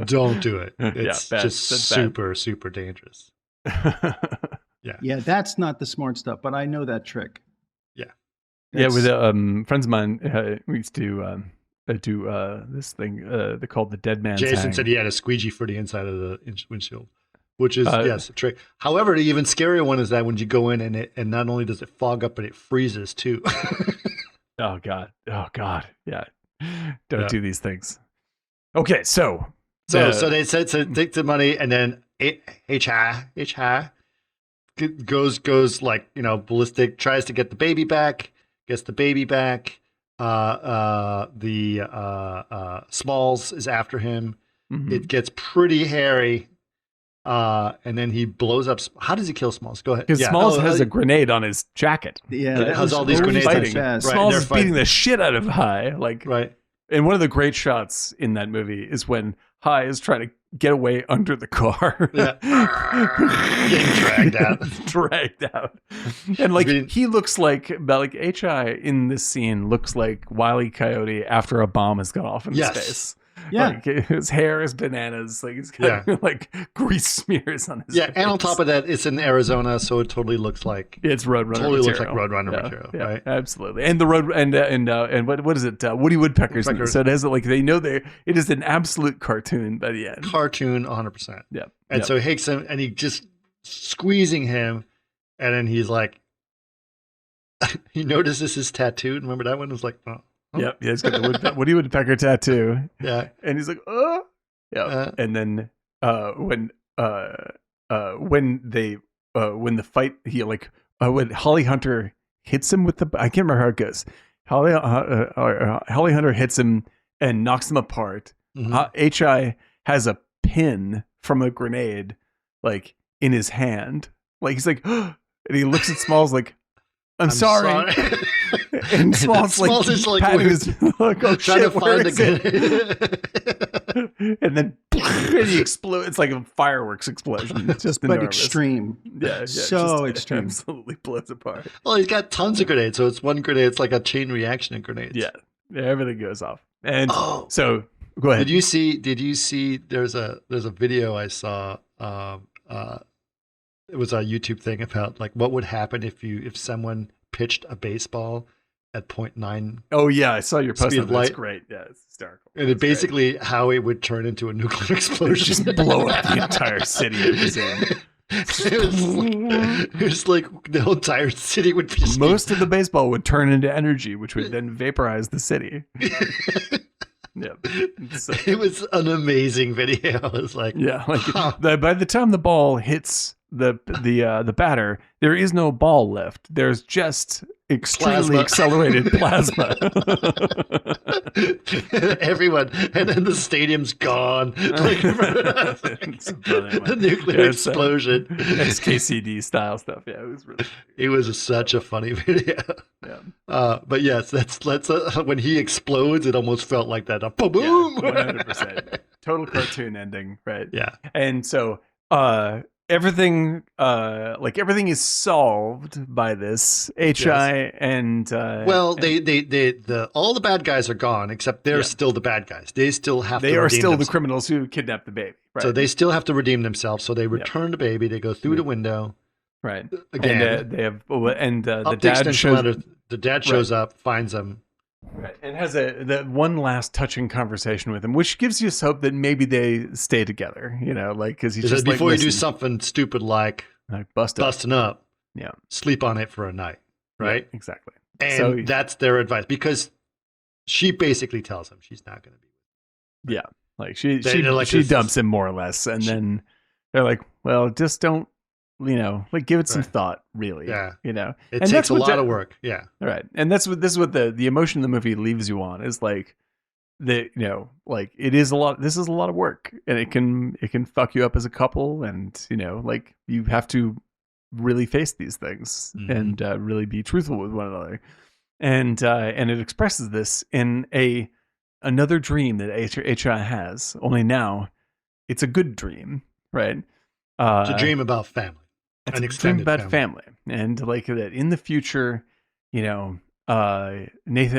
Don't do it. It's bad. just That's super dangerous. Yeah, that's not the smart stuff, but I know that trick. Yeah. Yeah, with friends of mine, we used to do this thing they called the dead man's Jason hang. said he had a squeegee for the inside of the windshield, which is yes a trick. However, the even scarier one is that when you go in and not only does it fog up, but it freezes too. Oh God, yeah. Don't do these things. Okay, so they said take the money, and then HR goes like ballistic, tries to get the baby back, gets the baby back. Smalls is after him. Mm-hmm. It gets pretty hairy. And then he blows up. How does he kill Smalls? Go ahead. Because Smalls has a grenade on his jacket. Yeah, it has all these grenades. Right, Smalls is beating the shit out of High. Right. And one of the great shots in that movie is when High is trying to get away under the car. Yeah. Getting dragged out. And like he looks like H.I. in this scene looks like Wile E. Coyote after a bomb has gone off in his face. Yeah. Like his hair is bananas. Like he's got like grease smears on his face. And on top of that, it's in Arizona, so it totally looks like it's Roadrunner totally material. looks like Roadrunner material, right? Absolutely. And the road and what is it? Woody Woodpecker's in it. So it has like they know it is an absolute cartoon by the end. Cartoon 100%. Yeah. And so he takes him and he just squeezing him, and then he's like, he notices his tattoo. Remember that one? It was like, oh. Yep. Yeah, he's got the Woody Woodpecker tattoo. Yeah. And he's like, oh. Yeah. And then when the fight, he like when Holly Hunter hits him with I can't remember how it goes. Holly Hunter hits him and knocks him apart. H.I. has a pin from a grenade like in his hand. Like he's like, and he looks at Smalls like, I'm sorry. And Smalls is like patting his like, oh, trying shit, to find the good. And then and he explodes. It's like a fireworks explosion. It's just but enormous. Extreme. Yeah, so just extreme. Absolutely blows apart. Well, he's got tons of grenades, so it's one grenade. It's like a chain reaction of grenades. Yeah, everything goes off. And so go ahead. Did you see? There's a video I saw. It was a YouTube thing about like what would happen if someone pitched a baseball at 0.9. Oh yeah, I saw your post. Speed of light. That's great. Yeah, it's hysterical. And it basically how it would turn into a nuclear explosion, just blow up the entire city it was in. It was like the whole entire city would be. Most of the baseball would turn into energy, which would then vaporize the city. Yeah, it was an amazing video. I was like, by the time the ball hits the batter, there is no ball left. There's just extremely accelerated plasma. Everyone, and then the stadium's gone. Like, the nuclear explosion, SKCD style stuff. Yeah, it was really. It was such a funny video. Yeah. But yes, that's when he explodes, it almost felt like that. Boom, boom. 100%. Total cartoon ending, right? Yeah. And so, everything is solved by this HI and all the bad guys are gone except they're still the bad guys. They still have they to are still themselves. The criminals who kidnapped the baby, right? So they still have to redeem themselves. So they return the baby. They go through the window, right? Again, and they have the dad shows up, finds them. Right, and has that one last touching conversation with him, which gives you hope that maybe they stay together. You know, like because he's just before you do something stupid like busting up, sleep on it for a night, right? Yeah, exactly. And so, that's their advice because she basically tells him she's not going to be with him. Yeah, like she dumps him more or less, and then they're like, well, just don't. Like give it some thought, really. Yeah. It takes a lot of work. Yeah. Right. And this is what the emotion the movie leaves you on is like it is a lot. This is a lot of work, and it can fuck you up as a couple, and like you have to really face these things and really be truthful with one another, and it expresses this in another dream that H.I. has. Only now, it's a good dream, right? It's a dream about family. It's a dream about family, and like that in the future, Nathan.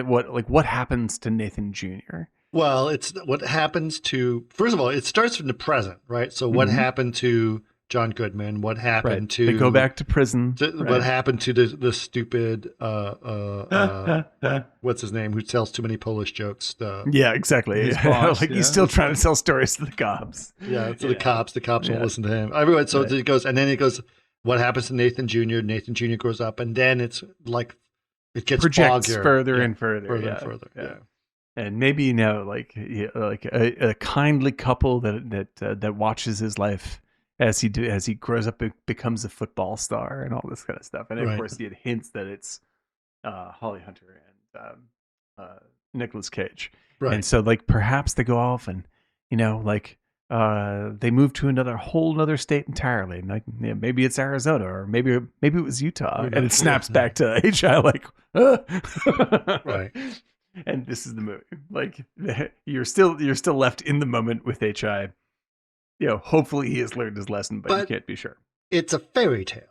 What happens to Nathan Jr.? Well, it's what happens to. First of all, it starts from the present, right? So, what happened to John Goodman? What happened to? They go back to prison. What happened to the stupid? What's his name? Who tells too many Polish jokes? Yeah, exactly. Boss, he's still trying to tell stories to the cops. Yeah, to the cops. The cops won't listen to him. Everyone. So it goes, and then it goes. What happens to Nathan Jr.? Nathan Jr. grows up, and then it's like it gets projects foggier. further and further, and further. Yeah. And maybe like a kindly couple that watches his life as he grows up, becomes a football star and all this kind of stuff. And of course, he had hints that it's Holly Hunter and Nicolas Cage. Right. And so like perhaps they go off and they move to another state entirely. Like maybe it's Arizona or maybe it was Utah, and it snaps back to HI like, right. And this is the movie. Like you're still left in the moment with HI. Hopefully he has learned his lesson, but you can't be sure. It's a fairy tale.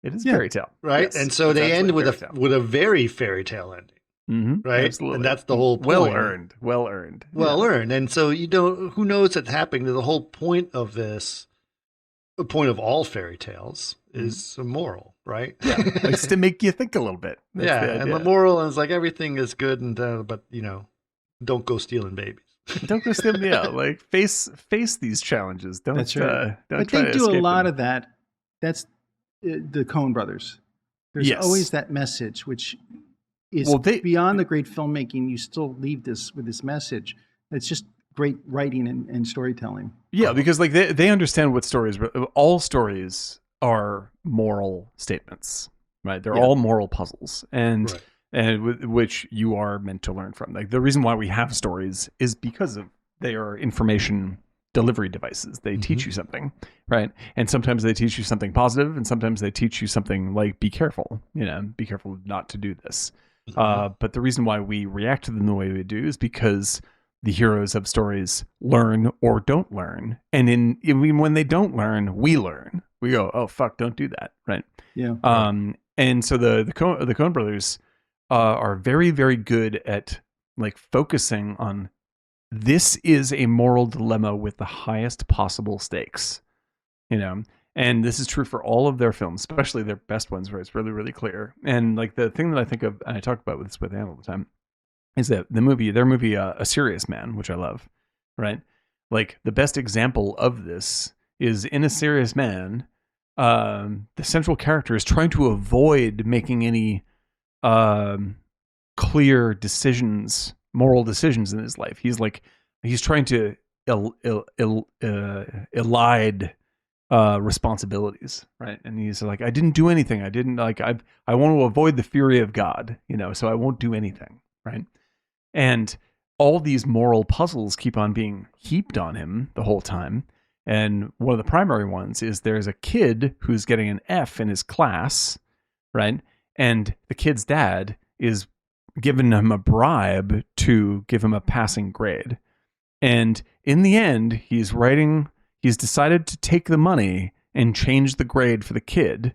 It is a fairy tale, right? Yes, and so they end with a very fairy tale ending. right? Absolutely. And that's the whole point. Well earned. Well earned. And so who knows what's happening? The whole point of this, the point of all fairy tales is a moral, right? Yeah, it's to make you think a little bit. That's the and idea. the moral is like everything is good, and but don't go stealing babies. Don't go steal. Yeah, like face these challenges. Don't. That's right. Don't But try they to do a escape lot them. of that. That's the Coen Brothers. There's Yes. always that message, which is beyond the great filmmaking. You still leave this with this message. It's just great writing and storytelling. Yeah, because like they understand what stories. All stories are moral statements, right? They're all moral puzzles, and which you are meant to learn from. Like the reason why we have stories is because they are information delivery devices. They teach you something, right? And sometimes they teach you something positive, and sometimes they teach you something like be careful. Be careful not to do this. But the reason why we react to them the way we do is because the heroes of stories learn or don't learn, and even when they don't learn, we learn. We go, oh fuck, don't do that, right? Yeah. And so the Coen Brothers are very, very good at like focusing on this is a moral dilemma with the highest possible stakes, and this is true for all of their films, especially their best ones where it's really, really clear. And like the thing that I think of, and I talk about this with Anne all the time, is that their movie, A Serious Man, which I love, right? Like the best example of this is in A Serious Man, the central character is trying to avoid making any clear decisions, moral decisions in his life. He's trying to elide responsibilities, right? And he's like, I didn't do anything. I didn't like. I want to avoid the fury of God, so I won't do anything, right? And all these moral puzzles keep on being heaped on him the whole time. And one of the primary ones is there's a kid who's getting an F in his class, right? And the kid's dad is giving him a bribe to give him a passing grade. And in the end, he's decided to take the money and change the grade for the kid.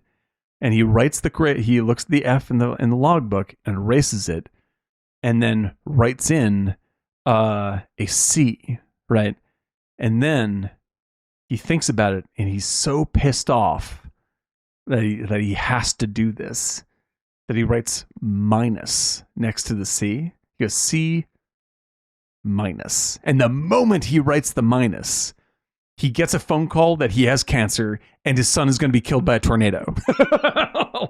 And he writes the grade, he looks at the F in the logbook and erases it, and then writes in a C, right? And then he thinks about it, and he's so pissed off that he has to do this, that he writes minus next to the C. He goes C minus. And the moment he writes the minus, he gets a phone call that he has cancer and his son is going to be killed by a tornado.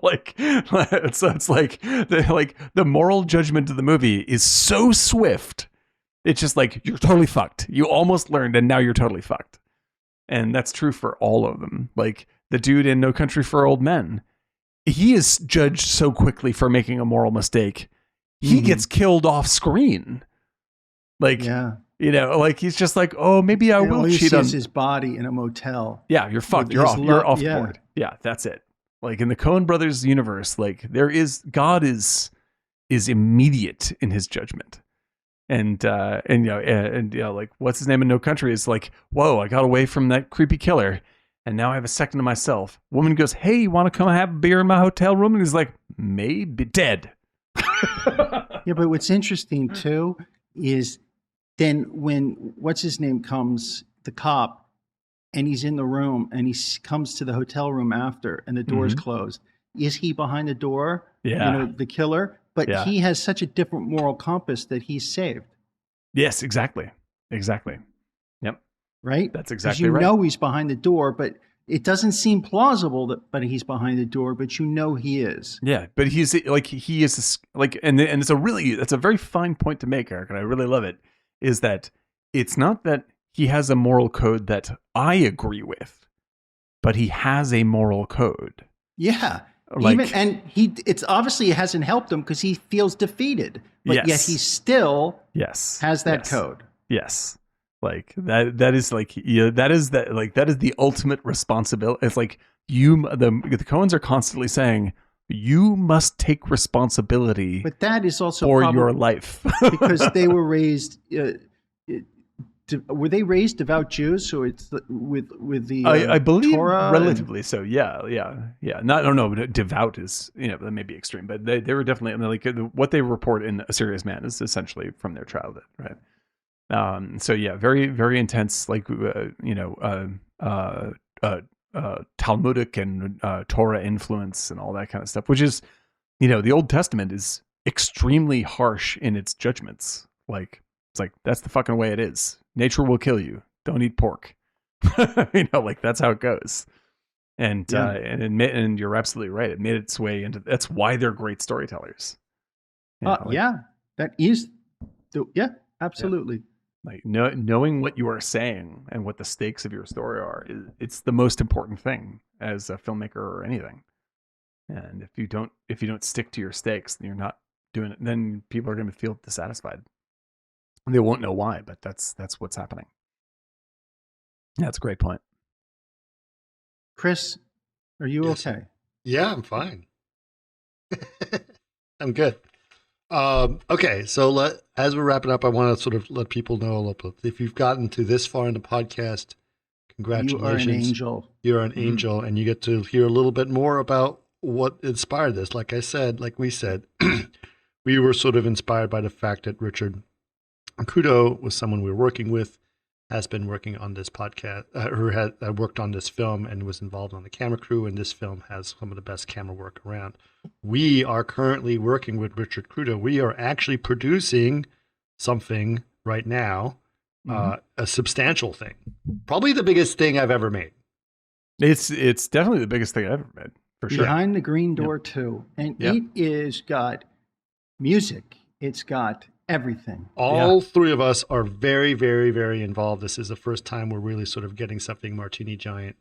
It's like the moral judgment of the movie is so swift. It's just like, you're totally fucked. You almost learned and now you're totally fucked. And that's true for all of them. Like the dude in No Country for Old Men, he is judged so quickly for making a moral mistake. He gets killed off screen. Like, he's just like, oh, maybe I will cheat on his body in a motel. Yeah, you're fucked. You're off. You're off board. Yeah, that's it. Like in the Coen Brothers universe, like God is immediate in his judgment. And like what's his name in No Country is like, whoa, I got away from that creepy killer, and now I have a second to myself. Woman goes, hey, you want to come have a beer in my hotel room? And he's like, maybe dead. Yeah, but what's interesting too is then when what's his name comes, the cop, and he's in the room and he comes to the hotel room after and the door's closed. Is he behind the door? Yeah. The killer? But he has such a different moral compass that he's saved. Yes, exactly. Yep. Right? That's exactly right. right. You know he's behind the door, but it doesn't seem plausible but he's behind the door, but you know he is. Yeah, but he is and it's that's a very fine point to make, Eric, and I really love it, is that it's not that he has a moral code that I agree with, but he has a moral code. Yeah. Like, it's obviously it hasn't helped him because he feels defeated, but yet he still has that code. Yes. Like that is the ultimate responsibility. It's like the Coens are constantly saying you must take responsibility, but that is also for your life because they were raised were they raised devout Jews? So it's with the I believe Torah relatively so. Yeah. Not, I don't know. Devout is, that may be extreme, but they were definitely, I mean, like what they report in A Serious Man is essentially from their childhood, right? So yeah, very, very intense, like Talmudic and Torah influence and all that kind of stuff. Which is, the Old Testament is extremely harsh in its judgments. Like it's like that's the fucking way it is. Nature will kill you. Don't eat pork. Like that's how it goes. And and you're absolutely right. It made its way into. That's why they're great storytellers. That is absolutely. Like knowing what you are saying and what the stakes of your story are, it's the most important thing as a filmmaker or anything. And if you don't stick to your stakes, then you're not doing it. Then people are going to feel dissatisfied. They won't know why, but that's what's happening. Yeah, that's a great point. Chris, are you okay? Yeah, I'm fine. I'm good. Okay, so as we're wrapping up, I want to sort of let people know a little bit. If you've gotten to this far in the podcast, congratulations. You are an angel. You're an angel, and you get to hear a little bit more about what inspired this. Like we said, we were sort of inspired by the fact that Richard Kudo was someone we were working with, has been working on this podcast, or had worked on this film and was involved on the camera crew, and this film has some of the best camera work around. We are currently working with Richard Kudo. We are actually producing something right now, a substantial thing, probably the biggest thing I've ever made. It's definitely the biggest thing I've ever made, for sure. Behind the Green Door 2, and it is got music. It's got everything. All three of us are very, very, very involved. This is the first time we're really sort of getting something Martini Giant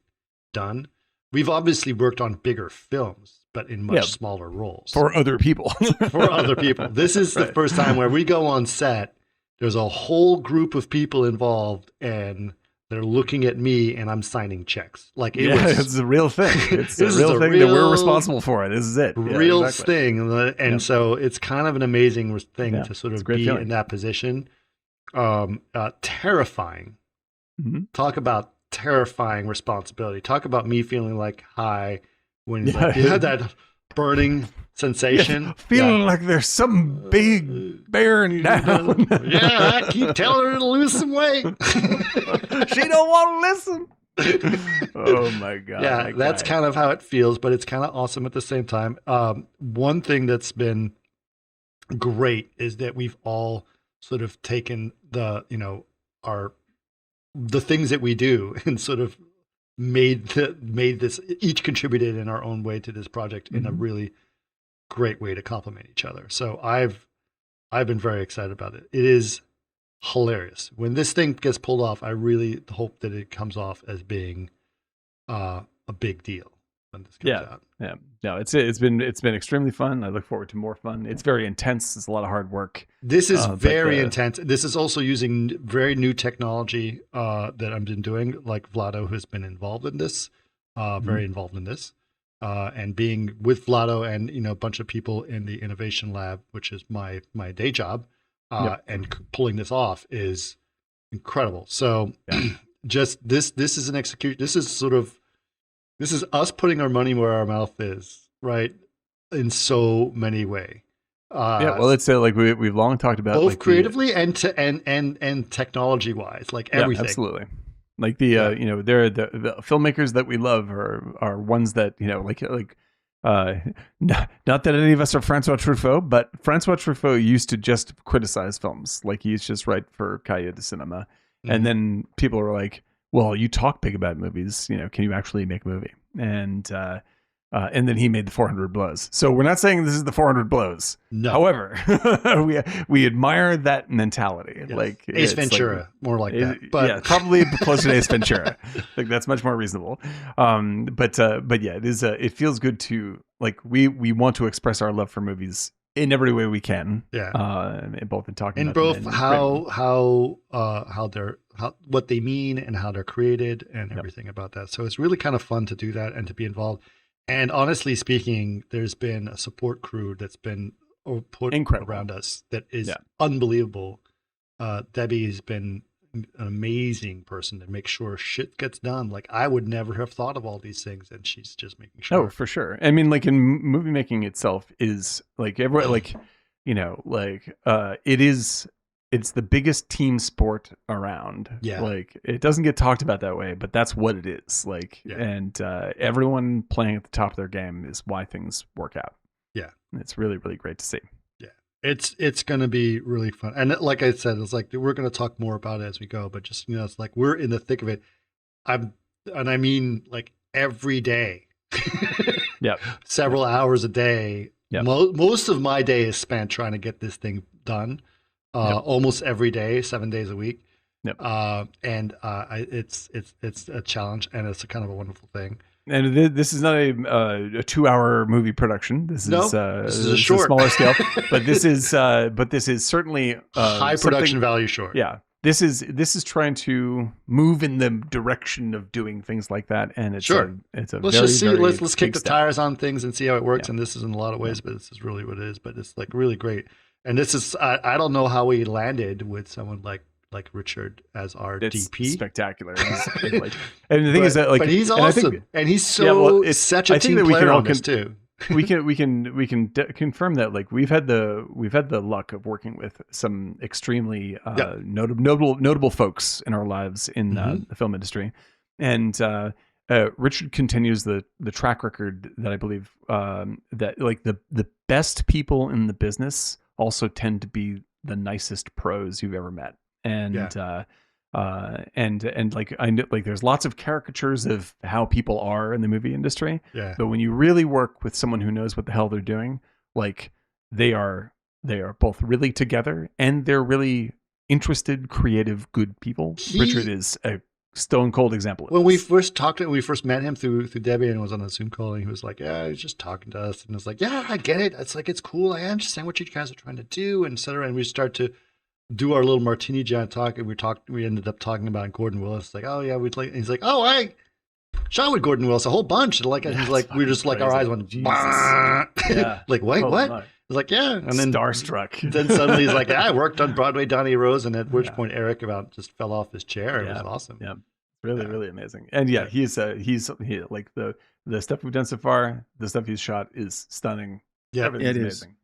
done. We've obviously worked on bigger films, but in much smaller roles. For other people. This is the first time where we go on set. There's a whole group of people involved, and they're looking at me, and I'm signing checks. Like it's a real thing. It's a real thing that we're responsible for. This is it. Real thing. And so it's kind of an amazing thing to sort of be in that position. Terrifying. Mm-hmm. Talk about terrifying responsibility. Talk about me feeling like high when you had that burning sensation. Feeling like there's some big bearing down. I keep telling her to lose some weight. She don't want to listen. Oh my God. Yeah, that's kind of how it feels, but it's kind of awesome at the same time. One thing that's been great is that we've all sort of taken the things that we do and sort of made this, each contributed in our own way to this project in a really great way to complement each other. So I've been very excited about it. It is hilarious. When this thing gets pulled off, I really hope that it comes off as being a big deal when this comes out. Yeah. No, it's been extremely fun. I look forward to more fun. It's very intense. It's a lot of hard work. This is very intense. This is also using very new technology that I've been doing. Like Vlado has been involved in this, very involved in this. And being with Vlado and a bunch of people in the innovation lab, which is my day job, and pulling this off is incredible. So, just this is an execution. This is us putting our money where our mouth is, right? In so many ways. Well, it's like we've long talked about both creatively and technology wise, like everything. Absolutely. Like they're the filmmakers that we love are ones that not that any of us are Francois Truffaut, but Francois Truffaut used to just criticize films. Like he used to just write for Cahiers de Cinema, and then people were like, "Well, you talk big about movies. Can you actually make a movie?" And then he made the 400 Blows. So we're not saying this is the 400 Blows. No. However, we admire that mentality. Yes. Like Ace Ventura, more like that. But probably closer to Ace Ventura. Like that's much more reasonable. But yeah, it is. It feels good to we want to express our love for movies in every way we can. Yeah. Both in talking and about both how what they mean and how they're created and everything about that. So it's really kind of fun to do that and to be involved. And honestly speaking, there's been a support crew that's been put around us that is unbelievable. Debbie has been an amazing person to make sure shit gets done. Like I would never have thought of all these things, and she's just making sure. Oh, for sure. I mean, like in movie making itself is like everyone, like it's the biggest team sport around. Yeah. Like it doesn't get talked about that way, but that's what it is. Like, and everyone playing at the top of their game is why things work out. Yeah. And it's really, really great to see. It's going to be really fun. And like I said, it's like, we're going to talk more about it as we go, but just, it's like, we're in the thick of it. I mean like every day, Yep. several hours a day. Yep. Most of my day is spent trying to get this thing done. Almost every day, 7 days a week. Yep. It's a challenge, and it's a kind of a wonderful thing. And this is not a 2-hour movie production. This is a short, smaller scale, but this is certainly high production value short. Yeah, this is trying to move in the direction of doing things like that, and it's let's just see. Let's kick the tires on things and see how it works. And this is in a lot of ways, but this is really what it is. But it's like really great. And this is I don't know how we landed with someone like Richard as our DP. Spectacular. And the thing is that but he's awesome, and he's such a team player on this too. we can confirm that like we've had the luck of working with some extremely notable folks in our lives in the film industry, and Richard continues the track record that I believe that like the best people in the business also tend to be the nicest pros you've ever met. And and like I know, like there's lots of caricatures of how people are in the movie industry. Yeah. But when you really work with someone who knows what the hell they're doing, like they are both really together and they're really interested, creative, good people. Richard is a stone cold example of when this. we first met him through Debbie, and was on a Zoom call, and he was like, he was just talking to us, and it's like, I get it. It's like, it's cool. I understand what you guys are trying to do, and et cetera. And we start to do our little martini jan talk, and we ended up talking about Gordon Willis. Like, we'd like, and he's like, I shot with Gordon Willis a whole bunch. And like, and he's like, we just like, our eyes went, like, wait, what? My. He's like, and then starstruck. Then suddenly he's like, I worked on Broadway, Donnie Rose, and at which point Eric just fell off his chair. It was awesome. Yeah, really amazing. And he's like the stuff we've done so far. The stuff he's shot is stunning. Yeah, everything's amazing.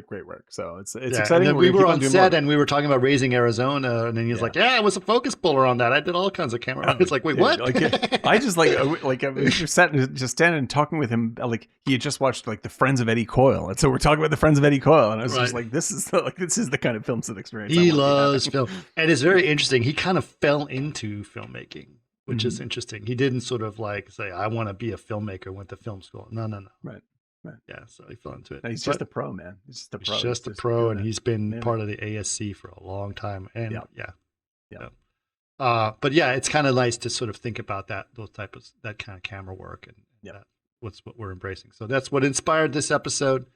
Great work. So it's exciting. And then we were on set and we were talking about Raising Arizona, and then he's like, I was a focus puller on that. I did all kinds of camera. It's like, wait, what? I just sat just standing and talking with him. Like he had just watched like the Friends of Eddie Coyle, and so we're talking about the Friends of Eddie Coyle, and I was just like, this is the kind of film set experience. He loves film, and it's very interesting. He kind of fell into filmmaking, which is interesting. He didn't sort of like say, I want to be a filmmaker. Went to film school. No. Right. Yeah, so he fell into it. No, he's just a pro, man. He's just a pro, and he's been part of the ASC for a long time. And but it's kind of nice to sort of think about that kind of camera work, and what we're embracing. So that's what inspired this episode.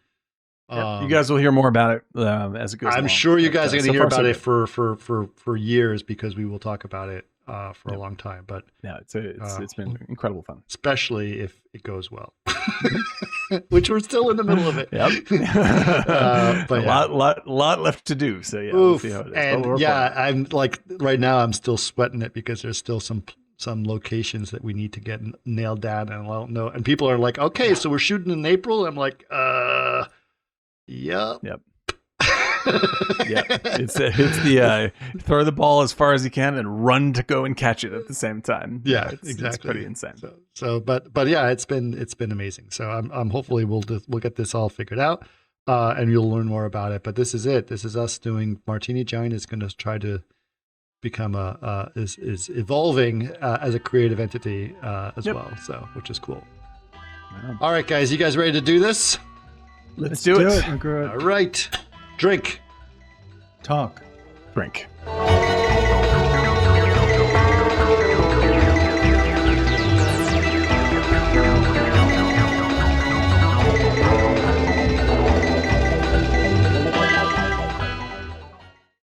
You guys will hear more about it as it goes. I'm sure you guys are going to hear about it for years, because we will talk about it for a long time. But it's been incredible fun, especially if it goes well. Which we're still in the middle of it. But a lot left to do. So we'll see how it is. And I'm like right now I'm still sweating it, because there's still some locations that we need to get nailed down, and I don't know. And people are like, okay, so we're shooting in April. I'm like, yep. It's the throw the ball as far as you can and run to go and catch it at the same time. Exactly. It's pretty insane. But it's been amazing. So I'm hopefully we'll get this all figured out, and you'll learn more about it. But this is it. This is us doing Martini Giant is going to try to become is evolving as a creative entity as well. So which is cool. Wow. All right, guys, you guys ready to do this? Let's do it. We're good. All right. Drink. Talk. Drink.